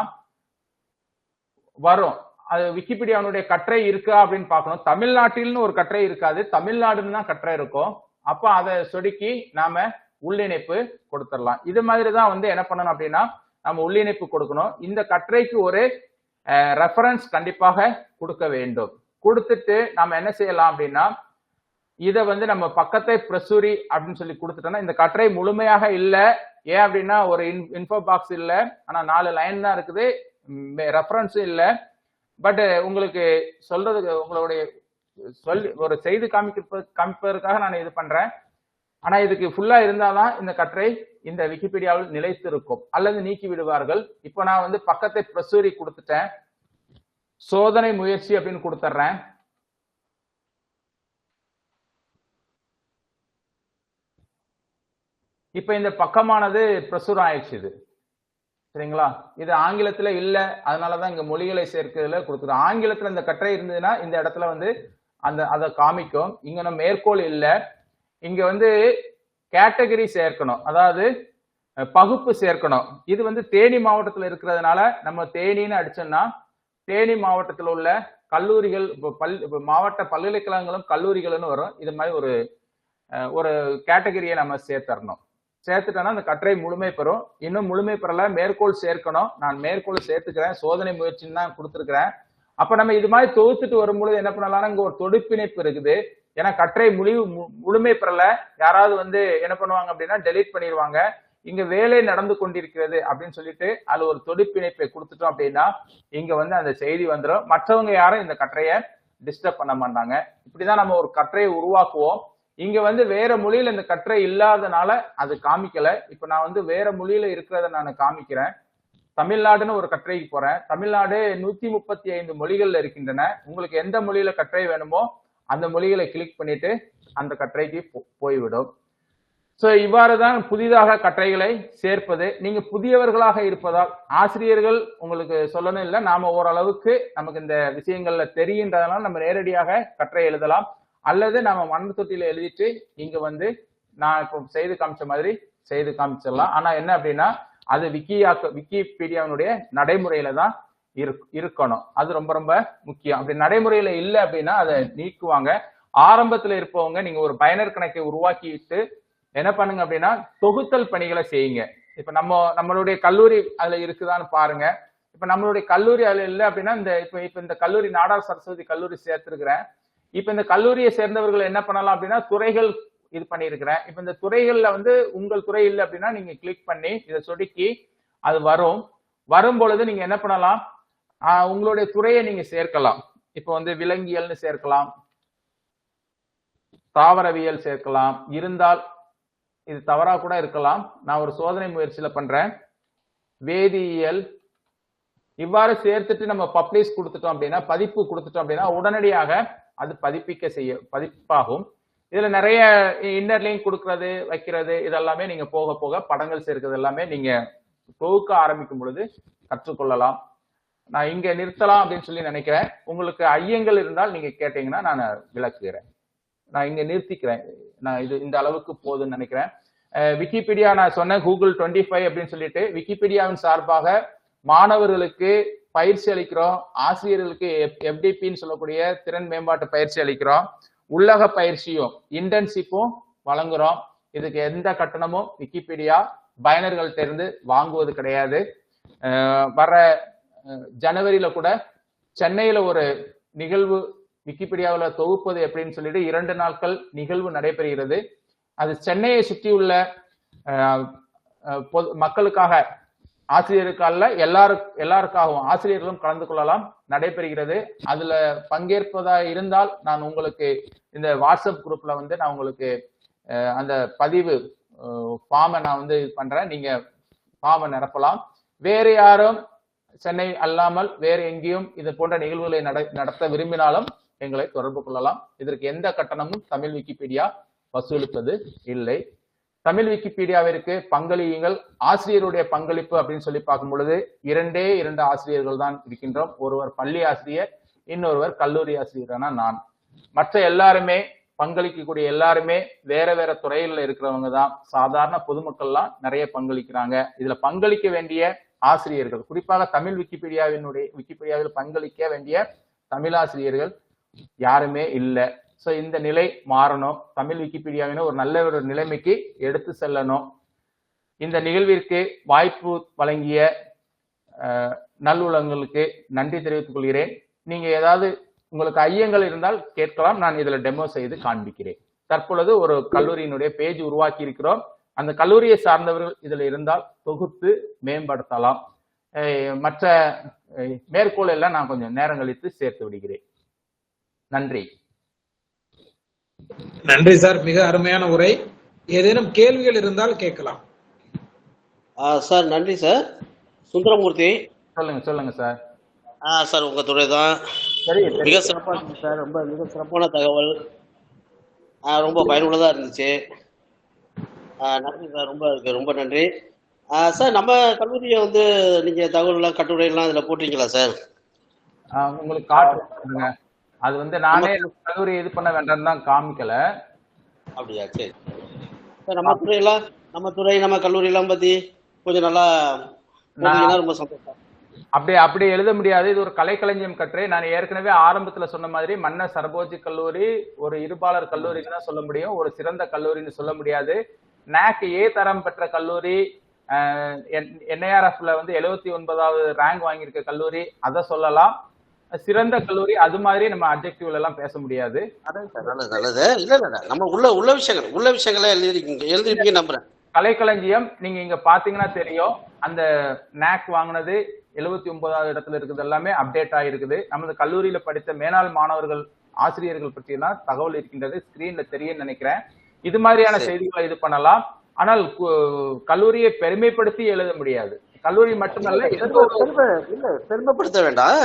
வரும். அது விக்கிபீடியாவுடைய கட்டுரை இருக்கா அப்படின்னு பார்க்கணும். தமிழ்நாட்டில்னு ஒரு கட்டுரை இருக்காது, தமிழ்நாடுன்னு தான் கட்டுரை இருக்கும். அப்ப அதை சொடுக்கி நாம உள்ளிணைப்பு கொடுத்துடலாம். இது மாதிரிதான் வந்து என்ன பண்ணணும் அப்படின்னா நம்ம உள்ளிணைப்பு கொடுக்கணும். இந்த கட்டுரைக்கு ஒரு ரெஃபரன்ஸ் கண்டிப்பாக கொடுக்க வேண்டும். கொடுத்துட்டு நாம என்ன செய்யலாம் அப்படின்னா இதை வந்து நம்ம பக்கத்தை பிரசுரி அப்படின்னு சொல்லி கொடுத்துட்டோம்னா, இந்த கட்டுரை முழுமையாக இல்லை. ஏன் அப்படின்னா ஒரு இன்ஃபோ பாக்ஸ் இல்லை, ஆனா 4 லைன் தான் இருக்குது, ரெஃபரன்ஸும் இல்லை. பட் உங்களுக்கு சொல்றதுக்கு உங்களுடைய ஒரு செய்தி காமிப்பதற்காக நான் இது பண்றேன். ஆனா இதுக்கு ஃபுல்லா இருந்தாதான் இந்த கட்டுரை இந்த விக்கிபீடியாவில் நிலைத்து இருக்கும், அல்லது நீக்கி விடுவார்கள். இப்போ நான் வந்து பக்கத்தை பிரசுரி கொடுத்துட்டேன், சோதனை முயற்சி அப்படின்னு கொடுத்துட்றேன். இப்ப இந்த பக்கமானது பிரசுரம் ஆயிடுச்சு. இது சரிங்களா? இது ஆங்கிலத்துல இல்ல, அதனாலதான் இங்க மொழிகளை சேர்க்கிறதுல கொடுக்குறோம். ஆங்கிலத்துல இந்த கட்டுரை இருந்ததுன்னா இந்த இடத்துல வந்து அதை காமிக்கும். இங்க நம்ம மேற்கோள் இல்லை, இங்க வந்து கேட்டகரி சேர்க்கணும், அதாவது பகுப்பு சேர்க்கணும். இது வந்து தேனி மாவட்டத்துல இருக்கிறதுனால நம்ம தேனின்னு அடிச்சோம்னா தேனி மாவட்டத்தில் உள்ள கல்லூரிகள், மாவட்ட பல்கலைக்கழகங்களும் கல்லூரிகள்னு வரும். இது மாதிரி ஒரு கேட்டகரியை நம்ம சேர்த்தரணும். சேர்த்துட்டோம்னா அந்த கட்டுரை முழுமை பெறும். இன்னும் முழுமை பெறல, மேற்கோள் சேர்க்கணும். நான் மேற்கோள் சேர்த்துக்கிறேன், சோதனை முயற்சின்னு தான் கொடுத்துருக்கிறேன். அப்ப நம்ம இது மாதிரி தொகுத்துட்டு வரும்பொழுது என்ன பண்ணலாம்னா இங்க ஒரு தொடுப்பிணைப்பு இருக்குது. ஏன்னா கட்டுரை முழுமை பெறல, யாராவது வந்து என்ன பண்ணுவாங்க அப்படின்னா டெலீட் பண்ணிடுவாங்க. இங்க வேலை நடந்து கொண்டிருக்கிறது அப்படின்னு சொல்லிட்டு அதுல ஒரு தொடுப்பிணைப்பை கொடுத்துட்டோம் அப்படின்னா இங்க வந்து அந்த செய்தி வந்துடும். மற்றவங்க யாரும் இந்த கட்டுரையை டிஸ்டர்ப் பண்ண மாட்டாங்க. இப்படிதான் நம்ம ஒரு கட்டுரையை உருவாக்குவோம். இங்க வந்து வேற மொழியில இந்த கட்டுரை இல்லாதனால அது காமிக்கல. இப்ப நான் வந்து வேற மொழியில இருக்கிறத நான் காமிக்கிறேன். தமிழ்நாடுன்னு ஒரு கட்டுரைக்கு போறேன். தமிழ்நாடு 135 மொழிகள்ல இருக்கின்றன. உங்களுக்கு எந்த மொழியில கட்டுரை வேணுமோ அந்த மொழிகளை கிளிக் பண்ணிட்டு அந்த கட்டுரைக்கு போய்விடும். சோ இவ்வாறுதான் புதிதாக கட்டுரைகளை சேர்ப்பது. நீங்க புதியவர்களாக இருப்பதால் ஆசிரியர்கள் உங்களுக்கு சொல்லணும் இல்லை, நாம ஓரளவுக்கு நமக்கு இந்த விஷயங்கள்ல தெரிகின்றதுனால நம்ம நேரடியாக கட்டுரை எழுதலாம். அல்லது நம்ம மண் தொட்டியில எழுதிட்டு இங்க வந்து நான் இப்போ செய்து காமிச்ச மாதிரி செய்து காமிச்சிடலாம். ஆனா என்ன அப்படின்னா அது விக்கிபீடியாவினுடைய நடைமுறையில தான் இருக்கணும். அது ரொம்ப ரொம்ப முக்கியம். அப்படி நடைமுறையில இல்லை அப்படின்னா அதை நீக்குவாங்க. ஆரம்பத்துல இருப்பவங்க நீங்க ஒரு பயனர் கணக்கை உருவாக்கிட்டு என்ன பண்ணுங்க அப்படின்னா தொகுத்தல் பணிகளை செய்யுங்க. இப்ப நம்மளுடைய கல்லூரி அதுல இருக்குதான்னு பாருங்க. இப்ப நம்மளுடைய கல்லூரி அதுல இல்லை அப்படின்னா இப்ப இந்த கல்லூரி நாடார் சரஸ்வதி கல்லூரி சேர்த்திருக்கிறேன். இப்ப இந்த கல்லூரியை சேர்ந்தவர்கள் என்ன பண்ணலாம் அப்படின்னா துறைகள் இது பண்ணியிருக்கிறேன். இப்ப இந்த துறைகள்ல வந்து உங்கள் துறை இல்லை அப்படின்னா நீங்க கிளிக் பண்ணி இதை சொடுக்கி அது வரும் பொழுது நீங்க என்ன பண்ணலாம், உங்களுடைய துறையை நீங்க சேர்க்கலாம். இப்ப வந்து விலங்கியல்னு சேர்க்கலாம், தாவரவியல் சேர்க்கலாம். இருந்தால் இது தவறா கூட இருக்கலாம், நான் ஒரு சோதனை முயற்சியில பண்றேன். வேதியியல் இவ்வாறு சேர்த்துட்டு நம்ம பப்ளிஷ் கொடுத்துட்டோம் அப்படின்னா, பதிப்பு கொடுத்துட்டோம் அப்படின்னா உடனடியாக அது பதிப்பாகும். இதுல நிறைய இன்னர் லிங்க் கொடுக்கறது வைக்கிறது இதெல்லாமே நீங்க போக போக படங்கள் சேர்க்கிறது எல்லாமே நீங்க தொகுக்க ஆரம்பிக்கும் பொழுது கற்றுக்கொள்ளலாம். நான் இங்க நிறுத்தலாம் அப்படின்னு சொல்லி நினைக்கிறேன். உங்களுக்கு ஐயங்கள் இருந்தால் நீங்க கேட்டீங்கன்னா நான் விளக்குகிறேன். நான் இங்க நிறுத்திக்கிறேன். நான் இந்த அளவுக்கு போதுன்னு நினைக்கிறேன். விக்கிபீடியா நான் சொன்ன கூகுள் 25 அப்படின்னு சொல்லிட்டு விக்கிபீடியாவின் சார்பாக மாணவர்களுக்கு பயிற்சி அளிக்கிறோம். ஆசிரியர்களுக்கு FDPன்னு சொல்லக்கூடிய திறன் மேம்பாட்டு பயிற்சி அளிக்கிறோம். உள்ளக பயிற்சியும் இன்டர்ன்ஷிப்பும் வழங்குறோம். இதுக்கு எந்த கட்டணமும் விக்கிபீடியா பயனர்கள்ட்ட இருந்து வாங்குவது கிடையாது. வர ஜனவரியில கூட சென்னையில ஒரு நிகழ்வு விக்கிபீடியாவில் தொகுப்பது எப்படின்னு சொல்லிட்டு 2 நாட்கள் நிகழ்வு நடைபெறுகிறது. அது சென்னையை சுற்றியுள்ள மக்களுக்காக, ஆசிரியருக்கால எல்லாருக்காகவும் ஆசிரியர்களும் கலந்து கொள்ளலாம் நடைபெறுகிறது. அதுல பங்கேற்பதா இருந்தால் நான் உங்களுக்கு இந்த வாட்ஸ்அப் குரூப்ல வந்து நான் உங்களுக்கு அந்த பதிவு ஃபார்மை நான் வந்து பண்றேன். நீங்க ஃபார்மை நிரப்பலாம். வேறு யாரும் சென்னை அல்லாமல் வேறு எங்கேயும் இது போன்ற நிகழ்வுகளை நடத்த விரும்பினாலும் எங்களை தொடர்பு கொள்ளலாம். இதற்கு எந்த கட்டணமும் தமிழ் விக்கிபீடியா வசூலிப்பது இல்லை. தமிழ் விக்கிபீடியாவிற்கு பங்களியுங்கள். ஆசிரியருடைய பங்களிப்பு அப்படின்னு சொல்லி பார்க்கும் பொழுது 2 ஆசிரியர்கள் தான் இருக்கின்றோம். ஒருவர் பள்ளி ஆசிரியர், இன்னொருவர் கல்லூரி ஆசிரியரான நான். மற்ற எல்லாருமே பங்களிக்கக்கூடிய எல்லாருமே வேற வேற துறையில இருக்கிறவங்க தான். சாதாரண பொதுமக்கள்லாம் நிறைய பங்களிக்கிறாங்க. இதுல பங்களிக்க வேண்டிய ஆசிரியர்கள், குறிப்பாக தமிழ் விக்கிபீடியாவில் பங்களிக்க வேண்டிய தமிழ் ஆசிரியர்கள் யாருமே இல்லை. சோ இந்த நிலை மாறணும். தமிழ் விக்கிபீடியாவின ஒரு நல்ல ஒரு நிலைமைக்கு எடுத்து செல்லணும். இந்த நிகழ்விற்கு வாய்ப்பு வழங்கிய நல்லுள்ளங்களுக்கு நன்றி தெரிவித்துக் கொள்கிறேன். நீங்க ஏதாவது உங்களுக்கு ஐயங்கள் இருந்தால் கேட்கலாம். நான் இதுல டெமோ செய்து காண்பிக்கிறேன். தற்பொழுது ஒரு கல்லூரியினுடைய பேஜ் உருவாக்கி இருக்கிறோம். அந்த கல்லூரியை சார்ந்தவர்கள் இதுல இருந்தால் தொகுத்து மேம்படுத்தலாம். மற்ற மேற்கோள் எல்லாம் நான் கொஞ்சம் நேரம் கழித்து சேர்த்து விடுகிறேன். நன்றி. நன்றி சார், மிக அருமையான உரை. ஏதேனும் கேள்விகள் இருந்தால் கேட்கலாம். சார் நன்றி சார். சுந்தரமூர்த்தி சொல்லுங்க சார். சார் உங்க துறை தான் மிக சிறப்பாக இருந்துச்சு சார். மிக சிறப்பான தகவல், ரொம்ப பயனுள்ளதா இருந்துச்சு. நன்றி சார், ரொம்ப நன்றி சார். நம்ம கல்லூரியை வந்து நீங்க தகவல்லாம் கட்டுரைலாம் இதுல போட்டீங்களா சார்? உங்களுக்கு காட்டுங்க. அது வந்து நானே கல்லூரி இது பண்ண வேண்டாம் தான் காமிக்கல. அப்படியா? சரி சார். நம்ம துறை நம்ம கல்லூரி எல்லாம் பத்தி கொஞ்சம் நல்லா ரொம்ப சந்தோஷம். அப்படி எழுத முடியாது. இது ஒரு கலைக்களஞ்சியம் கட்டுரை. நான் ஏற்கனவே ஆரம்பத்துல சொன்ன மாதிரி மன்னர் சரபோஜி கல்லூரி ஒரு இருபாலர் கல்லூரின்னு தான் சொல்ல முடியும், ஒரு சிறந்த கல்லூரின்னு சொல்ல முடியாது. NAC A தரம் பெற்ற கல்லூரி, NIRFல வந்து 79வது ரேங்க் வாங்கியிருக்க கல்லூரி, அதை சொல்லலாம். சிறந்த கல்லூரி அது மாதிரி நம்ம அட்ஜெக்டிவ்ல எல்லாம் பேச முடியாது. நம்ம உள்ள விஷயங்களை எழுதிருப்பீங்க நம்புறேன். கலைக்களஞ்சியம் நீங்க இங்க பாத்தீங்கன்னா தெரியும். அந்த NAC வாங்கினது 79வது இடத்துல இருக்குது, எல்லாமே அப்டேட் ஆகிருக்குது. நமது கல்லூரியில படித்த மேலாள் மாணவர்கள் ஆசிரியர்கள் பற்றி எல்லாம் தகவல் இருக்கின்றது. ஸ்கிரீன்ல தெரியும் நினைக்கிறேன். இது மாதிரியான செய்திகளை இது பண்ணலாம். ஆனால் கல்லூரியை பெருமைப்படுத்தி எழுத முடியாது. கல்லூரி மட்டுமல்ல எந்த ஒரு பெருமைப்படுத்த வேண்டாம்,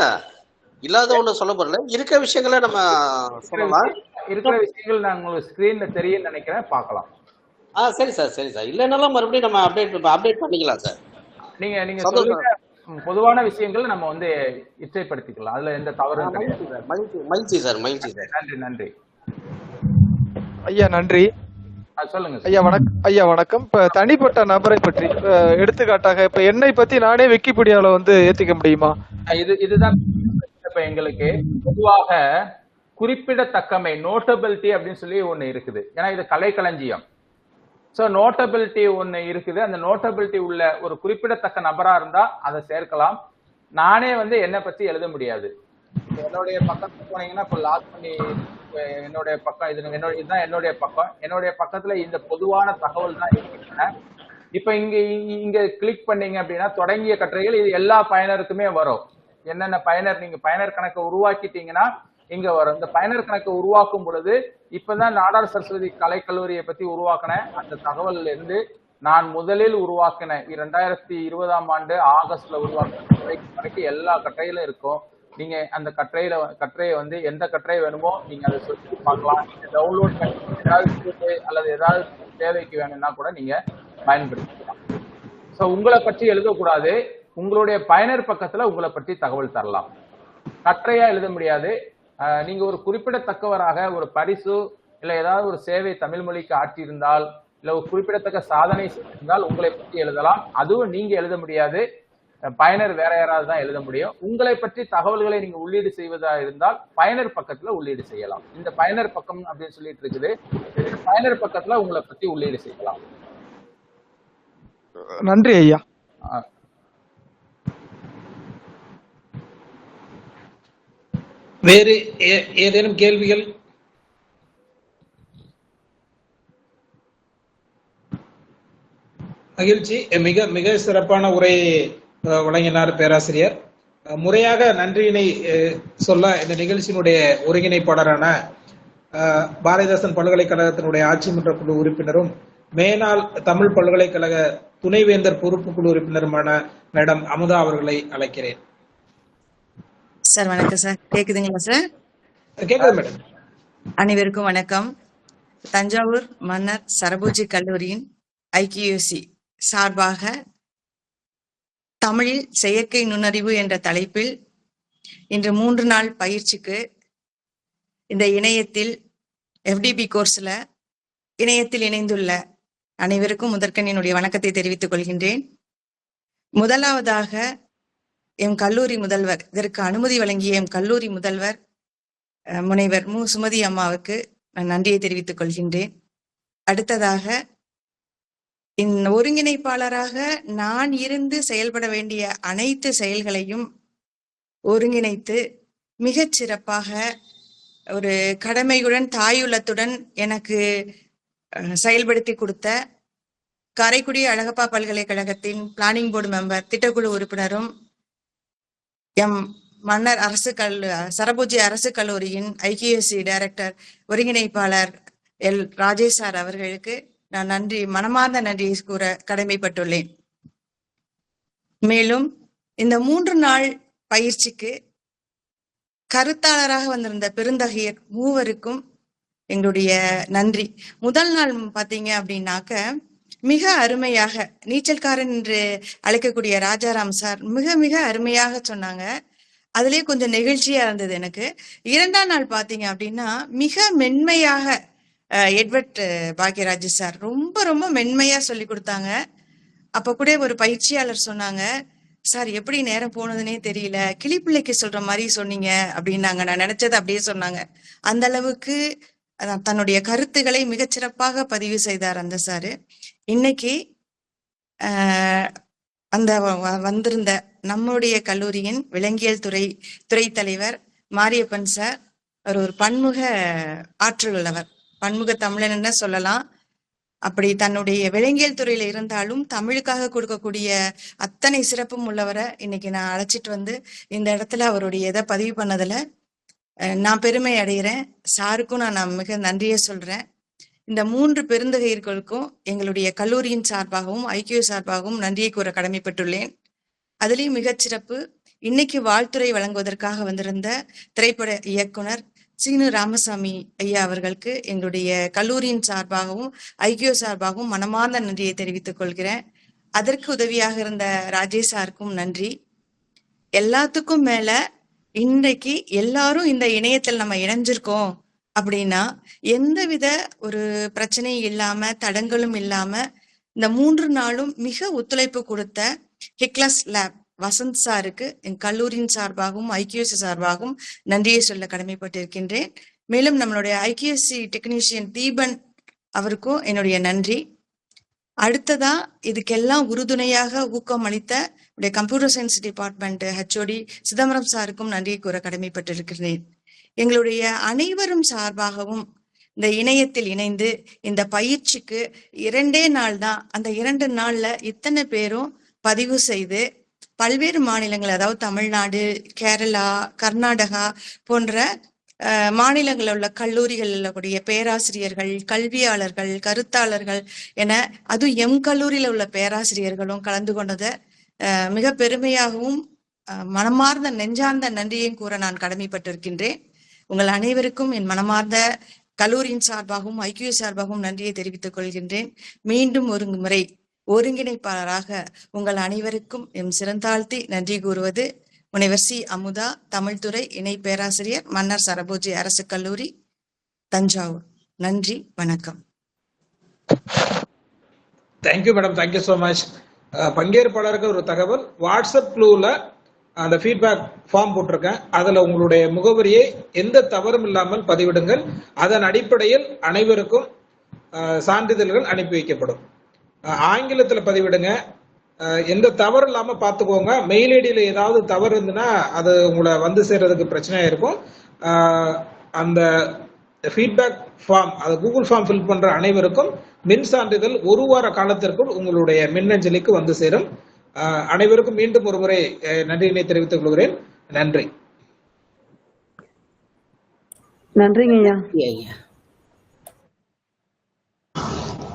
இல்லாத ஒண்ணு சொல்ல போறல, இருக்க விஷயங்களை நம்ம சொல்லலாம். இருக்கிற விஷயங்கள் நான் உங்களுக்கு ஸ்கிரீன்ல தெரியும் நினைக்கிறேன், பார்க்கலாம். சரி சார், சரி சார். இல்லைன்னாலும் மறுபடியும் நம்ம அப்டேட் பண்ணிக்கலாம் சார். நீங்க சொல்லுங்க, பொதுவான விஷயங்கள் நம்ம வந்து இச்சைப்படுத்திக்கலாம், அதுல எந்த தவறும் கிடையாது. மகிழ்ச்சி சார், மகிழ்ச்சி சார். நன்றி நன்றி ஐயா. நன்றி சொல்லுங்க ஐயா. ஐயா வணக்கம். இப்ப தனிப்பட்ட நபரை பற்றி எடுத்துக்காட்டாக இப்ப என்னை பத்தி நானே விக்கிபீடியால வந்து ஏத்திக்க முடியுமா? இதுதான் இப்ப எங்களுக்கு பொதுவாக குறிப்பிடத்தக்கமை, நோட்டபிலிட்டி அப்படின்னு சொல்லி ஒண்ணு இருக்குது. ஏன்னா இது கலைக்களஞ்சியம். சோ நோட்டபிலிட்டி ஒண்ணு இருக்குது. அந்த நோட்டபிலிட்டி உள்ள ஒரு குறிப்பிடத்தக்க நபரா இருந்தா அதை சேர்க்கலாம். நானே வந்து என்னை பத்தி எழுத முடியாது. என்னுடைய பக்கத்துல போனீங்கன்னா இப்ப லாக் பண்ணி என்னுடைய பக்கம் இதுதான் என்னுடைய பக்கம். என்னுடைய பக்கத்துல இந்த பொதுவான தகவல் தான் இருக்கின்றன. இப்ப இங்க கிளிக் பண்ணீங்க அப்படின்னா தொடங்கிய கட்டுரைகள் இது எல்லா பயனருக்குமே வரும். என்னென்ன பயனர், நீங்க பயனர் கணக்கை உருவாக்கிட்டீங்கன்னா இங்க வரும். இந்த பயனர் கணக்கை உருவாக்கும் பொழுது இப்பதான் நாடார் சரஸ்வதி கலைக்கல்லூரியை பத்தி உருவாக்கின அந்த தகவல்ல இருந்து நான் முதலில் உருவாக்கின 2020 ஆகஸ்ட்ல உருவாக்கின வரைக்கும் எல்லா கட்டுரையிலும் இருக்கும். நீங்க அந்த கட்டுரையை வந்து எந்த கட்டுரை வேணுமோ நீங்க அதை சொல்லி பார்க்கலாம். டவுன்லோட் பண்ணி ஏதாவது அல்லது ஏதாவது தேவைக்கு வேணும்னா கூட நீங்க பயன்படுத்திக்கலாம். ஸோ உங்களை பற்றி எழுதக்கூடாது, உங்களுடைய பயனர் பக்கத்துல உங்களை பற்றி தகவல் தரலாம். கட்டுரையா எழுத முடியாது. நீங்க ஒரு குறிப்பிடத்தக்கவராக ஒரு பரிசு இல்ல ஏதாவது ஒரு சேவை தமிழ் மொழிக்கு ஆற்றியிருந்தால் இல்ல ஒரு குறிப்பிடத்தக்க சாதனை செய்திருந்தால் உங்களை பற்றி எழுதலாம். அதுவும் நீங்க எழுத முடியாது, பயனர் வேற யாராவது தான் எழுத முடியும். உங்களை பற்றி தகவல்களை நீங்க உள்ளீடு செய்வதா இருந்தால் பயனர் பக்கத்துல உள்ளீடு செய்யலாம். இந்த பயனர் பக்கம் அப்படின்னு சொல்லிட்டு இருக்குது. பயனர் பக்கத்துல உங்களை பத்தி உள்ளீடு செய்யலாம். நன்றி ஐயா. வேறு ஏதேனும் கேள்விகள்? மகிழ்ச்சி. மிக மிக சிறப்பான உரை வழங்கினார் பேராசிரியர். முறையாக நன்றியினை சொல்ல இந்த நிகழ்ச்சியினுடைய ஒருங்கிணைப்பாளரான பாரதிதாசன் பல்கலைக்கழகத்தினுடைய ஆட்சி மன்ற குழு உறுப்பினரும் மேனாள் தமிழ் பல்கலைக்கழக துணைவேந்தர் பொறுப்பு குழு உறுப்பினருமான மேடம் அமுதா அவர்களை அழைக்கிறேன். சார் வணக்கம் சார். கேக்குதுங்களா சார்? கேக்குது மேடம். அனைவருக்கும் வணக்கம். தஞ்சாவூர் மன்னர் சரபோஜி கல்லூரியின் IQAC சார்பாக தமிழில் செயற்கை நுண்ணறிவு என்ற தலைப்பில் இன்று 3 நாள் பயிற்சிக்கு இந்த இணையத்தில் FDB கோர்ஸ்ல இணையத்தில் இணைந்துள்ள அனைவருக்கும் முதற்கண் என்னுடைய வணக்கத்தை தெரிவித்துக் கொள்கின்றேன். முதலாவதாக எம் கல்லூரி முதல்வர், இதற்கு அனுமதி வழங்கிய எம் கல்லூரி முதல்வர் முனைவர் மு. சுமதி அம்மாவுக்கு நான் நன்றியை தெரிவித்துக் கொள்கின்றேன். அடுத்ததாக ஒருங்கிணைப்பாளராக நான் இருந்து செயல்பட வேண்டிய அனைத்து செயல்களையும் ஒருங்கிணைத்து மிகச் சிறப்பாக ஒரு கடமையுடன் தாயுள்ளத்துடன் எனக்கு செயல்படுத்தி கொடுத்த காரைக்குடி அழகப்பா பல்கலைக்கழகத்தின் பிளானிங் போர்டு மெம்பர், திட்டக்குழு உறுப்பினரும் எம் மன்னர் சரபோஜி அரசு கல்லூரியின் IQAC டைரக்டர் ஒருங்கிணைப்பாளர் எல். ராஜேஷ் சார் அவர்களுக்கு நான் மனமார்ந்த நன்றியை கூற கடமைப்பட்டுள்ளேன். மேலும் இந்த 3 நாள் பயிற்சிக்கு கருத்தாளராக வந்திருந்த பெருந்தகையர் மூவருக்கும் எங்களுடைய நன்றி. முதல் நாள் பாத்தீங்க அப்படின்னாக்க மிக அருமையாக நீச்சல்காரன் என்று அழைக்கக்கூடிய ராஜாராம் சார் மிக மிக அருமையாக சொன்னாங்க. அதுலயே கொஞ்சம் நெகிழ்ச்சியா இருந்தது எனக்கு. 2ஆம் நாள் பாத்தீங்க அப்படின்னா மிக மென்மையாக எட்வர்ட் பாக்யராஜ் சார் ரொம்ப ரொம்ப மென்மையா சொல்லி கொடுத்தாங்க. அப்ப கூட ஒரு பயிற்சியாளர் சொன்னாங்க, சார் எப்படி நேரம் போனதுன்னே தெரியல, கிளிப்பிள்ளைக்கு சொல்ற மாதிரி சொன்னீங்க அப்படின்னாங்க. நான் நினைச்சது அப்படியே சொன்னாங்க. அந்த அளவுக்கு தன்னுடைய கருத்துக்களை மிகச்சிறப்பாக பதிவு செய்தார் அந்த சாரு. இன்னைக்கு அந்த வந்திருந்த நம்முடைய கல்லூரியின் விலங்கியல் துறை தலைவர் மாரியப்பன் சார், அவர் ஒரு பன்முக ஆற்றல் உள்ளவர், பன்முக தமிழன்னு சொல்லலாம். அப்படி தன்னுடைய விலங்கியல் துறையில இருந்தாலும் தமிழுக்காக கொடுக்கக்கூடிய அத்தனை சிறப்பும் உள்ளவரை இன்னைக்கு நான் அழைச்சிட்டு வந்து இந்த இடத்துல அவருடைய இதை பதிவு பண்ணதுல நான் பெருமை அடைகிறேன். சாருக்கும் நான் மிக நன்றியை சொல்றேன். இந்த 3 பெருந்தகையர்களுக்கும் எங்களுடைய கல்லூரியின் சார்பாகவும் IQAC சார்பாகவும் நன்றியை கூற கடமைப்பட்டுள்ளேன். அதுலயும் மிகச்சிறப்பு இன்னைக்கு வாழ்த்துறை வழங்குவதற்காக வந்திருந்த திரைப்பட இயக்குனர் சீனு ராமசாமி ஐயா அவர்களுக்கு எங்களுடைய கல்லூரியின் சார்பாகவும் ஐக்கிய சார்பாகவும் மனமார்ந்த நன்றியை தெரிவித்துக் கொள்கிறேன். அதற்கு உதவியாக இருந்த ராஜேஷ் சாருக்கும் நன்றி. எல்லாத்துக்கும் மேல இன்றைக்கு எல்லாரும் இந்த இணையத்தில் நம்ம இணைஞ்சிருக்கோம் அப்படின்னா எந்தவித ஒரு பிரச்சனையும் இல்லாம தடங்களும் இல்லாம இந்த 3 நாளும் மிக ஒத்துழைப்பு கொடுத்த ஹிக்லஸ் லேப் வசந்த் சாருக்கு என் கல்லூரியின் சார்பாகவும் ஐக்கியூசி சார்பாகவும் நன்றியை சொல்ல கடமைப்பட்டிருக்கின்றேன். மேலும் நம்மளுடைய ஐக்கியூசி டெக்னீஷியன் தீபன் அவருக்கும் என்னுடைய நன்றி. அடுத்ததா இதுக்கெல்லாம் உறுதுணையாக ஊக்கம் அளித்த computer science department HOD Chidambaram சாருக்கும் நன்றியை கூற கடமைப்பட்டிருக்கிறேன். எங்களுடைய அனைவரும் சார்பாகவும் இந்த இணையத்தில் இணைந்து இந்த பயிற்சிக்கு 2 நாள் தான், அந்த 2 நாள்ல இத்தனை பேரும் பதிவு செய்து பல்வேறு மாநிலங்கள், அதாவது தமிழ்நாடு, கேரளா, கர்நாடகா போன்ற மாநிலங்களில் உள்ள கல்லூரிகளில் கூடிய பேராசிரியர்கள், கல்வியாளர்கள், கருத்தாளர்கள் என அதுவும் எம் கல்லூரியில் உள்ள பேராசிரியர்களும் கலந்து கொண்டதை மிக பெருமையாகவும் மனமார்ந்த நெஞ்சார்ந்த நன்றியையும் கூற நான் கடமைப்பட்டிருக்கின்றேன். உங்கள் அனைவருக்கும் என் மனமார்ந்த கல்லூரியின் சார்பாகவும் ஐக்கிய சார்பாகவும் நன்றியை தெரிவித்துக் கொள்கின்றேன். மீண்டும் ஒரு முறை ஒருங்கிணைப்பாளராக உங்கள் அனைவருக்கும் எம் சிறந்தாழ்த்தி நன்றி கூறுவது முனைவர் சி. அமுதா, தமிழ்துறை இணை பேராசிரியர், மன்னர் சரபோஜி அரசு கல்லூரி, தஞ்சாவூர். நன்றி, வணக்கம். Thank you madam, thank you so much. பங்கேற்பாளருக்கு ஒரு தகவல், வாட்ஸ்அப் குழுவில் அந்த ஃபீட்பேக் ஃபார்ம் போட்டிருக்கேன். அதில் உங்களுடைய முகவரியை எந்த தவறும் இல்லாமல் பதிவிடுங்கள். அதன் அடிப்படையில் அனைவருக்கும் சான்றிதழ்கள் அனுப்பி வைக்கப்படும். ஆங்கிலத்தில் பதிவிடுங்க, எந்த தவறு இல்லாம பாத்துக்கோங்க. மெயில் ஐடியில ஏதாவது தவறு இருந்துன்னா அது உங்களை வந்து சேர்றதுக்கு பிரச்சனையா இருக்கும். அந்த ஃபீட்பேக் ஃபார்ம், அது கூகுள் ஃபார்ம் ஃபில் பண்ற அனைவருக்கும் மின் சான்றிதழ் 1 வார காலத்திற்குள் உங்களுடைய மின்னஞ்சலுக்கு வந்து சேரும். அனைவருக்கும் மீண்டும் ஒரு முறை நன்றியினை தெரிவித்துக் கொள்கிறேன். நன்றி. நன்றிங்க ஐயா.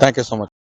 Thank you so much.